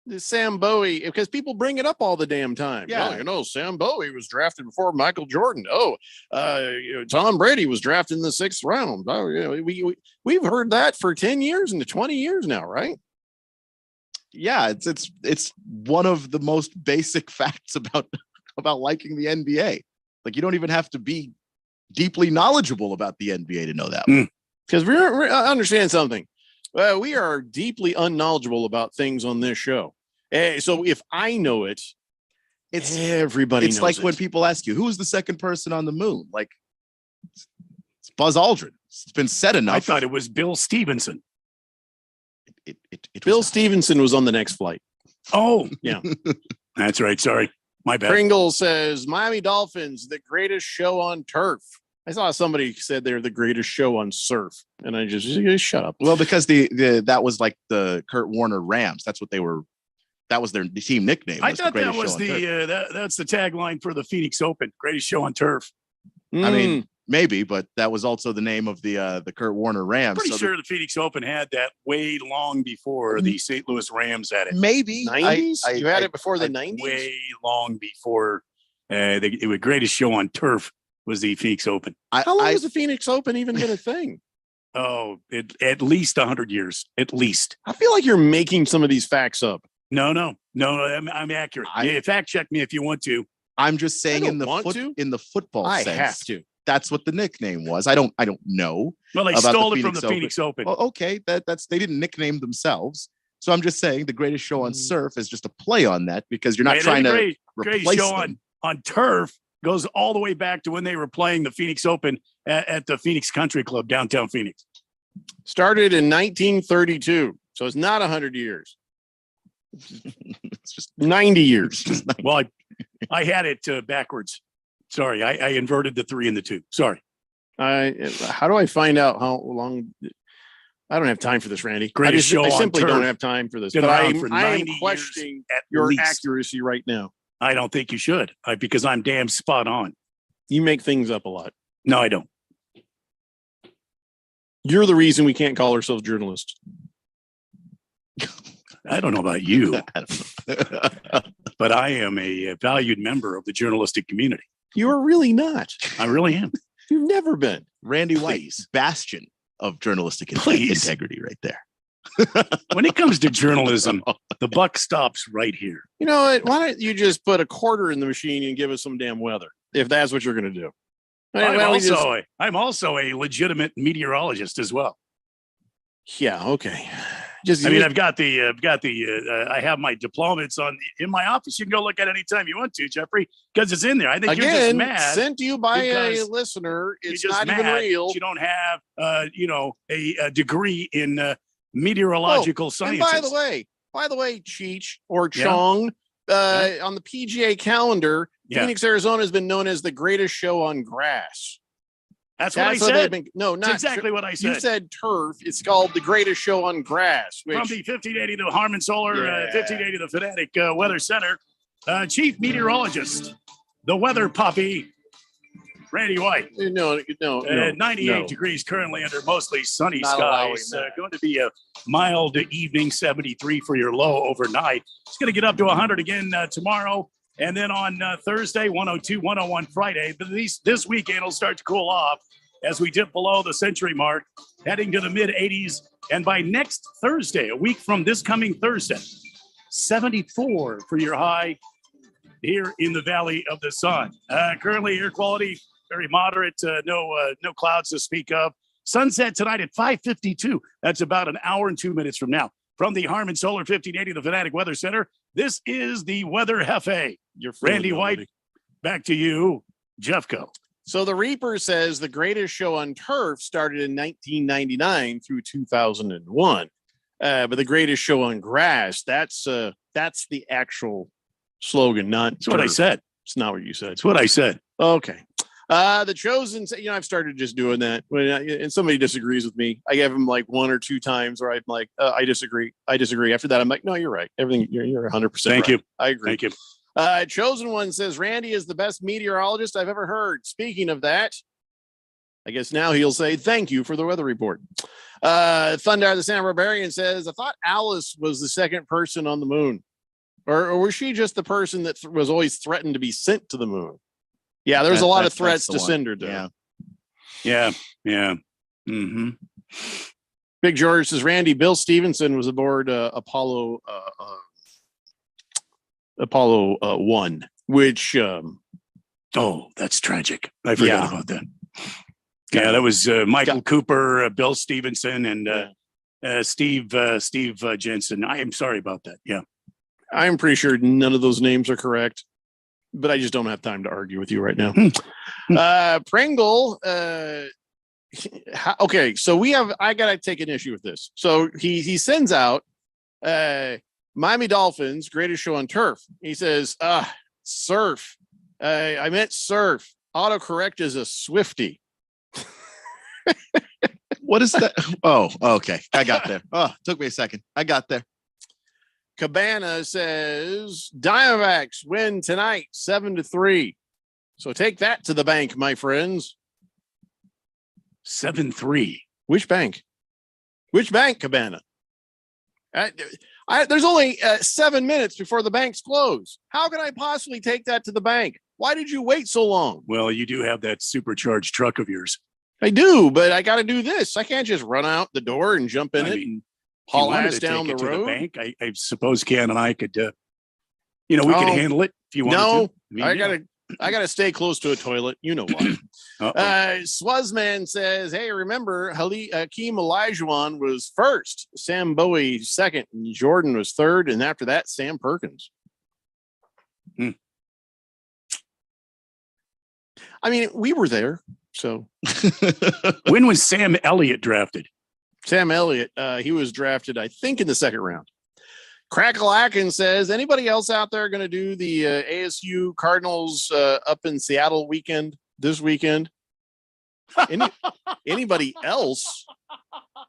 The Sam Bowie, because people bring it up all the damn time. Yeah. Oh, you know, Sam Bowie was drafted before Michael Jordan. Oh, Tom Brady was drafted in the 6th round. Oh, yeah, we've heard that for 10 years and 20 years now, right? Yeah, it's one of the most basic facts about liking the NBA. Like, you don't even have to be deeply knowledgeable about the NBA to know that. Because we understand something. We are deeply unknowledgeable about things on this show. So if I know it, it's everybody It's knows like it. when people ask you, who was the second person on the moon? Like, it's Buzz Aldrin. It's been said enough. I thought it was Bill Stevenson. Bill Stevenson was on the next flight. Oh, yeah. That's right. Sorry. My bad. Pringle says, Miami Dolphins, the greatest show on turf. I saw somebody said they're the greatest show on surf. And I just shut up. Well, because that was like the Kurt Warner Rams. That's what they were. That was their team nickname. I thought that was that's the tagline for the Phoenix Open. Greatest show on turf. I mean, maybe, but that was also the name of the Kurt Warner Rams. Pretty sure the Phoenix Open had that way long before the St. Louis Rams had it. Maybe 90s? You had it before the 90s? Way long before the greatest show on turf was the Phoenix Open. How long has the Phoenix Open even been a thing? Oh, at least 100 years. At least. I feel like you're making some of these facts up. No. I'm accurate. Fact check me if you want to. I'm just saying in the football I sense, have to. That's what the nickname was. I don't know. Well, they about stole it from the Phoenix Open. Oh, okay, that's they didn't nickname themselves. So I'm just saying the greatest show on surf is just a play on that because you're not trying to great replace show them. on turf goes all the way back to when they were playing the Phoenix Open at the Phoenix Country Club downtown Phoenix. Started in 1932, so it's not 100 years. It's just 90 years. Well, I had it backwards. Sorry, I inverted the 3 and the 2. Sorry. How do I find out how long? I don't have time for this, Randy. Greatest show I on simply turf. don't have time for this. Been But around for I am 90 questioning years at your least. accuracy right now. I don't think you should because I'm damn spot on. You make things up a lot. No, I don't. You're the reason we can't call ourselves journalists. I don't know about you, but I am a valued member of the journalistic community. You are really not. I really am. You've never been. Randy White, bastion of journalistic integrity right there. When it comes to journalism, the buck stops right here. You know what? Why don't you just put a quarter in the machine and give us some damn weather, if that's what you're going to do? I'm also a legitimate meteorologist as well. Yeah. Okay. I've got I have my diploma. It's in my office. You can go look at it anytime you want to, Jeffrey, because it's in there. I think you're just mad. Sent to you by a listener. It's not even real. You don't have, a degree in meteorological sciences. And by the way, Cheech or Chong, on the PGA calendar, Phoenix, Arizona has been known as the greatest show on grass. That's what I said. Not exactly what I said. You said turf. It's called the greatest show on grass. From the 1580 to Harmon Solar, 1580 to the Fanatic Weather Center, Chief Meteorologist, the weather puppy, Randy White. No. 98 degrees currently under mostly sunny skies. Going to be a mild evening, 73 for your low overnight. It's going to get up to 100 again tomorrow. And then on Thursday, 102, 101 Friday. But this weekend will start to cool off as we dip below the century mark, heading to the mid-80s. And by next Thursday, a week from this coming Thursday, 74 for your high here in the Valley of the Sun. Currently, air quality very moderate, no clouds to speak of. Sunset tonight at 5:52. That's about an hour and 2 minutes from now. From the Harmon Solar 1580, the Fanatic Weather Center, this is the Weather Hefe. Randy White, back to you, Jeffco. So the Reaper says the greatest show on turf started in 1999 through 2001. But the greatest show on grass, that's the actual slogan, not That's what I said. It's not what you said. That's what I said. Okay. The Chosen, I've started just doing that and somebody disagrees with me. I give them like 1 or 2 times where I'm like, I disagree. After that, I'm like, no, you're right. Everything you're 100%. Thank you. I agree. Thank you. Chosen One says Randy is the best meteorologist I've ever heard. Speaking of that, I guess now he'll say thank you for the weather report. Thundar the Santa Barbarian says, I thought Alice was the second person on the moon. Or was she just the person that was always threatened to be sent to the moon? Yeah, there's a lot of threats to send her to. Yeah. Mm-hmm. Big George says, Randy, Bill Stevenson was aboard Apollo 1, which that's tragic. I forgot about that. Yeah, that was Michael Cooper, Bill Stevenson, and Steve Jensen. I am sorry about that. Yeah. I'm pretty sure none of those names are correct, but I just don't have time to argue with you right now. Pringle. Okay, so I got to take an issue with this. So he sends out Miami Dolphins, greatest show on turf. He says, surf. I meant surf. Autocorrect is a Swiftie. What is that? Oh, okay. I got there. Oh, took me a second. I got there. Cabana says Diamondbacks win tonight 7-3. So take that to the bank, my friends. 7-3. Which bank? Which bank, Cabana? There's only 7 minutes before the banks close. How can I possibly take that to the bank? Why did you wait so long? Well, you do have that supercharged truck of yours. I do, but I got to do this. I can't just run out the door and jump in and haul ass down the road. To the bank. I suppose Ken and I could, we could handle it if you wanted to. I gotta stay close to a toilet. You know what? Swazman says, hey, remember Hakeem Olajuwon was first, Sam Bowie second, and Jordan was third, and after that, Sam Perkins. I mean, we were there. So when was Sam Elliott drafted? Sam Elliott, he was drafted, I think, in the second round. Crackle Atkins says, anybody else out there going to do the ASU Cardinals up in Seattle this weekend? Anybody else?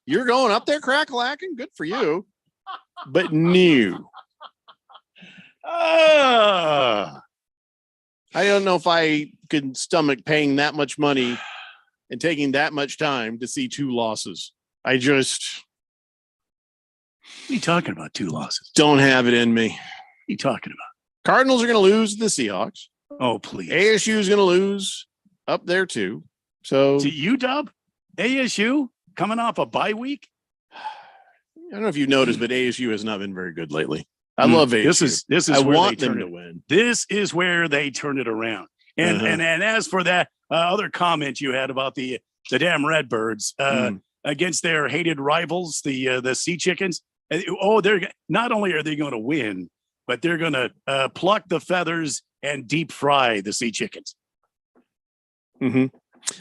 You're going up there, Crackle Atkins? Good for you. But new. I don't know if I could stomach paying that much money and taking that much time to see 2 losses. What are you talking about? 2 losses? Don't have it in me. What are you talking about? Cardinals are going to lose to the Seahawks. Oh, please. ASU is going to lose up there too. So to UW, ASU coming off a bye week. I don't know if you noticed, but ASU has not been very good lately. I love ASU. This is I where want they them turn to win. This is where they turn it around. And and as for that other comment you had about the damn Redbirds against their hated rivals, the Sea Chickens. They're not only are they going to win, but they're going to pluck the feathers and deep fry the Sea Chickens. Mm-hmm.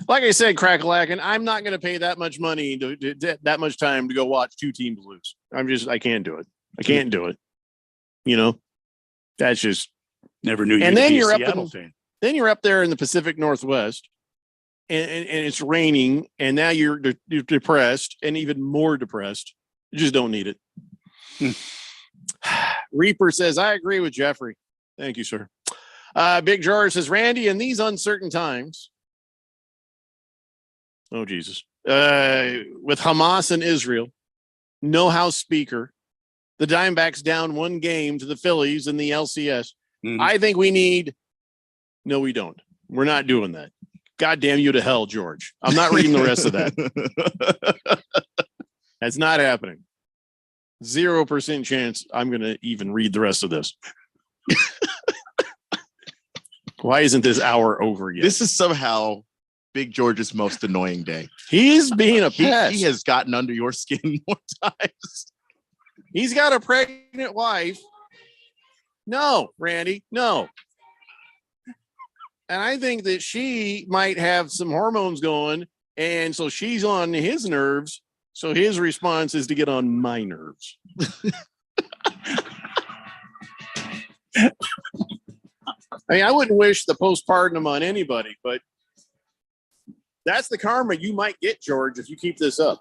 Like I said, Crackalack, I'm not going to pay that much money that much time to go watch 2 teams lose. I can't do it. I can't do it. That's just never knew. And then you're up there in the Pacific Northwest, and it's raining, and now you're depressed and even more depressed. You just don't need it. Reaper says, I agree with Jeffrey. Thank you, sir. Big George says, Randy, in these uncertain times, oh, Jesus, with Hamas and Israel, no House Speaker, the Diamondbacks down 1 game to the Phillies in the LCS. I think no, we don't. We're not doing that. God damn you to hell, George. I'm not reading the rest of that. That's not happening. 0% chance I'm going to even read the rest of this. Why isn't this hour over yet? This is somehow Big George's most annoying day. He's being a pest. He has gotten under your skin more times. He's got a pregnant wife. No, Randy, no. And I think that she might have some hormones going, and so she's on his nerves. So his response is to get on my nerves. I mean, I wouldn't wish the postpartum on anybody, but that's the karma you might get, George, if you keep this up.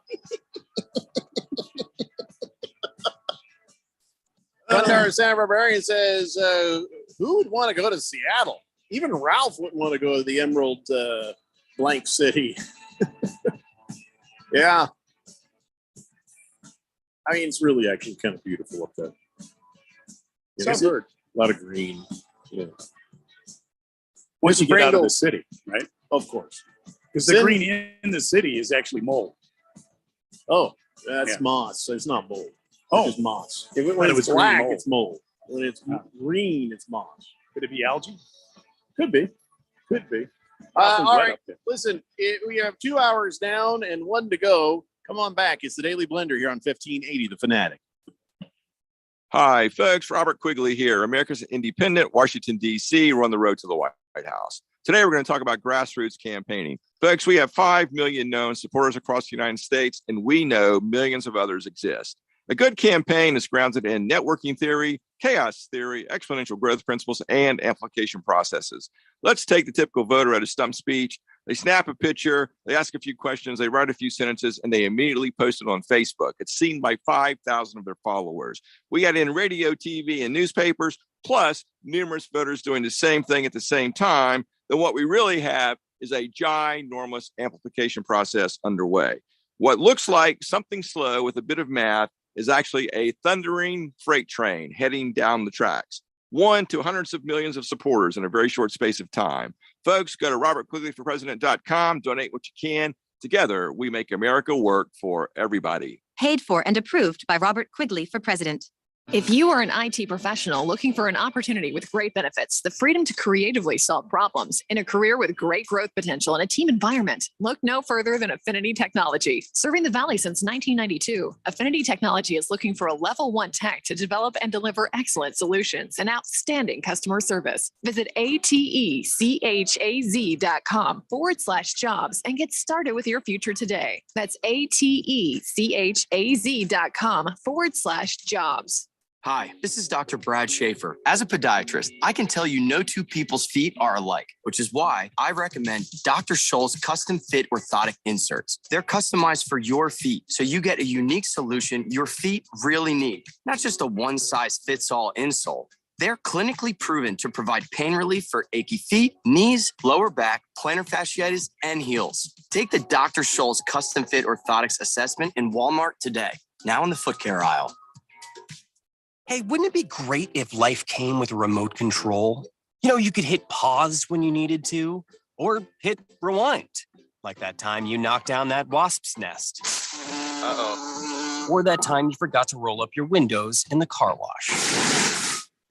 Gundar San Barbarian says, who would want to go to Seattle? Even Ralph wouldn't want to go to the Emerald blank city. Yeah. I mean, it's really actually kind of beautiful up there. Yeah, So a lot of green. Yeah. Once you get out of Pringle. the city, right? Of course. Because the green in the city is actually mold. Oh, that's Yeah. moss. So it's not mold. Oh. It's just moss. Thought When it it's was green black, mold. it's mold. When it's green, it's moss. Could it be algae? Could be. Could be. Awfully All wet right. up there. Listen, we have 2 hours down and 1 to go. Come on back. It's the Daily Blender here on 1580 The Fanatic. Hi, folks. Robert Quigley here, America's Independent, Washington, D.C. We're on the road to the White House. Today, we're going to talk about grassroots campaigning. Folks, we have 5 million known supporters across the United States, and we know millions of others exist. A good campaign is grounded in networking theory, chaos theory, exponential growth principles, and amplification processes. Let's take the typical voter at a stump speech. They snap a picture, they ask a few questions, they write a few sentences, and they immediately post it on Facebook. It's seen by 5,000 of their followers. We got in radio, TV, and newspapers, plus numerous voters doing the same thing at the same time. Then what we really have is a ginormous amplification process underway. What looks like something slow with a bit of math is actually a thundering freight train heading down the tracks. 1 to hundreds of millions of supporters in a very short space of time. Folks, go to robertquigleyforpresident.com, donate what you can. Together, we make America work for everybody. Paid for and approved by Robert Quigley for president. If you are an IT professional looking for an opportunity with great benefits, the freedom to creatively solve problems in a career with great growth potential and a team environment, look no further than Affinity Technology. Serving the Valley since 1992, Affinity Technology is looking for a level 1 tech to develop and deliver excellent solutions and outstanding customer service. Visit atechaz.com/jobs and get started with your future today. That's atechaz.com/jobs. Hi, this is Dr. Brad Schaefer. As a podiatrist, I can tell you no two people's feet are alike, which is why I recommend Dr. Scholl's custom fit orthotic inserts. They're customized for your feet, so you get a unique solution your feet really need, not just a one-size-fits-all insole. They're clinically proven to provide pain relief for achy feet, knees, lower back, plantar fasciitis, and heels. Take the Dr. Scholl's custom fit orthotics assessment in Walmart today, now in the foot care aisle. Hey, wouldn't it be great if life came with a remote control? You know, you could hit pause when you needed to, or hit rewind, like that time you knocked down that wasp's nest. Uh-oh. Or that time you forgot to roll up your windows in the car wash.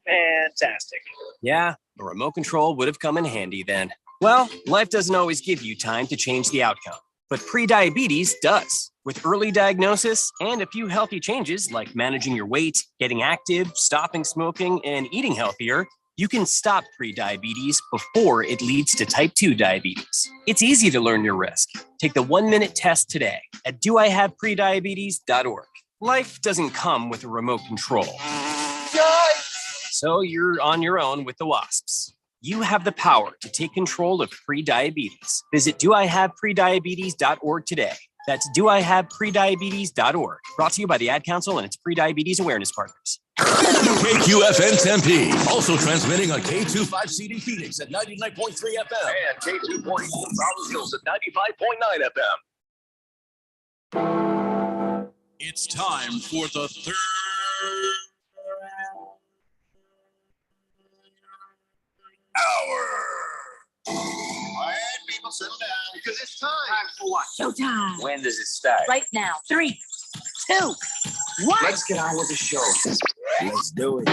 Fantastic. Yeah, a remote control would have come in handy then. Well, life doesn't always give you time to change the outcome, but prediabetes does. With early diagnosis and a few healthy changes like managing your weight, getting active, stopping smoking, and eating healthier, you can stop prediabetes before it leads to type 2 diabetes. It's easy to learn your risk. Take the 1-minute test today at doihaveprediabetes.org. Life doesn't come with a remote control. So you're on your own with the wasps. You have the power to take control of prediabetes. Visit doihaveprediabetes.org today. That's doihaveprediabetes.org. Brought to you by the Ad Council and its Prediabetes Awareness Partners. KQFN Tempe, also transmitting on K25CD Phoenix at 99.3 FM and K240 Rolling Hills at 95.9 FM. It's time for the third hour. All right, people, settle down because it's time. Time for what? Showtime. When does it start? Right now. 3, 2, 1. Let's get on with the show. Let's do it.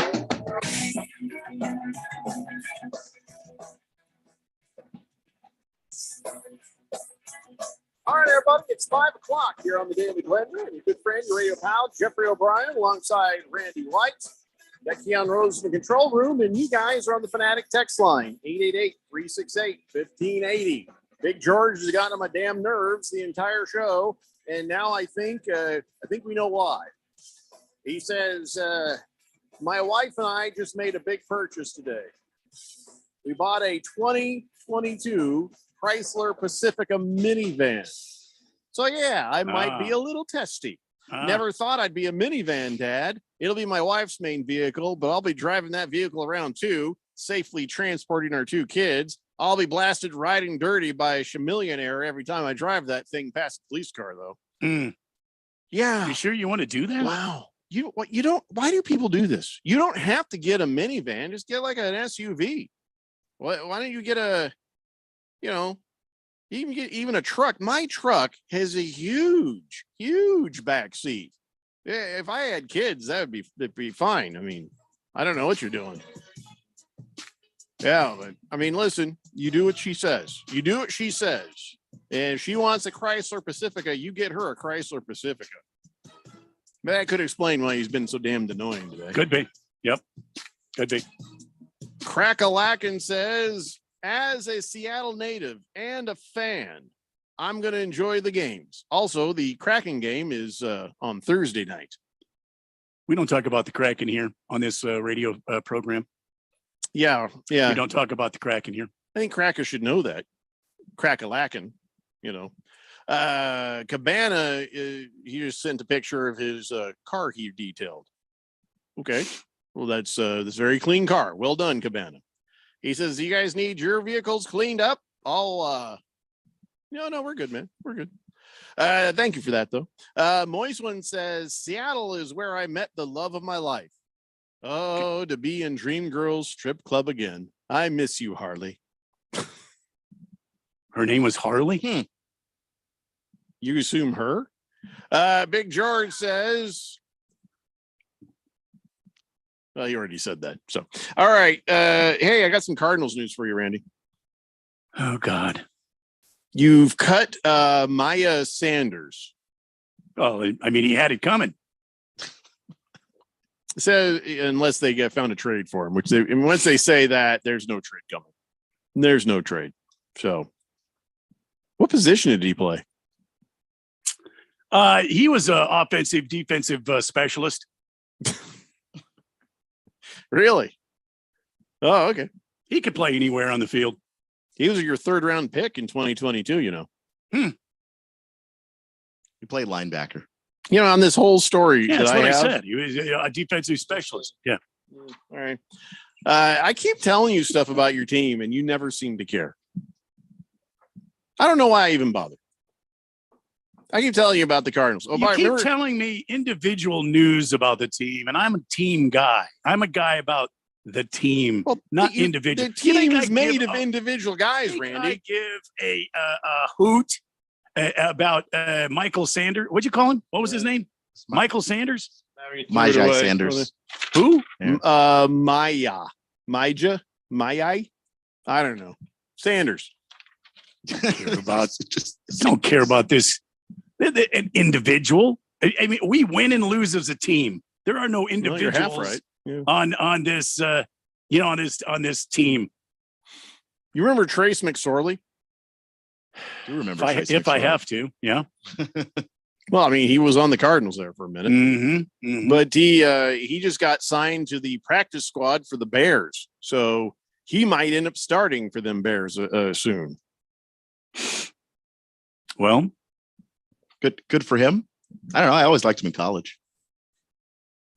All right, everybody, it's 5 o'clock here on the Daily Blender. And your good friend, your radio pal, Jeffrey O'Brien, alongside Randy White. Got Keon Rose in the control room, and you guys are on the Fanatic text line, 888-368-1580. Big George has gotten on my damn nerves the entire show, and now I think we know why. He says, my wife and I just made a big purchase today. We bought a 2022 Chrysler Pacifica minivan. So yeah, I might be a little testy. Never thought I'd be a minivan dad. It'll be my wife's main vehicle, but I'll be driving that vehicle around too, safely transporting our 2 kids. I'll be blasted riding dirty by a chameleonaire every time I drive that thing past the police car, though. Yeah. You sure you want to do that? Wow. Why do people do this? You don't have to get a minivan. Just get like an SUV. Why don't you get even a truck? My truck has a huge back seat. If I had kids, that'd be fine. I mean, I don't know what you're doing. Yeah, but I mean, listen, you do what she says. You do what she says. And if she wants a Chrysler Pacifica, you get her a Chrysler Pacifica. That could explain why he's been so damned annoying today. Could be. Yep. Could be. Crackalacken says, as a Seattle native and a fan, I'm going to enjoy the games. Also, the Kraken game is on Thursday night. We don't talk about the Kraken here on this radio program. Yeah. We don't talk about the Kraken here. I think Cracker should know that. Crackalacken, Cabana, he just sent a picture of his car he detailed. Okay. Well, that's very clean car. Well done, Cabana. He says, do you guys need your vehicles cleaned up? No, we're good, man. We're good. Thank you for that, though. Moist One says, Seattle is where I met the love of my life. Oh, to be in Dream Girls Strip Club again. I miss you, Harley. Her name was Harley? You assume her? Big George says, well, you already said that. So, all right. Hey, I got some Cardinals news for you, Randy. Oh, God. You've cut Maya Sanders. Oh, I mean, he had it coming. So, unless they found a trade for him, once they say that, there's no trade coming. There's no trade. So, what position did he play? He was an offensive, defensive specialist. Really? Oh, okay. He could play anywhere on the field. He was your 3rd round pick in 2022, He played linebacker. On this whole story. Yeah, that's what I said. He was a defensive specialist. Yeah. All right. I keep telling you stuff about your team, and you never seem to care. I don't know why I even bother. I keep telling you about the Cardinals. You keep telling me individual news about the team, and I'm a team guy. I'm a guy about the team, not individual. The team is made of individual guys, Randy. I give a hoot about Michael Sanders. What'd you call him? What was his name? Michael Sanders? Myjai Sanders. Who? Yeah. Maya. I don't know. Sanders. Don't care about this. An individual. I mean, we win and lose as a team. There are no individuals you're half right. Yeah. on this on this team. You remember Trace McSorley? Do you remember if I have to, yeah. Well, I mean, he was on the Cardinals there for a minute, but he just got signed to the practice squad for the Bears, so he might end up starting for them Bears soon. Well, good for him. I don't know. I always liked him in college.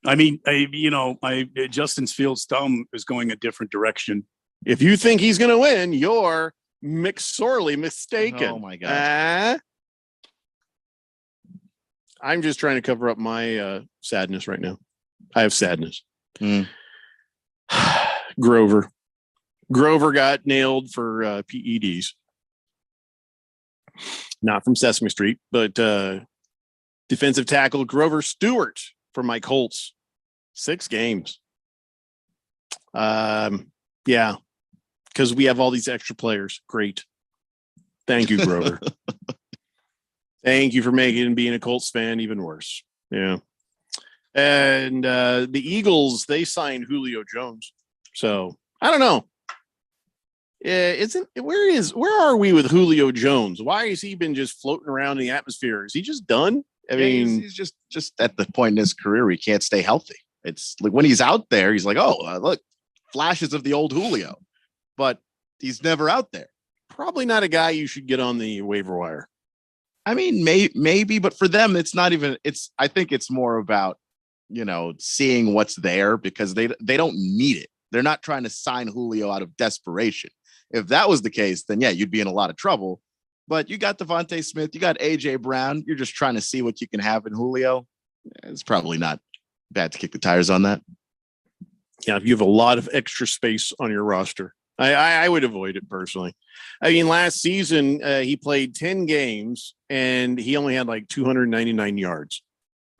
I mean, Justin Fields' thumb is going a different direction. If you think he's going to win, you're sorely mistaken. Oh my God. I'm just trying to cover up my sadness right now. I have sadness. Grover got nailed for PEDs. Not from Sesame Street, but defensive tackle Grover Stewart for my Colts. 6 games. Yeah, because we have all these extra players. Great. Thank you, Grover. Thank you for making being a Colts fan even worse. Yeah. And the Eagles, they signed Julio Jones. So I don't know. Where are we with Julio Jones? Why has he been just floating around in the atmosphere? Is he just done? I mean, he's just at the point in his career where he can't stay healthy. It's like when he's out there, he's like, oh, look, flashes of the old Julio, but he's never out there. Probably not a guy you should get on the waiver wire. I mean, maybe, but for them, it's not even. I think it's more about seeing what's there because they don't need it. They're not trying to sign Julio out of desperation. If that was the case, then yeah, you'd be in a lot of trouble. But you got Devontae Smith, you got AJ Brown. You're just trying to see what you can have in Julio. It's probably not bad to kick the tires on that. Yeah, if you have a lot of extra space on your roster, I would avoid it personally. I mean, last season he played 10 games and he only had like 299 yards.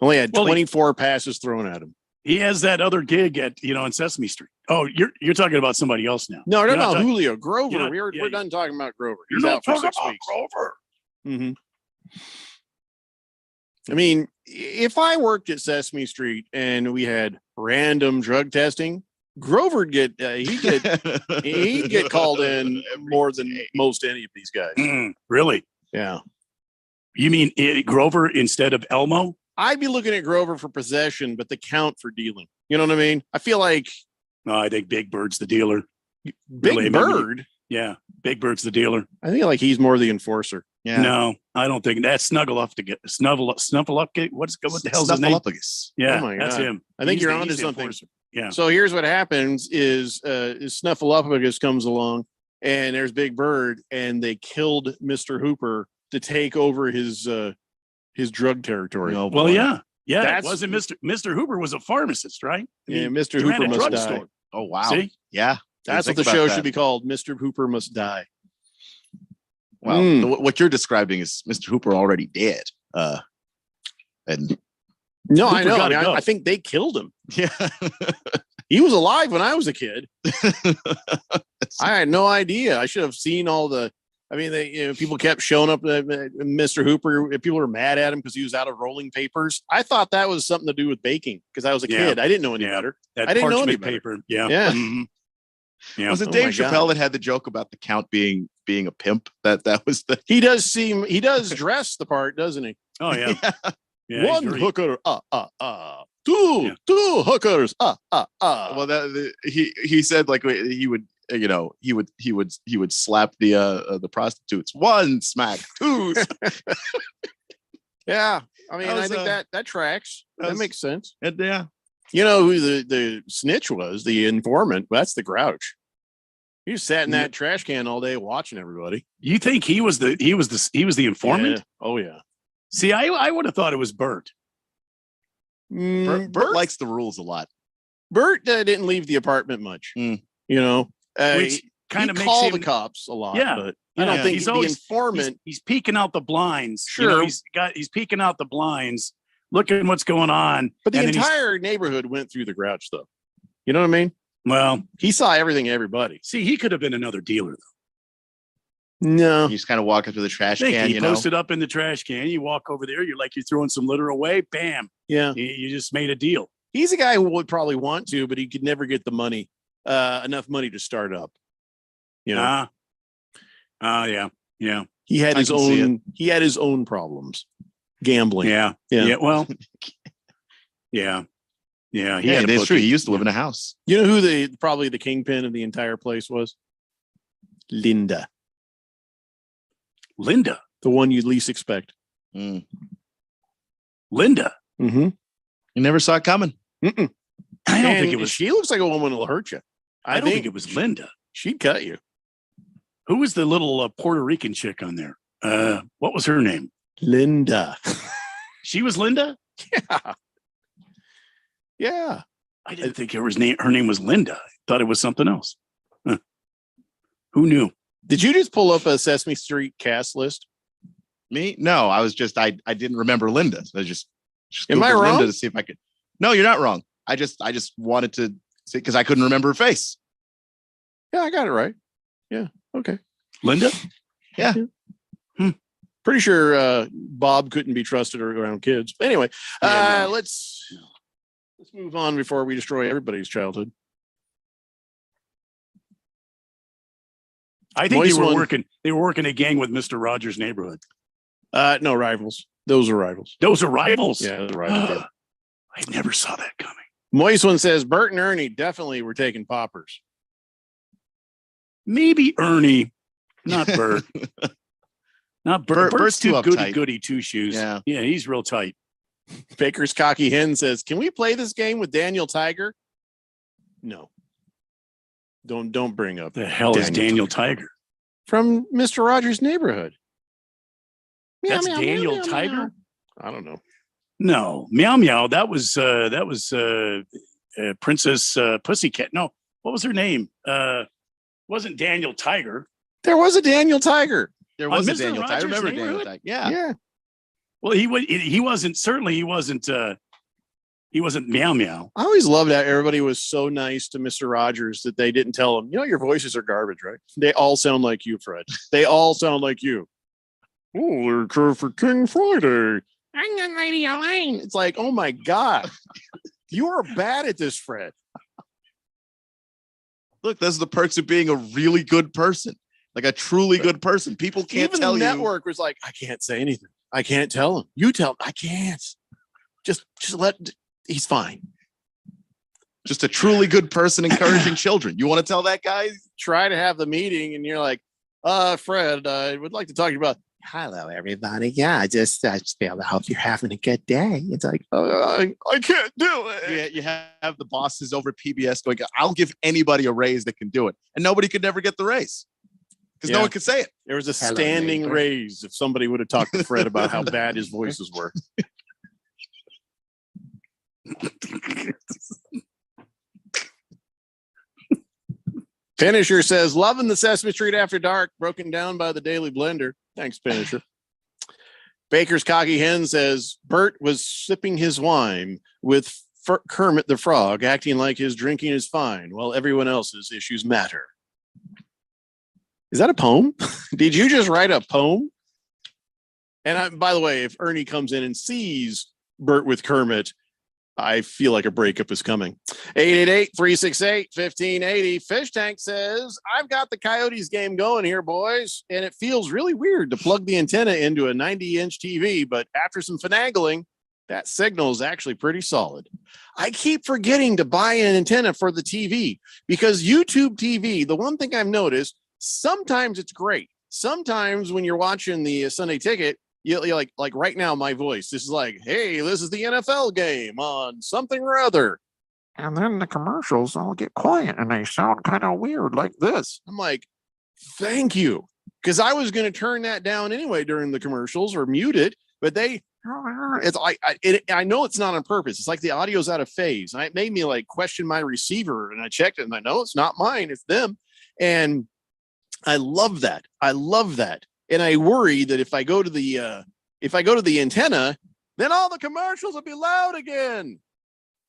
Only had 24 passes thrown at him. He has that other gig at on Sesame Street. Oh, you're talking about somebody else now. No, no, no, Julio Grover. We're done talking about Grover. He's out for 6 weeks. Grover. Mm-hmm. I mean, if I worked at Sesame Street and we had random drug testing, Grover'd get he'd get called in more than most any of these guys. Really? Yeah. You mean Grover instead of Elmo? I'd be looking at Grover for possession, but the count for dealing. You know what I mean? I feel like. No, I think Big Bird's the dealer. Big Bird? Yeah. Big Bird's the dealer. I think like he's more the enforcer. Yeah. No, I don't think that's Snuffleupagus. What the hell's his name? Yeah, oh my God. That's him. I think He's you're the- onto he's the something. enforcer. Yeah. So here's what happens is Snuffleupagus comes along and there's Big Bird and they killed Mr. Hooper to take over his drug territory. Oh, Well, boy. yeah. It That's- wasn't Mr. Hooper was a pharmacist, right? Yeah, Mr. he ran Hooper a must die. drugstore. Oh, wow. See? Yeah. That's what Think the about show that. should be called. Mr. Hooper must die. Well, what you're describing is Mr. Hooper already dead. And No, I Hooper know. gotta go. I think they killed him. yeah, He was alive when I was a kid. I had no idea. I should have seen all the. I mean, people kept showing up. Mr. Hooper. People were mad at him because he was out of rolling papers. I thought that was something to do with baking because I was a kid. I didn't know any better. That I didn't know any parchment better. paper. Yeah. Yeah. Mhm. Yeah. was it Oh Dave my Chappelle God. that had the joke about the Count being a pimp? That was the He does dress the part, doesn't he? Oh yeah. Yeah, One he's very- hooker, two hookers, well he said like he would he would slap the prostitutes. One smack, two. Yeah, I mean, That I was, think that tracks. That makes sense. Yeah. You know who the snitch was? The informant. That's the Grouch. He just sat in that trash can all day watching everybody. You think he was the informant? Yeah. Oh yeah. See, I would have thought it was Bert. Bert likes the rules a lot. Bert didn't leave the apartment much. You know, Which kind of he makes called him the cops a lot. Yeah, but I don't think he's the always informant. He's peeking out the blinds. Sure. He's peeking out the blinds, looking what's going on. But the and then he's- entire neighborhood went through the Grouch, though. You know what I mean? Well, he saw everything, everybody. See, he could have been another dealer, though. No, you just kind of walk up to the trash Think can. he You know, posted up in the trash can. You walk over there. You're like you're throwing some litter away. Bam. Yeah. You just made a deal. He's a guy who would probably want to, but he could never get the money, enough money to start up. You know, Yeah. he had I his can see own. He had his own problems, gambling. Yeah. Yeah. Well. Yeah. Yeah. He yeah, had a it's true. bookie. He used to live in a house. You know who probably the kingpin of the entire place was? Linda, the one you'd least expect. Mm. Linda. Mm-hmm. You never saw it coming. Mm-mm. I don't think And it was. She looks like a woman who'll hurt you. I don't think it was Linda. She'd cut you. Who was the little Puerto Rican chick on there? What was her name? Linda. She was Linda? Yeah. Yeah. I didn't think her name was Linda. I thought it was something else. Huh. Who knew? Did you just pull up a Sesame Street cast list? Me? No, I was just I didn't remember Linda. So I just Am I Googled wrong? Linda to see if I could. No, you're not wrong. I just wanted to see because I couldn't remember her face. Yeah, I got it right. Yeah. Okay. Linda? Yeah. Pretty sure Bob couldn't be trusted around kids. But anyway, let's move on before we destroy everybody's childhood. I think they were working a gang with Mr. Rogers' Neighborhood. No, Rivals. Those are Rivals. Those are Rivals? Yeah, those are Rivals. I never saw that coming. Moist One says Bert and Ernie definitely were taking poppers. Maybe Ernie, not Bert. Not Bert. Bert's too uptight. goody two shoes. Yeah, he's real tight. Baker's Cocky Hen says, "Can we play this game with Daniel Tiger?" No. Don't bring up the hell is Daniel Tiger from Mr. Rogers' Neighborhood. That's Daniel Tiger. I don't know. No, Meow Meow. That was Princess Pussycat. No, what was her name? Wasn't Daniel Tiger? There was a Daniel Tiger. There was a Mr. Daniel Tiger. I Rogers' remember Neighborhood? Daniel Tiger. Yeah. Well, he wasn't. Certainly, he wasn't. He wasn't Meow Meow. I always loved that everybody was so nice to Mr. Rogers that they didn't tell him, your voices are garbage, right? They all sound like you, Fred. They all sound like you. Oh, they're curved for King Friday. I'm not Lady Elaine. It's like, oh my God. You are bad at this, Fred. Look, those are the perks of being a really good person. Like a truly good person. People can't Even tell the you. network was like, I can't say anything. I can't tell him. You tell him. I can't. Just let. He's fine. Just a truly good person encouraging children. You want to tell that guy? Try to have the meeting, and you're like, Fred, I would like to talk to you about. Hello, everybody. Yeah, I just hope you're having a good day. It's like, I can't do it. Yeah, you have the bosses over at PBS going, I'll give anybody a raise that can do it, and nobody could never get the raise because no one could say it. There was a standing raise if somebody would have talked to Fred about how bad his voices were. Finisher says, loving the Sesame Street After Dark, broken down by the Daily Blender. Thanks, Finisher. Baker's Cocky Hen says, Bert was sipping his wine with Kermit the Frog, acting like his drinking is fine, while everyone else's issues matter. Is that a poem? Did you just write a poem? And by the way, if Ernie comes in and sees Bert with Kermit, I feel like a breakup is coming. 888-368-1580. Fish Tank says, I've got the Coyotes game going here, boys, and it feels really weird to plug the antenna into a 90-inch TV, but after some finagling, that signal is actually pretty solid. I keep forgetting to buy an antenna for the TV because YouTube TV, the one thing I've noticed, sometimes it's great. Sometimes when you're watching the Sunday Ticket, you're like right now, my voice, this is like, hey, this is the NFL game on something or other. And then the commercials all get quiet and they sound kind of weird like this. I'm like, thank you. Because I was going to turn that down anyway during the commercials or mute it, but I know it's not on purpose. It's like the audio's out of phase. And it made me like question my receiver, and I checked it and I know it's not mine, it's them. And I love that. And I worry that if I go to the antenna, then all the commercials will be loud again.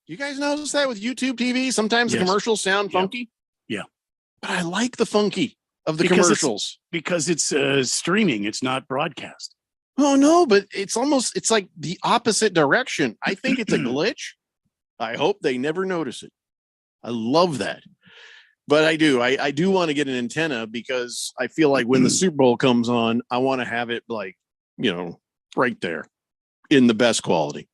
You guys notice that with YouTube TV? Sometimes the commercials sound funky. Yeah. But I like the funky of the commercials. Because it's streaming. It's not broadcast. Oh, no, but it's like the opposite direction. I think it's a glitch. I hope they never notice it. I love that. But I do want to get an antenna because I feel like when the Super Bowl comes on, I want to have it like, right there in the best quality.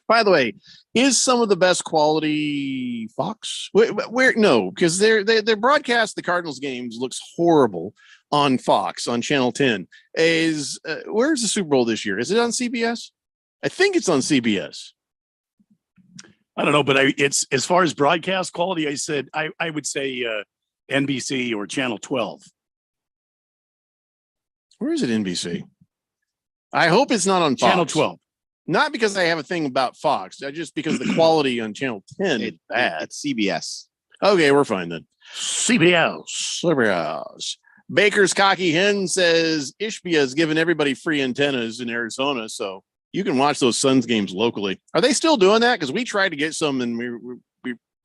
By the way, is some of the best quality Fox? Where no, because their broadcast the Cardinals games looks horrible on Fox on Channel 10. Where's the Super Bowl this year? Is it on CBS? I think it's on CBS. I don't know, but it's as far as broadcast quality, I would say NBC or Channel 12. Where is it? NBC. I hope it's not on Fox. Channel 12. Not because I have a thing about Fox, just because the quality on Channel 10 is bad. It's CBS. Okay, we're fine then. CBS. Baker's Cocky Hen says Ishbia has given everybody free antennas in Arizona, so you can watch those Suns games locally. Are they still doing that? Because we tried to get some, and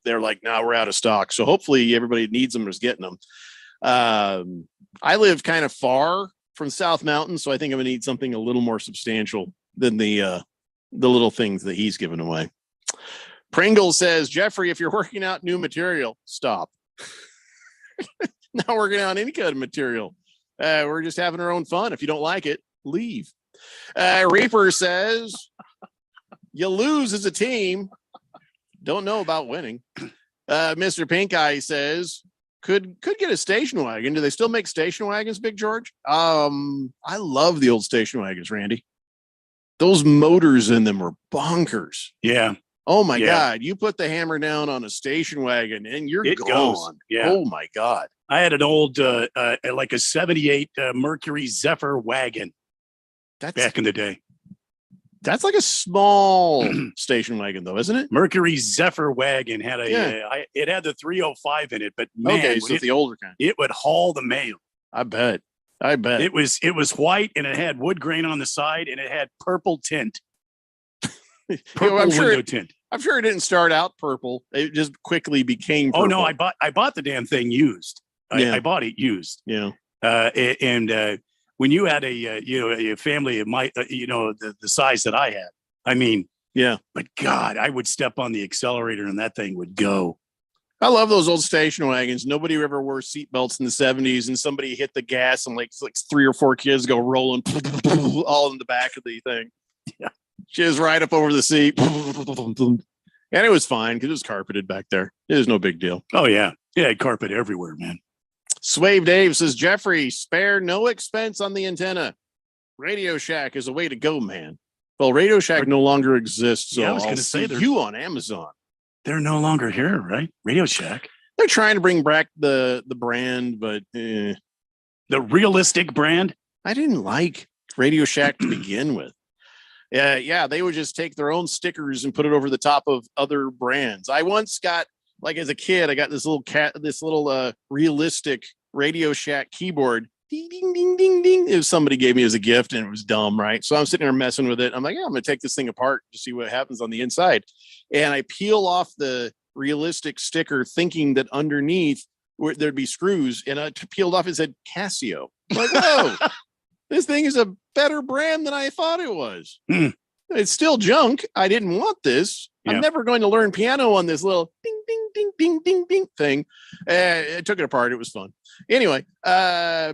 they're like, no, we're out of stock. So hopefully everybody needs them or is getting them. I live kind of far from South Mountain, so I think I'm gonna need something a little more substantial than the little things that he's giving away. Pringle says, Jeffrey, if you're working out new material, stop. Not working out any kind of material. We're just having our own fun. If you don't like it, leave. Reaper says, you lose as a team. Don't know about winning. Mr. Pink Eye says, could get a station wagon. Do they still make station wagons, Big George? I love the old station wagons, Randy. Those motors in them are bonkers. Yeah. Oh my God. You put the hammer down on a station wagon and you're gone. Goes. Yeah. Oh my God. I had an old, like a 78 Mercury Zephyr wagon. That's back in the day. That's like a small station wagon, though, isn't it? Mercury Zephyr wagon had it had the 305 in it, but man, okay, so it's the older kind. It would haul the mail. I bet. It was white and it had wood grain on the side and it had purple tint. Purple window tint. I'm sure it didn't start out purple. It just quickly became purple. Oh no, I bought the damn thing used. I bought it used. Yeah. And when you had a family of my the size that I had, I mean, yeah. But God, I would step on the accelerator and that thing would go. I love those old station wagons. Nobody ever wore seatbelts in the 70s, and somebody hit the gas and like 3 or 4 kids go rolling all in the back of the thing. Yeah. She was right up over the seat. And it was fine because it was carpeted back there. It was no big deal. Oh, yeah. Yeah, carpet everywhere, man. Swave Dave says, Jeffrey, spare no expense on the antenna. Radio Shack is a way to go, man. Well, Radio Shack no longer exists, so I was I'll going to say you on Amazon. They're no longer here, right? Radio Shack. They're trying to bring back the brand, but the realistic brand. I didn't like Radio Shack to begin with. Yeah, they would just take their own stickers and put it over the top of other brands. I once got, like as a kid, I got this little realistic Radio Shack keyboard. Ding, ding, ding, ding, ding. It was somebody gave me as a gift and it was dumb, right? So I'm sitting there messing with it. I'm like, I'm going to take this thing apart to see what happens on the inside. And I peel off the realistic sticker thinking that underneath there'd be screws. And I peeled off, it said Casio. I'm like, whoa, this thing is a better brand than I thought it was. It's still junk. I didn't want this. Yeah. I'm never going to learn piano on this little ding, ding, ding, ding, ding, ding thing. I took it apart. It was fun. Anyway,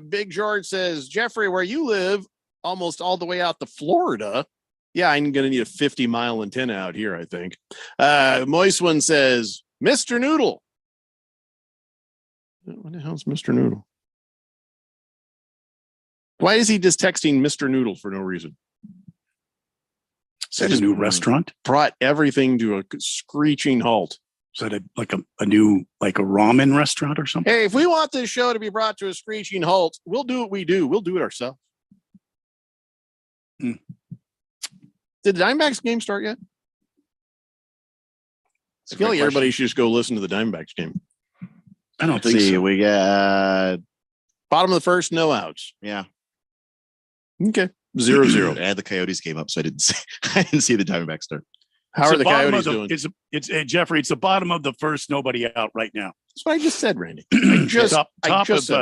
Big George says, Jeffrey, where you live, almost all the way out to Florida. Yeah, I'm going to need a 50-mile antenna out here, I think. Moist One says, Mr. Noodle. What the hell's Mr. Noodle? Why is he just texting Mr. Noodle for no reason? Is that a new restaurant? Brought everything to a screeching halt. Is that a new, like a ramen restaurant or something? Hey, if we want this show to be brought to a screeching halt, we'll do what we do. We'll do it ourselves. Did the Diamondbacks game start yet? I feel like everybody should just go listen to the Diamondbacks game. I don't think so. We got bottom of the first, no outs. Yeah. Okay. 0-0. I had the Coyotes game up, so I didn't see the Diamondbacks start. How are the Coyotes doing? It's Jeffrey. It's the bottom of the first. Nobody out right now. That's what I just said, Randy. I just said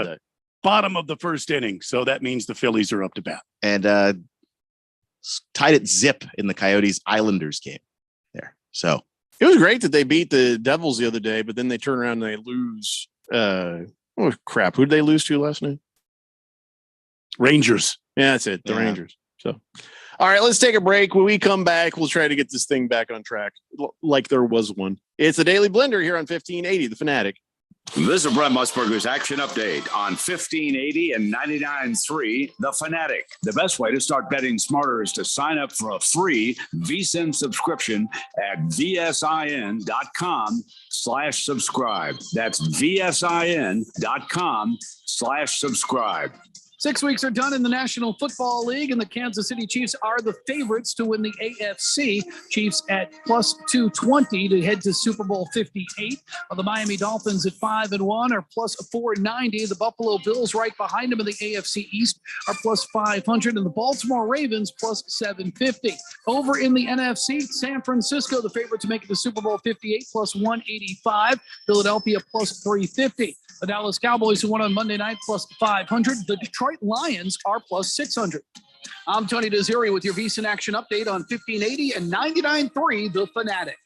that. Bottom of the first inning. So that means the Phillies are up to bat. And tied at zip in the Coyotes Islanders game there. So it was great that they beat the Devils the other day, but then they turn around and they lose. Oh crap! Who did they lose to last night? Rangers. Yeah, that's it. The Rangers. So, all right, let's take a break. When we come back, we'll try to get this thing back on track like there was one. It's the Daily Blender here on 1580, The Fanatic. This is Brett Musburger's Action Update on 1580 and 99.3 The Fanatic. The best way to start betting smarter is to sign up for a free VSiN subscription at vsin.com/subscribe. That's vsin.com/subscribe. 6 weeks are done in the National Football League, and the Kansas City Chiefs are the favorites to win the AFC. Chiefs at plus 220 to head to Super Bowl 58. The Miami Dolphins at 5-1 are plus 490. The Buffalo Bills right behind them in the AFC East are plus 500, and the Baltimore Ravens plus 750. Over in the NFC, San Francisco, the favorite to make it to Super Bowl 58, plus 185. Philadelphia plus 350. The Dallas Cowboys, who won on Monday night, plus 500. The Detroit Lions are plus 600. I'm Tony Desiri with your VSiN Action Update on 1580 and 99.3 The Fanatic.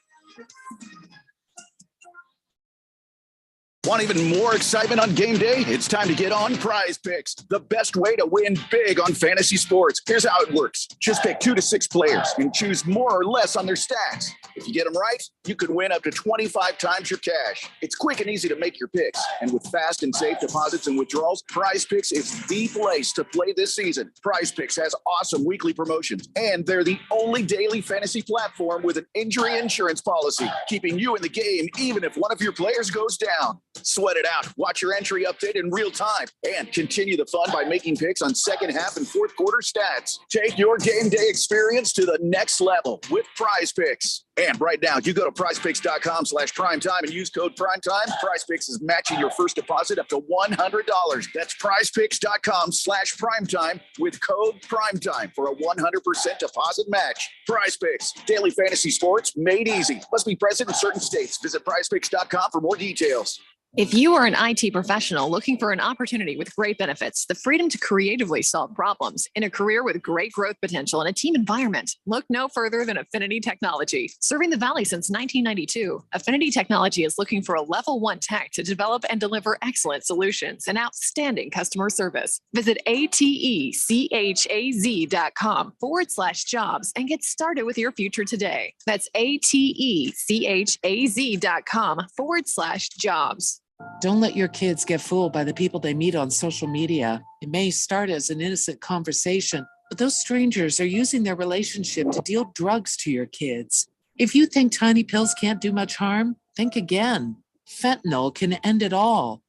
Want even more excitement on game day? It's time to get on Prize Picks, the best way to win big on fantasy sports. Here's how it works. Just pick 2 to 6 players and choose more or less on their stats. If you get them right, you could win up to 25 times your cash. It's quick and easy to make your picks. And with fast and safe deposits and withdrawals, Prize Picks is the place to play this season. Prize Picks has awesome weekly promotions, and they're the only daily fantasy platform with an injury insurance policy, keeping you in the game even if one of your players goes down. Sweat it out. Watch your entry update in real time and continue the fun by making picks on second half and fourth quarter stats. Take your game day experience to the next level with Prize Picks. And right now, you go to prizepicks.com/primetime and use code primetime. Prize Picks is matching your first deposit up to $100. That's prizepicks.com/primetime with code primetime for a 100% deposit match. Prize Picks, daily fantasy sports made easy. Must be present in certain states. Visit prizepicks.com for more details. If you are an IT professional looking for an opportunity with great benefits, the freedom to creatively solve problems in a career with great growth potential and a team environment, look no further than Affinity Technology. Serving the Valley since 1992, Affinity Technology is looking for a level 1 tech to develop and deliver excellent solutions and outstanding customer service. Visit atechaz.com/jobs and get started with your future today. That's atechaz.com/jobs. Don't let your kids get fooled by the people they meet on social media. It may start as an innocent conversation, but those strangers are using their relationship to deal drugs to your kids. If you think tiny pills can't do much harm, think again. Fentanyl can end it all.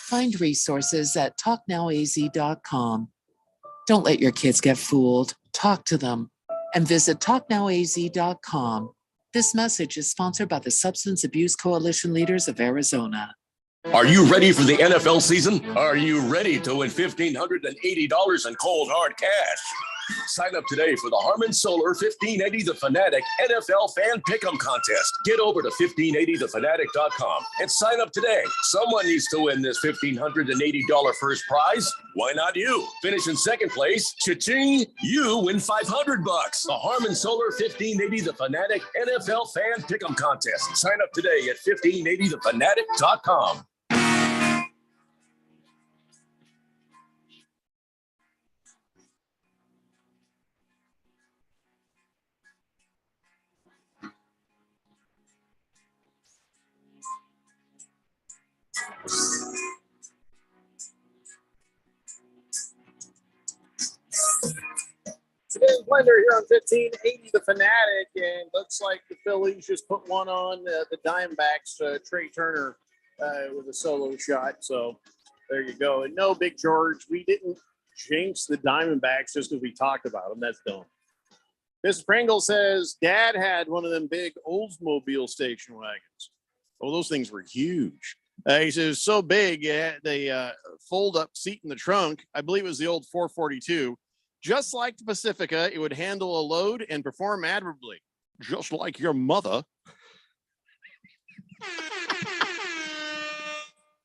Find resources at talknowaz.com. Don't let your kids get fooled. Talk to them and visit talknowaz.com. This message is sponsored by the Substance Abuse Coalition Leaders of Arizona. Are you ready for the NFL season? Are you ready to win $1,580 in cold hard cash? Sign up today for the Harman Solar 1580 The Fanatic NFL Fan Pick'em Contest. Get over to 1580thefanatic.com and sign up today. Someone needs to win this $1,580 first prize. Why not you? Finish in second place. Cha-ching! You win $500. The Harman Solar 1580 The Fanatic NFL Fan Pick'em Contest. Sign up today at 1580thefanatic.com. Today's Blender here on 1580 The Fanatic, and looks like the Phillies just put one on the Diamondbacks. Trey Turner with a solo shot, so there you go. And no, Big George, we didn't jinx the Diamondbacks just because we talked about them. That's dumb. Mrs. Pringle says Dad had one of them big Oldsmobile station wagons. Oh, those things were huge. He says so big, they fold up seat in the trunk. I believe it was the old 442. Just like the Pacifica, it would handle a load and perform admirably, just like your mother.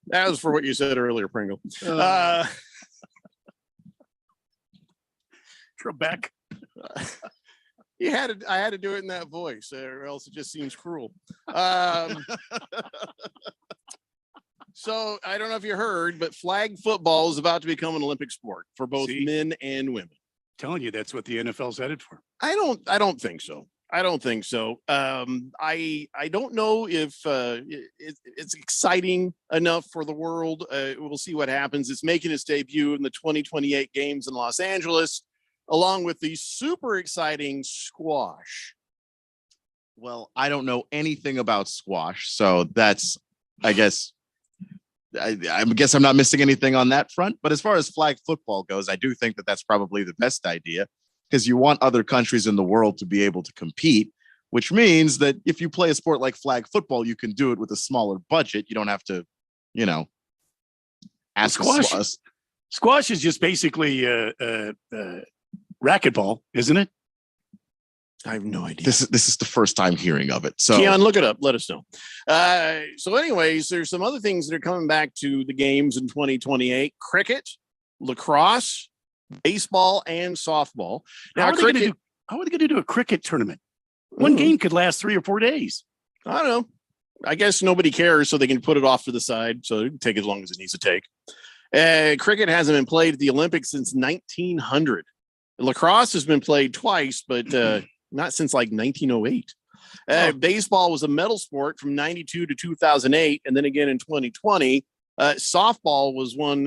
That was for what you said earlier, Pringle. Trebek. I had to do it in that voice, or else it just seems cruel. So I don't know if you heard, but flag football is about to become an Olympic sport for both men and women. Telling you that's what the NFL's headed for. I don't think so. I don't know if it's exciting enough for the world. We'll see what happens. It's making its debut in the 2028 games in Los Angeles, along with the super exciting squash. Well, I don't know anything about squash, so that's, I guess I'm not missing anything on that front. But as far as flag football goes, I do think that that's probably the best idea, because you want other countries in the world to be able to compete, which means that if you play a sport like flag football, you can do it with a smaller budget. You don't have to, ask squash. Squash is just basically racquetball, isn't it? I have no idea. This is the first time hearing of it. So Keon, look it up. Let us know. So anyways, there's some other things that are coming back to the games in 2028. Cricket, lacrosse, baseball, and softball. Now, how are they going to do a cricket tournament? One game could last 3 or 4 days. I don't know. I guess nobody cares, so they can put it off to the side. So it can take as long as it needs to take. Cricket hasn't been played at the Olympics since 1900. Lacrosse has been played twice, but not since like 1908. Baseball was a medal sport from 92 to 2008, and then again in 2020. Softball was one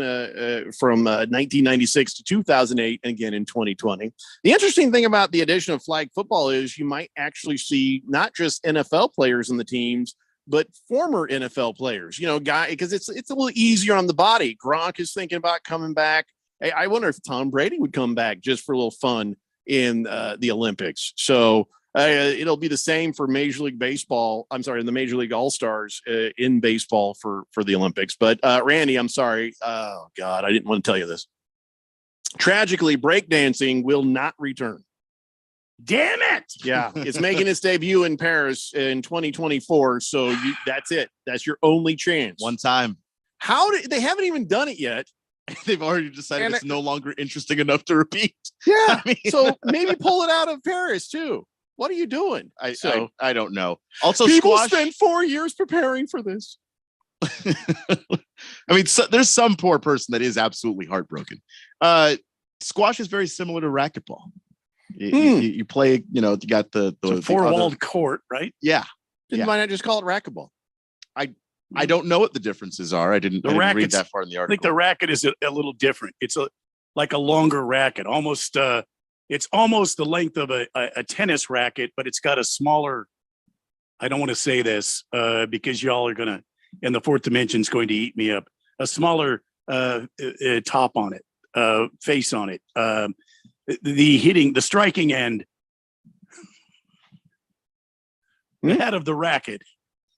from 1996 to 2008, and again in 2020. The interesting thing about the addition of flag football is you might actually see not just NFL players in the teams, but former NFL players, because it's a little easier on the body. Gronk is thinking about coming back. Hey, I wonder if Tom Brady would come back just for a little fun in the Olympics. So it'll be the same for Major League Baseball. I'm sorry, the Major League All-Stars in baseball for the Olympics. But Randy, I'm sorry. Oh, God, I didn't want to tell you this. Tragically, breakdancing will not return. Damn it. Yeah, it's making its debut in Paris in 2024. So that's it. That's your only chance. One time. They haven't even done it yet. They've already decided it's no longer interesting enough to repeat. Yeah. So maybe pull it out of Paris too. What are you doing? I don't know. Also, people squash. spend 4 years preparing for this. I mean, there's some poor person that is absolutely heartbroken. Squash is very similar to racquetball. You play, you got the four-walled court, right? Yeah. Why not just call it racquetball? I don't know what the differences are. I didn't read that far in the article. I think the racket is a little different. It's like a longer racket, almost. It's almost the length of a tennis racket, but it's got a smaller. I don't want to say this because y'all are gonna, and the fourth dimension is going to eat me up. A smaller top on it, face on it. The striking end, the head of the racket.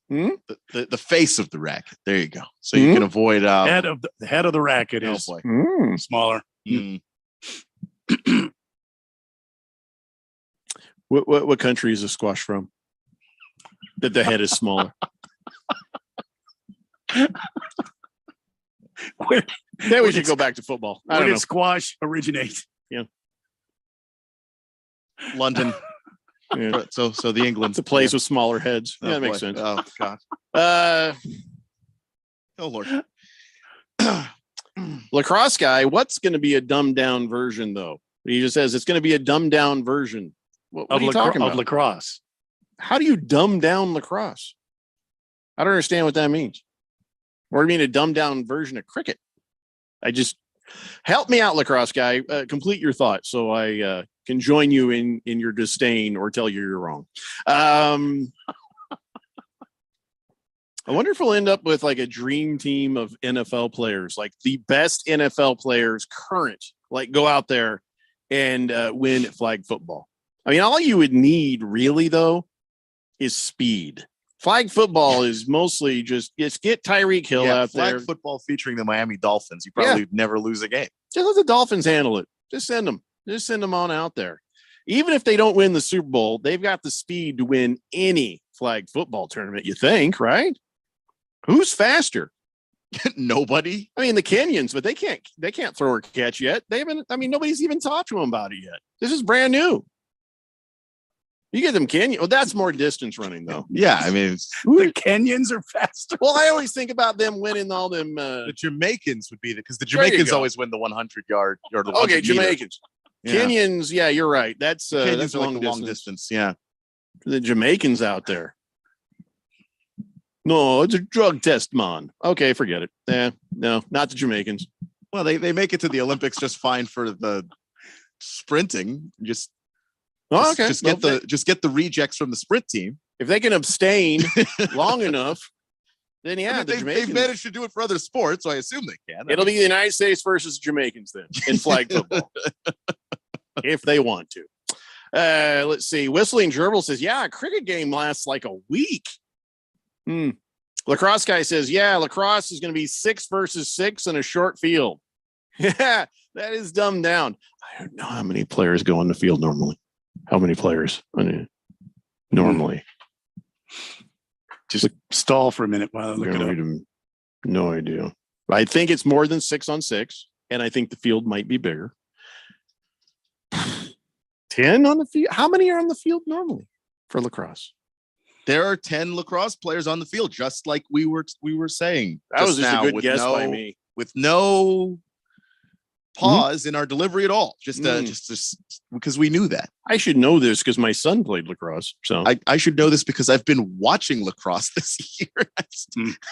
The face of the racket. There you go. So you can avoid the head of the racket is smaller. What country is a squash from? That the head is smaller. Then we should go back to football. Where did squash originate? Yeah, London. Yeah. So the England's a place with smaller heads. Oh, that makes boy. sense. Oh God. Oh Lord. Lacrosse guy, what's going to be a dumbed down version though? He just says it's going to be a dumbed down version. What are you talking about? Of lacrosse. How do you dumb down lacrosse? I don't understand what that means. Or do you mean a dumbed down version of cricket? Help me out, lacrosse guy. Complete your thought so I can join you in your disdain or tell you you're wrong. I wonder if we'll end up with like a dream team of NFL players, like the best NFL players current, like go out there and win flag football. I mean, all you would need really though is speed. Flag football is mostly just get Tyreek Hill out there. Flag football featuring the Miami Dolphins. You probably never lose a game. Just let the Dolphins handle it. Just send them. Just send them on out there. Even if they don't win the Super Bowl, they've got the speed to win any flag football tournament, you think, right? Who's faster? Nobody. I mean, the Kenyans, but they can't throw or catch yet. Nobody's even talked to them about it yet. This is brand new. You get them Kenyan. Well, that's more distance running, though. Yeah, I mean, the Kenyans are faster. Well, I always think about them winning all them. The Jamaicans would be because the Jamaicans always win the 100-yard or the 100 Jamaicans. Yeah. Kenyans, yeah, you're right. That's long distance. Yeah, the Jamaicans out there. No, it's a drug test, man. Okay, forget it. No, not the Jamaicans. Well, they make it to the Olympics just fine for the sprinting. Just get the rejects from the sprint team. If they can abstain long enough, then they've managed to do it for other sports, so I assume they can. It'll be the United States versus Jamaicans then in flag football, if they want to. Let's see. Whistling Gerbil says, "Yeah, a cricket game lasts like a week." Lacrosse guy says, "Yeah, lacrosse is going to be 6 versus 6 in a short field." Yeah, that is dumbed down. I don't know how many players go on the field normally. How many players? Normally. Just stall for a minute while I look it up. No idea. I think it's more than 6-on-6, and I think the field might be bigger. 10 on the field. How many are on the field normally for lacrosse? There are 10 lacrosse players on the field, just like we were saying. That was just now, a good guess by me. With no pause in our delivery at all. Just because we knew that. I should know this because my son played lacrosse. So I should know this because I've been watching lacrosse this year.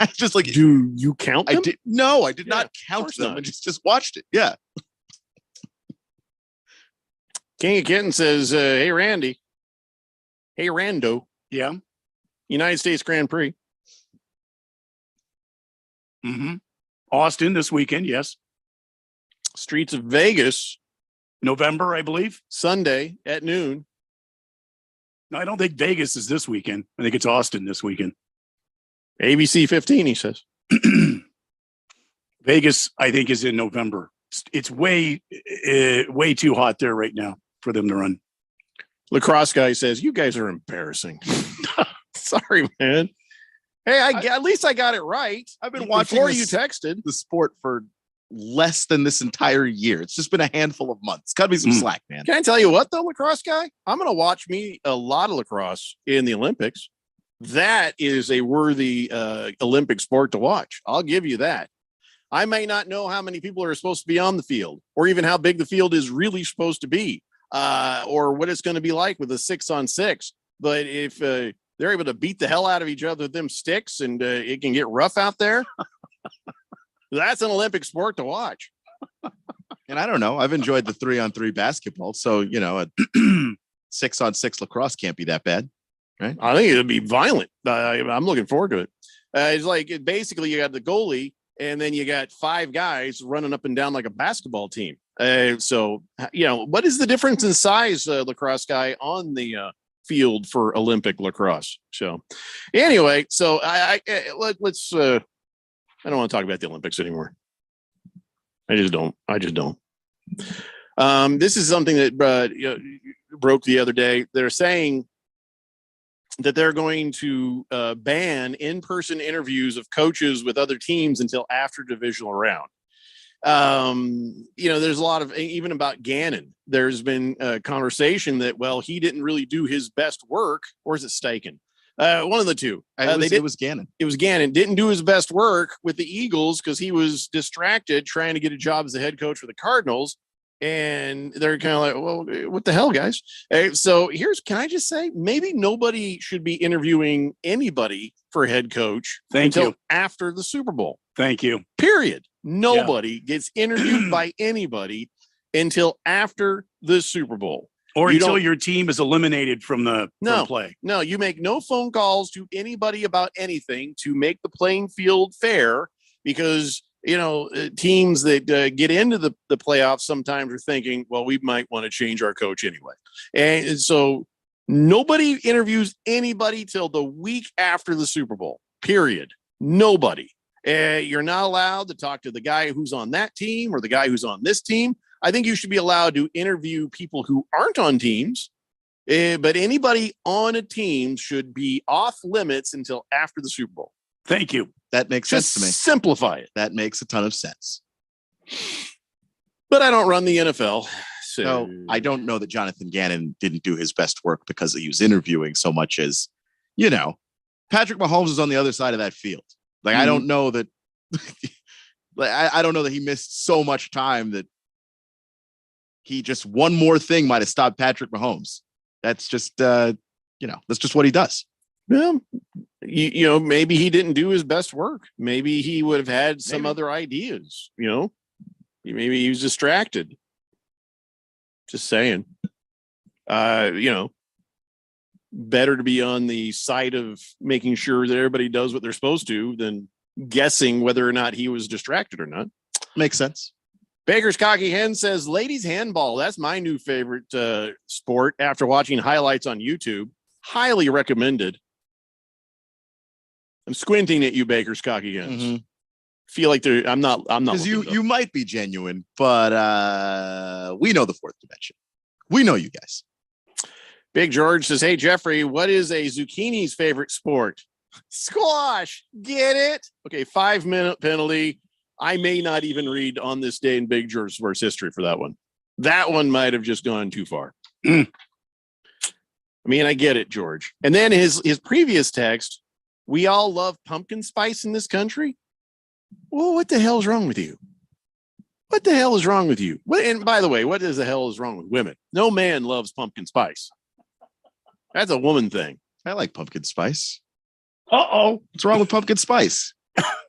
I just like, do you count them? I did not count them. I just watched it. Yeah. King of Kitten says, hey, Randy. Hey, Rando. Yeah. United States Grand Prix. Mm-hmm. Austin this weekend, yes. Streets of Vegas. November, I believe. Sunday at noon. No, I don't think Vegas is this weekend. I think it's Austin this weekend. ABC 15, he says. Vegas, I think, is in November. It's way too hot there right now for them to run. Lacrosse guy says, you guys are embarrassing. Sorry, man. Hey, at least I got it right. I've been watching before you texted the sport for less than this entire year. It's just been a handful of months. Got to be some slack, man. Can I tell you what, though, lacrosse guy? I'm going to watch me a lot of lacrosse in the Olympics. That is a worthy Olympic sport to watch. I'll give you that. I may not know how many people are supposed to be on the field or even how big the field is really supposed to be or what it's going to be like with a 6-on-6. But if they're able to beat the hell out of each other with them sticks and it can get rough out there, that's an Olympic sport to watch. And I don't know. I've enjoyed the 3-on-3 basketball. So, a 6-on-6 lacrosse can't be that bad. Right. I think it'd be violent. I'm looking forward to it. It's like basically you got the goalie and then you got 5 guys running up and down like a basketball team. So, what is the difference in size, lacrosse guy, on the field for Olympic lacrosse? So anyway, so let's I don't want to talk about the Olympics anymore. I just don't. This is something that broke the other day. They're saying that they're going to ban in-person interviews of coaches with other teams until after divisional round. There's a lot of, even about Gannon, there's been a conversation that, well, he didn't really do his best work, or is it Steichen? One of the two. It was Gannon. It was Gannon. Didn't do his best work with the Eagles because he was distracted trying to get a job as the head coach for the Cardinals. And they're kind of like, well, what the hell, guys? So can I just say, maybe nobody should be interviewing anybody for head coach until after the Super Bowl. Thank you. Period. Nobody gets interviewed by anybody until after the Super Bowl. Or until your team is eliminated from the play. No, you make no phone calls to anybody about anything to make the playing field fair because teams that get into the playoffs sometimes are thinking, well, we might want to change our coach anyway. And so nobody interviews anybody till the week after the Super Bowl, period. Nobody. You're not allowed to talk to the guy who's on that team or the guy who's on this team. I think you should be allowed to interview people who aren't on teams, but anybody on a team should be off limits until after the Super Bowl. Thank you. That makes sense to me. Simplify it. That makes a ton of sense. But I don't run the NFL. So I don't know that Jonathan Gannon didn't do his best work because he was interviewing so much as, Patrick Mahomes is on the other side of that field. Like, I don't know that, I don't know that he missed so much time that he just one more thing might have stopped Patrick Mahomes. That's just, that's just what he does. Well, maybe he didn't do his best work. Maybe he would have had some other ideas, maybe he was distracted. Just saying, better to be on the side of making sure that everybody does what they're supposed to than guessing whether or not he was distracted or not. Makes sense. Baker's Cocky Hen says, ladies handball. That's my new favorite sport after watching highlights on YouTube. Highly recommended. I'm squinting at you, Baker's Cocky Hens. Mm-hmm. Feel like I'm not because you might be genuine, but we know the fourth dimension. We know you guys. Big George says, hey, Jeffrey, what is a zucchini's favorite sport? Squash. Get it? Okay, 5-minute penalty. I may not even read On This Day in Big George Sports History for that one. That one might have just gone too far. I mean, I get it, George. And then his previous text, we all love pumpkin spice in this country. Well, what the hell is wrong with you? What the hell is wrong with you? And by the way, what the hell is wrong with women? No man loves pumpkin spice. That's a woman thing. I like pumpkin spice. Uh-oh. What's wrong with pumpkin spice?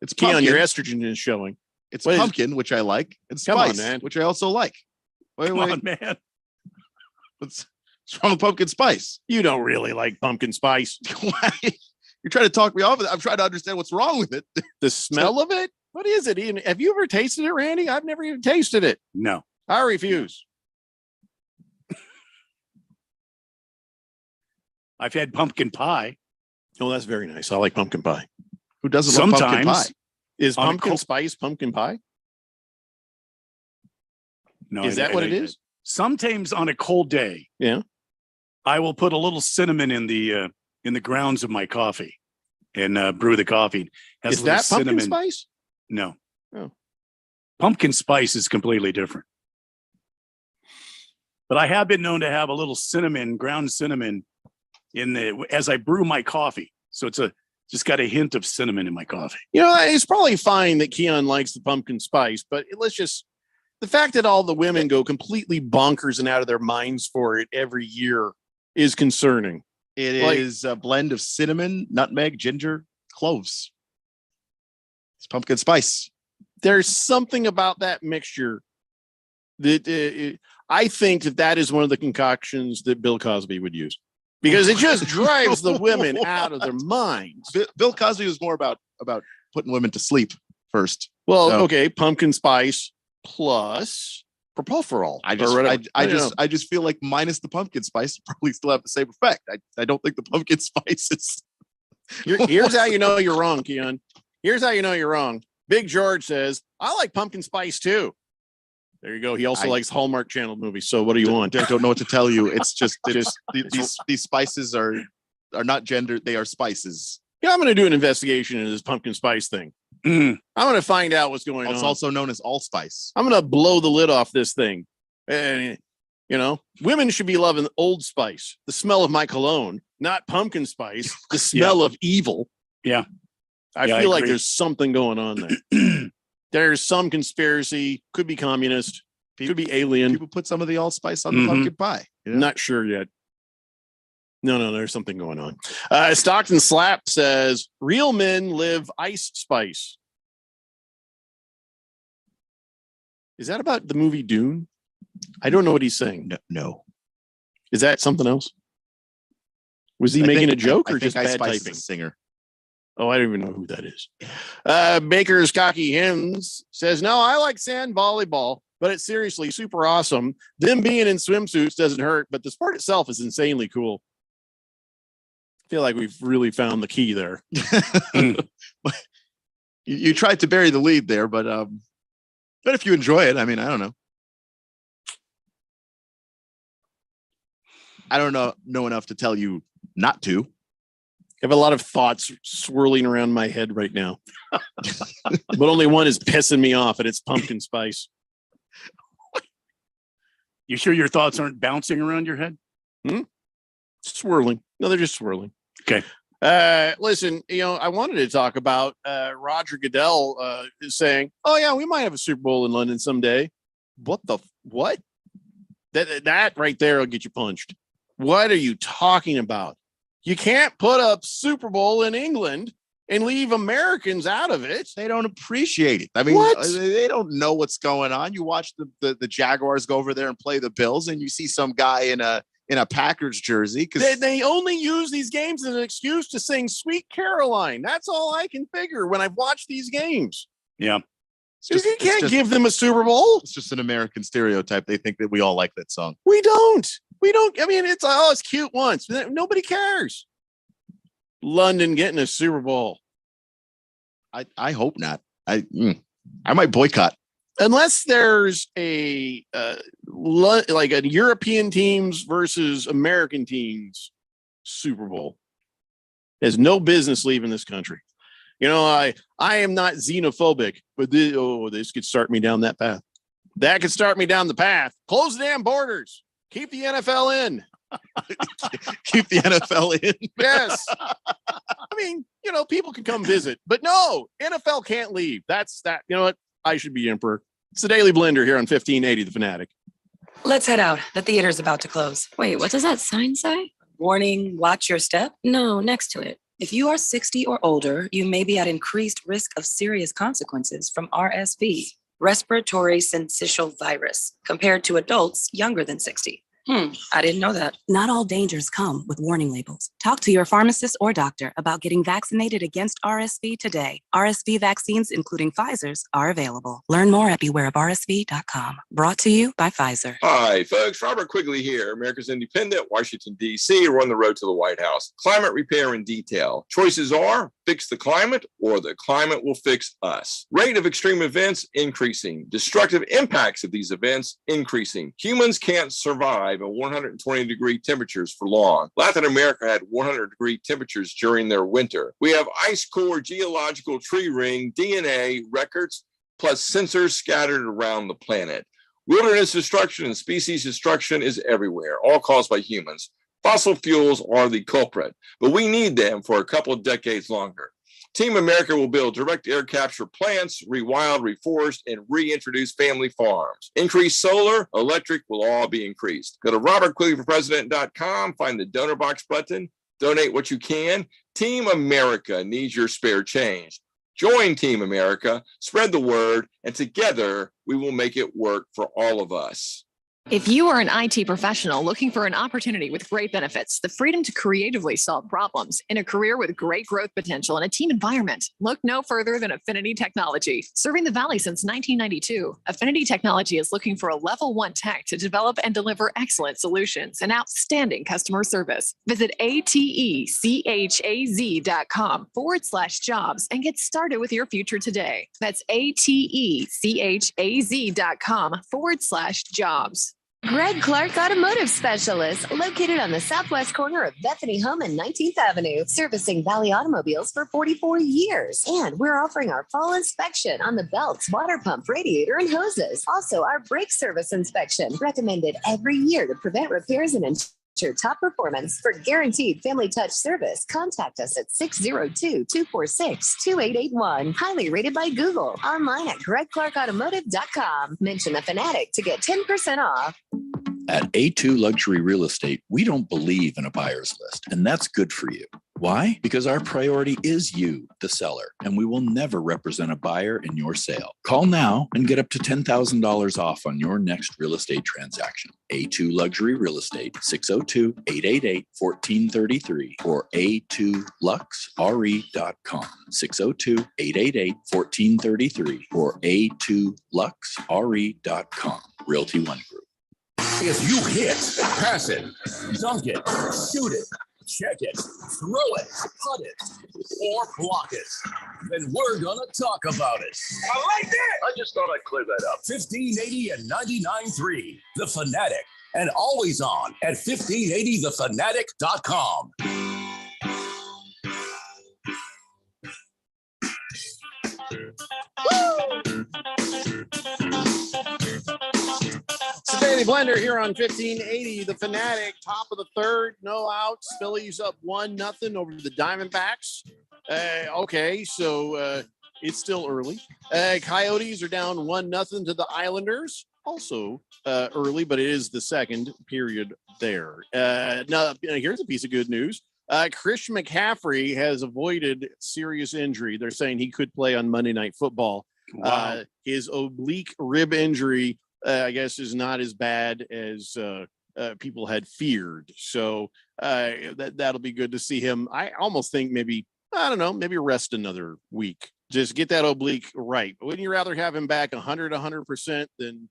It's Keon, pumpkin. your estrogen is showing. It's pumpkin, which I like, and Come on, spice, man. which I also like. Come on, man. What's wrong with pumpkin spice? You don't really like pumpkin spice. You're trying to talk me off of it. I'm trying to understand what's wrong with it. The smell of it? What is it? Ian? Have you ever tasted it, Randy? I've never even tasted it. No. I refuse. I've had pumpkin pie. Oh, that's very nice. I like pumpkin pie. Who doesn't love pumpkin pie? Is On a pumpkin cold- spice pumpkin pie? No, Is that what it is? Sometimes on a cold day, Yeah. I will put a little cinnamon in the grounds of my coffee and brew the coffee. Has Is a little that pumpkin cinnamon. spice? No. Oh. Pumpkin spice is completely different. But I have been known to have a little cinnamon, ground cinnamon as I brew my coffee. So it's just got a hint of cinnamon in my coffee. You know, it's probably fine that Keon likes the pumpkin spice, but the fact that all the women go completely bonkers and out of their minds for it every year is concerning. It is a blend of cinnamon, nutmeg, ginger, cloves. It's pumpkin spice. There's something about that mixture that I think that is one of the concoctions that Bill Cosby would use, because it just drives the women out of their minds. Bill Cosby was more about putting women to sleep first. Well, So- okay, pumpkin spice plus propofol. I just feel like minus the pumpkin spice, it probably still have the same effect. I don't think the pumpkin spice is. Here's how you know you're wrong, Keon. Here's how you know you're wrong. Big George says, I like pumpkin spice too. There you go. He also likes Hallmark Channel movies. So what do you want? I don't know what to tell you. It's just these spices are not gendered. They are spices. Yeah, I'm going to do an investigation into this pumpkin spice thing. I'm going to find out what's going on. It's also known as allspice. I'm going to blow the lid off this thing. And, women should be loving Old Spice, the smell of my cologne, not pumpkin spice, the smell of evil. Yeah. I Yeah, I feel like agree. there's something going on there. There's some conspiracy, could be communist, could be alien. People put some of the allspice on the pumpkin pie. you know? Not sure yet. No, there's something going on. Stockton Slap says, real men live Ice Spice. Is that about the movie Dune? I don't know what he's saying. No. Is that something else? Was he I making think- a joke I or think just Ice bad Spice is typing? a singer. Oh, I don't even know who that is. Baker's Cocky Hymns says, no, I like sand volleyball, but it's seriously super awesome. Them being in swimsuits doesn't hurt, but the sport itself is insanely cool. I feel like we've really found the key there. You tried to bury the lead there, but if you enjoy it, I mean, I don't know. I don't know enough to tell you not to. I have a lot of thoughts swirling around my head right now, but only one is pissing me off, and it's pumpkin spice. You sure your thoughts aren't bouncing around your head? Swirling. No, they're just swirling. Okay. Listen, I wanted to talk about Roger Goodell is saying, oh yeah, we might have a Super Bowl in London someday. What? That right there will get you punched. What are you talking about? You can't put a Super Bowl in England and leave Americans out of it. They don't appreciate it. I mean, What? They don't know what's going on. You watch the Jaguars go over there and play the Bills, and you see some guy in a Packers jersey. They only use these games as an excuse to sing Sweet Caroline. That's all I can figure when I've watched these games. Yeah. You can't give them a Super Bowl. It's just an American stereotype. They think that we all like that song. We don't. I mean, it's cute once. Nobody cares. London getting a Super Bowl. I hope not. I might boycott. unless there's like a European teams versus American teams Super Bowl, has no business leaving this country. You know, I am not xenophobic, but this could start me down that path. That could start me down the path. Close the damn borders. Keep the NFL in. Keep the NFL in. Yes. I mean, you know, people can come visit, but no, NFL can't leave. That's that. You know what? I should be emperor. It's the Daily Blender here on 1580 The Fanatic. Let's head out. The theater's about to close. Wait, what does that sign say? Warning, watch your step. No, next to it. If you are 60 or older, you may be at increased risk of serious consequences from RSV, respiratory syncytial virus, compared to adults younger than 60. I didn't know that. Not all dangers come with warning labels. Talk to your pharmacist or doctor about getting vaccinated against RSV today. RSV vaccines, including Pfizer's, are available. Learn more at bewareofrsv.com. Brought to you by Pfizer. Hi, folks. Robert Quigley here, America's Independent, Washington, D.C. We're on the road to the White House. Climate repair in detail. Choices are fix the climate or the climate will fix us. Rate of extreme events increasing. Destructive impacts of these events increasing. Humans can't survive at 120-degree temperatures for long. Latin America had 100-degree temperatures during their winter. We have ice core, geological tree ring, DNA records, plus sensors scattered around the planet. Wilderness destruction and species destruction is everywhere, all caused by humans. Fossil fuels are the culprit, but we need them for a couple of decades longer. Team America will build direct air capture plants, rewild, reforest, and reintroduce family farms. Increase solar, electric will all be increased. Go to robertquigleyforpresident.com, find the donor box button, donate what you can. Team America needs your spare change. Join Team America, spread the word, and together we will make it work for all of us. If you are an IT professional looking for an opportunity with great benefits, the freedom to creatively solve problems in a career with great growth potential and a team environment, look no further than Affinity Technology. Serving the Valley since 1992, Affinity Technology is looking for a level 1 tech to develop and deliver excellent solutions and outstanding customer service. Visit atechaz.com/jobs and get started with your future today. That's atechaz.com/jobs. Greg Clark Automotive Specialist, located on the southwest corner of Bethany Home and 19th Avenue, servicing Valley automobiles for 44 years. And we're offering our fall inspection on the belts, water pump, radiator, and hoses. Also, our brake service inspection, recommended every year to prevent repairs and ensure top performance. For guaranteed family touch service, contact us at 602-246-2881. Highly rated by Google. Online at gregclarkautomotive.com. Mention the Fanatic to get 10% off. At A2 Luxury Real Estate, we don't believe in a buyer's list, and that's good for you. Why? Because our priority is you, the seller, and we will never represent a buyer in your sale. Call now and get up to $10,000 off on your next real estate transaction. A2 Luxury Real Estate, 602-888-1433 or a2luxre.com, 602-888-1433 or a2luxre.com. Realty One Group. If you hit, pass it, dunk it, shoot it, check it, throw it, putt it, or block it, then we're gonna talk about it. I like that. I just thought I'd clear that up. 1580 and 99.3, The Fanatic, and always on at 1580thefanatic.com. Daily Blender here on 1580 The Fanatic. Top of the third, no outs. Phillies up 1-0 over the Diamondbacks. Okay, so it's still early. Coyotes are down 1-0 to the Islanders. Also early, but it is the second period there. Now, here's a piece of good news. Christian McCaffrey has avoided serious injury. They're saying he could play on Monday Night Football. Wow. His oblique rib injury, I guess, is not as bad as people had feared. So that'll be good to see him. I almost think maybe rest another week. Just get that oblique right. Wouldn't you rather have him back 100% than,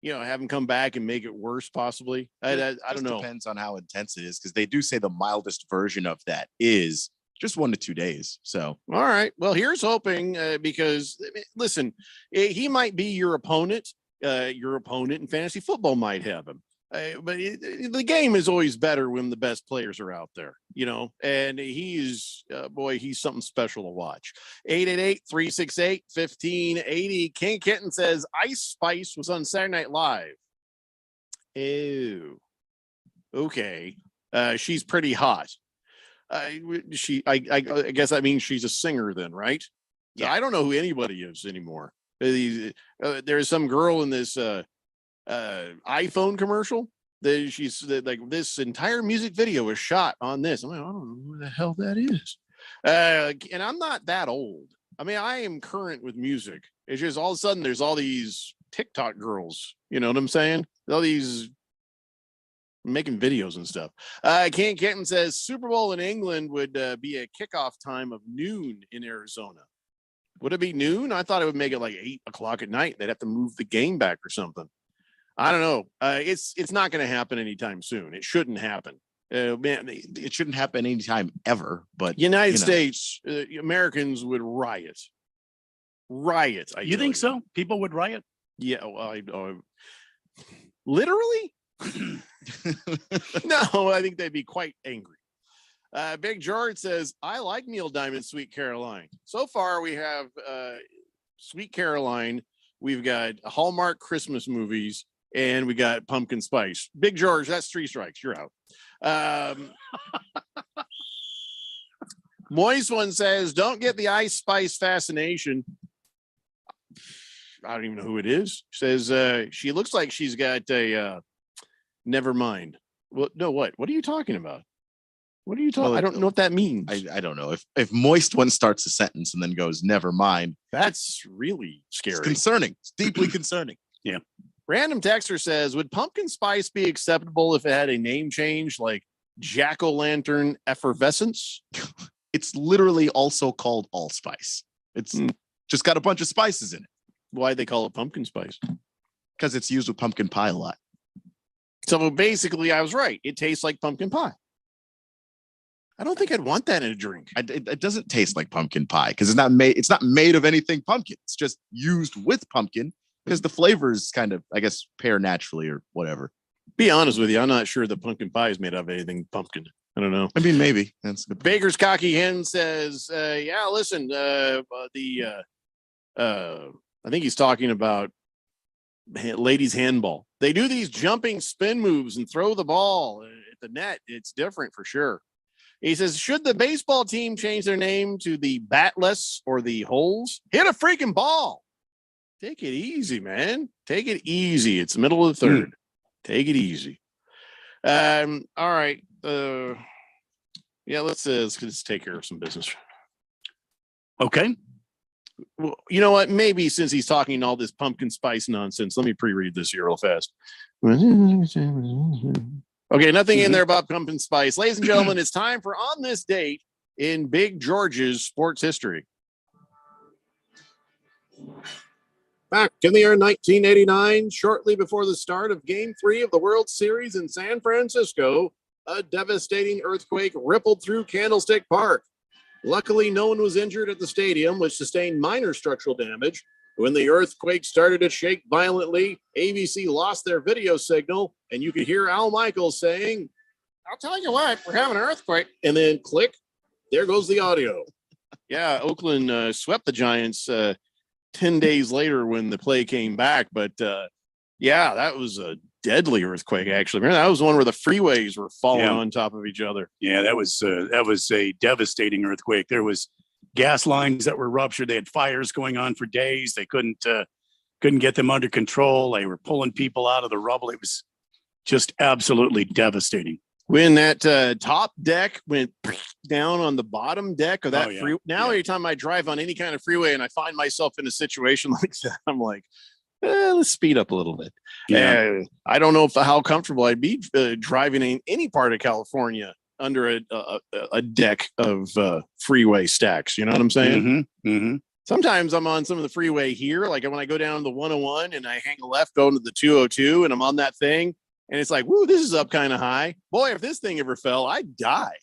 have him come back and make it worse possibly? I don't know. Depends on how intense it is, because they do say the mildest version of that is just 1 to 2 days. So, all right. Well, here's hoping because listen, he might be your opponent. Your opponent in fantasy football might have him. But the game is always better when the best players are out there, and he's something special to watch. 888-368-1580. King Kitten says Ice Spice was on Saturday Night Live. Ew. Okay. She's pretty hot. I guess that means she's a singer then, right? Yeah. I don't know who anybody is anymore. There's some girl in this iPhone commercial that she's like, this entire music video was shot on this. I'm like, I don't know who the hell that is. And I'm not that old. I mean, I am current with music. It's just all of a sudden there's all these TikTok girls, you know what I'm saying? All these making videos and stuff. Kent Kenton says Super Bowl in England would be a kickoff time of noon in Arizona. Would it be noon? I thought it would make it like 8 o'clock at night. They'd have to move the game back or something. I don't know. It's not going to happen anytime soon. It shouldn't happen. Man, it shouldn't happen anytime ever. But United States Americans would riot. You think so? People would riot? Yeah. Well, literally? No, I think they'd be quite angry. Big George says, I like Neil Diamond's Sweet Caroline. So far, we have Sweet Caroline. We've got Hallmark Christmas movies, and we got Pumpkin Spice. Big George, that's 3 strikes. You're out. Moist one says, don't get the Ice Spice fascination. I don't even know who it is. Says she looks like she's got a never mind. Well, no, what are you talking about? What are you talking? Well, I don't know what that means. I don't know. If Moist one starts a sentence and then goes, never mind. That's really scary. It's concerning. It's deeply concerning. Yeah. Random Texter says, would Pumpkin Spice be acceptable if it had a name change like Jack-o'-lantern Effervescence? It's literally also called Allspice. It's just got a bunch of spices in it. Why'd they call it Pumpkin Spice? Because it's used with pumpkin pie a lot. So basically, I was right. It tastes like pumpkin pie. I don't think I'd want that in a drink. It doesn't taste like pumpkin pie because it's not made of anything pumpkin. It's just used with pumpkin because the flavors kind of, I guess, pair naturally or whatever. Be honest with you, I'm not sure the pumpkin pie is made of anything pumpkin. I don't know. I mean, maybe. That's good. Baker's Cocky Hen says, yeah, listen, I think he's talking about ladies handball. They do these jumping spin moves and throw the ball at the net. It's different for sure. He says, should the baseball team change their name to the Batless or the Holes? Hit a freaking ball. Take it easy, man. Take it easy. It's the middle of the third. Take it easy. All right. Yeah, let's take care of some business. Okay. Well, you know what? Maybe since he's talking all this pumpkin spice nonsense, let me pre-read this here real fast. Okay, nothing in there about pumpkin spice. Ladies and gentlemen, it's time for On This Date in Big George's sports history. Back in the year 1989, shortly before the start of Game 3 of the World Series in San Francisco, a devastating earthquake rippled through Candlestick Park. Luckily, no one was injured at the stadium, which sustained minor structural damage. When the earthquake started to shake violently, ABC lost their video signal, and you could hear Al Michaels saying, I'll tell you what, we're having an earthquake. And then click, there goes the audio. Yeah, Oakland swept the Giants 10 days later when the play came back. But yeah, that was a deadly earthquake, actually. Remember, that was the one where the freeways were falling on top of each other. Yeah, that was a devastating earthquake. There was gas lines that were ruptured. They had fires going on for days. They couldn't get them under control. They were pulling people out of the rubble. It was just absolutely devastating. When that top deck went down on the bottom deck of that freeway. Now, anytime I drive on any kind of freeway and I find myself in a situation like that, I'm like, let's speed up a little bit. Yeah. I don't know how comfortable I'd be driving in any part of California under a deck of freeway stacks. You know what I'm saying? Mm-hmm. Sometimes I'm on some of the freeway here, like when I go down the 101 and I hang a left going to the 202 and I'm on that thing and it's like, woo, this is up kind of high. Boy, if this thing ever fell, I'd die.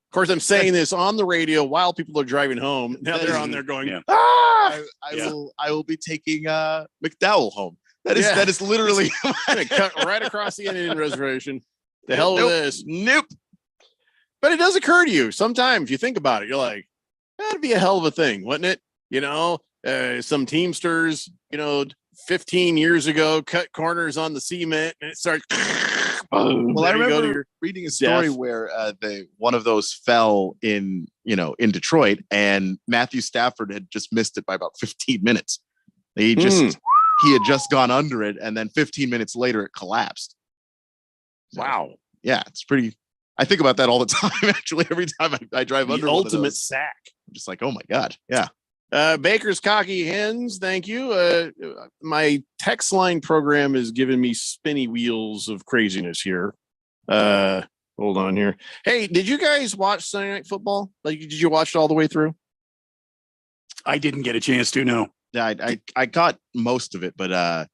Of course, I'm saying this on the radio while people are driving home. Now they're on there going, Yeah. ah! I will be taking McDowell home. That is literally Gonna cut right across the Indian reservation. The hell with Nope. this. Nope. But it does occur to you sometimes. You think about it. You're like, that'd be a hell of a thing, wouldn't it? You know, some Teamsters, 15 years ago, cut corners on the cement, and it starts. Well, I There you go to remember your reading a story death. where one of those fell in Detroit, and Matthew Stafford had just missed it by about 15 minutes. He had just gone under it, and then 15 minutes later it collapsed. So, Wow. yeah, it's pretty. I think about that all the time. Actually, every time I drive under The one of ultimate those, sack. I'm just like, oh my god, yeah. Baker's Cocky Hens, thank you. My text line program is giving me spinny wheels of craziness here. Hold on here. Hey, did you guys watch Sunday Night Football? Like, did you watch it all the way through? I didn't get a chance to. No. Yeah, I got most of it, but I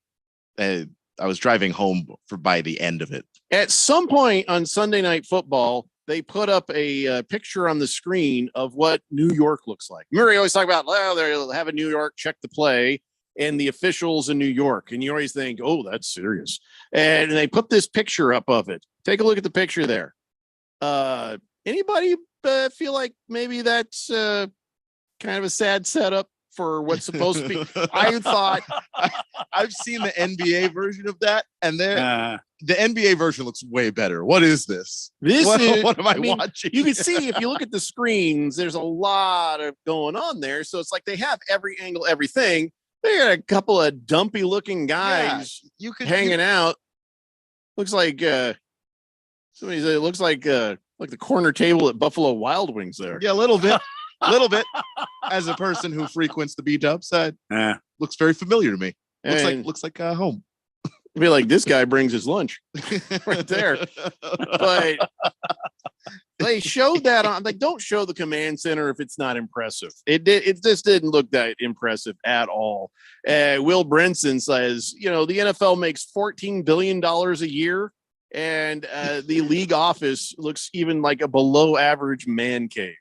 was driving home by the end of it. At some point on Sunday Night Football, they put up a picture on the screen of what New York looks like. Murray always talk about, well, they'll have a New York check the play and the officials in New York. And you always think, oh, that's serious. And they put this picture up of it. Take a look at the picture there. Anybody feel like maybe that's kind of a sad setup for what's supposed to be? I thought I've seen the NBA version of that, and the NBA version looks way better. What is this? What am I watching? You can see if you look at the screens, there's a lot of going on there. So it's like they have every angle, everything. They got a couple of dumpy looking guys hanging out. Looks like somebody said it looks like the corner table at Buffalo Wild Wings there. Yeah, a little bit. As a person who frequents the B-Dubs, looks very familiar to me. Looks like home. I feel like this guy brings his lunch right there. But they showed that on, like, don't show the command center if it's not impressive. It just didn't look that impressive at all. Will Brinson says, the NFL makes $14 billion a year, and the league office looks even like a below average man cave.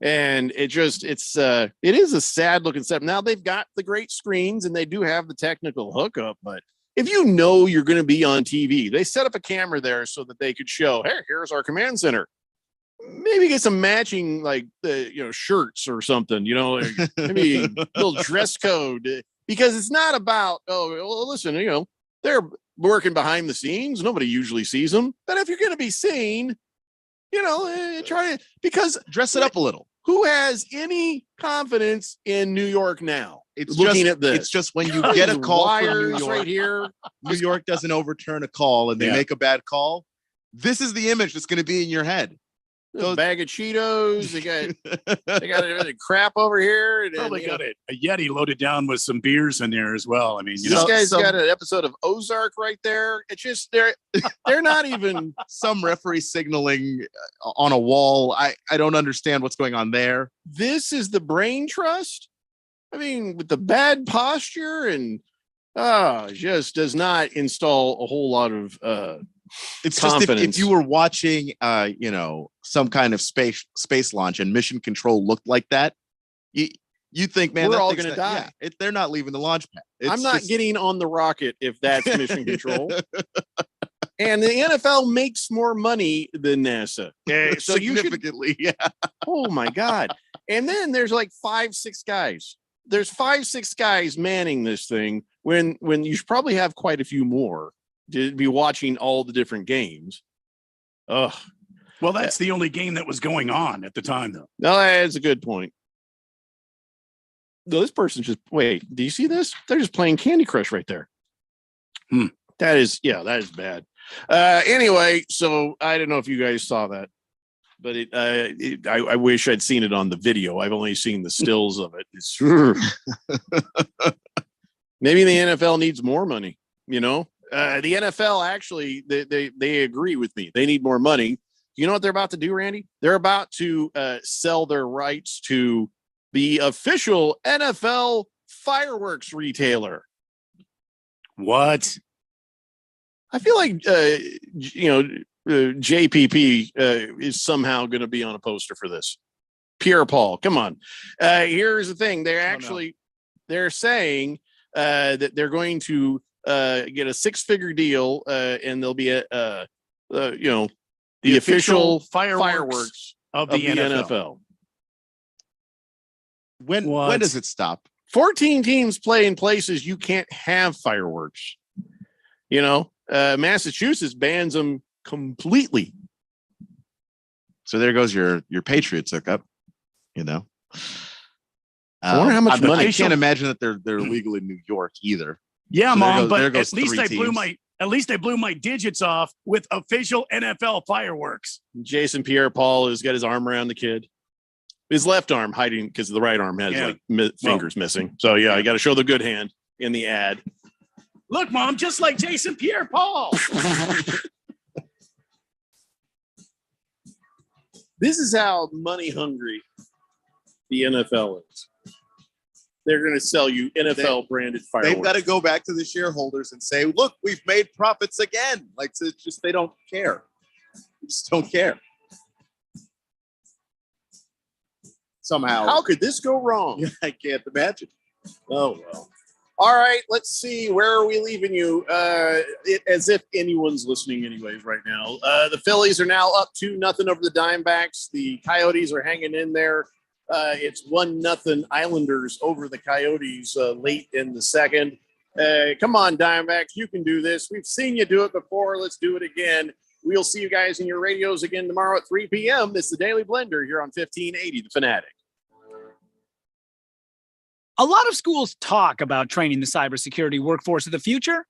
And it is a sad looking setup. Now they've got the great screens and they do have the technical hookup, but if you're going to be on TV, they set up a camera there so that they could show, hey, here's our command center. Maybe get some matching shirts or something, maybe a little dress code, because it's not about, listen, they're working behind the scenes. Nobody usually sees them. But if you're going to be seen, try to, because dress it up a little. Who has any confidence in New York now? It's looking just, at this. It's just when you get a call from New York, right here. New York doesn't overturn a call and they make a bad call. This is the image that's going to be in your head. A bag of Cheetos. They got crap over here. And Probably got a Yeti loaded down with some beers in there as well. I mean, this guy's got an episode of Ozark right there. It's just they're not even some referee signaling on a wall. I don't understand what's going on there. This is the brain trust. I mean, with the bad posture and just does not install a whole lot of it's confidence. Just if you were watching some kind of space launch and mission control looked like that, you think, man, we're all going to die. Yeah, they're not leaving the launch pad. I'm not getting on the rocket if that's mission control. And the NFL makes more money than NASA. So significantly, yeah. Oh my God. And then there's like 5-6 guys. There's 5-6 guys manning this thing when you should probably have quite a few more to be watching all the different games. Ugh. Well, that's the only game that was going on at the time, though. No, that's a good point. No, this person's just wait. Do you see this? They're just playing Candy Crush right there. That is bad. Anyway, so I don't know if you guys saw that, but I wish I'd seen it on the video. I've only seen the stills of it. It's maybe the NFL needs more money. The NFL actually they agree with me. They need more money. You know what they're about to do, Randy? They're about to sell their rights to the official NFL fireworks retailer. What? I feel like JPP is somehow going to be on a poster for this. Pierre-Paul, come on. Here's the thing. They're saying that they're going to get a six-figure deal, and there'll be the official fireworks of the NFL. When does it stop? 14 teams play in places you can't have fireworks. Massachusetts bans them completely. So there goes your Patriots hookup. I wonder how much money. I can't imagine that they're legal in New York either. Yeah, So Mom, there but goes at least three they blew my digits off with official NFL fireworks. Jason Pierre-Paul has got his arm around the kid. His left arm hiding because the right arm has fingers missing. So I got to show the good hand in the ad. Look, Mom, just like Jason Pierre-Paul. This is how money hungry the NFL is. They're going to sell you NFL branded fireworks. They've got to go back to the shareholders and say, look, we've made profits again. Like, it's just, they don't care. They just don't care. Somehow. How could this go wrong? I can't imagine. Oh, well. All right, let's see. Where are we leaving you? As if anyone's listening anyways right now. The Phillies are now up 2-0 over the Diamondbacks. The Coyotes are hanging in there. It's 1-0 Islanders over the Coyotes late in the second. Come on, Diamondbacks. You can do this. We've seen you do it before. Let's do it again. We'll see you guys in your radios again tomorrow at 3 p.m. This is the Daily Blender here on 1580 The Fanatic. A lot of schools talk about training the cybersecurity workforce of the future,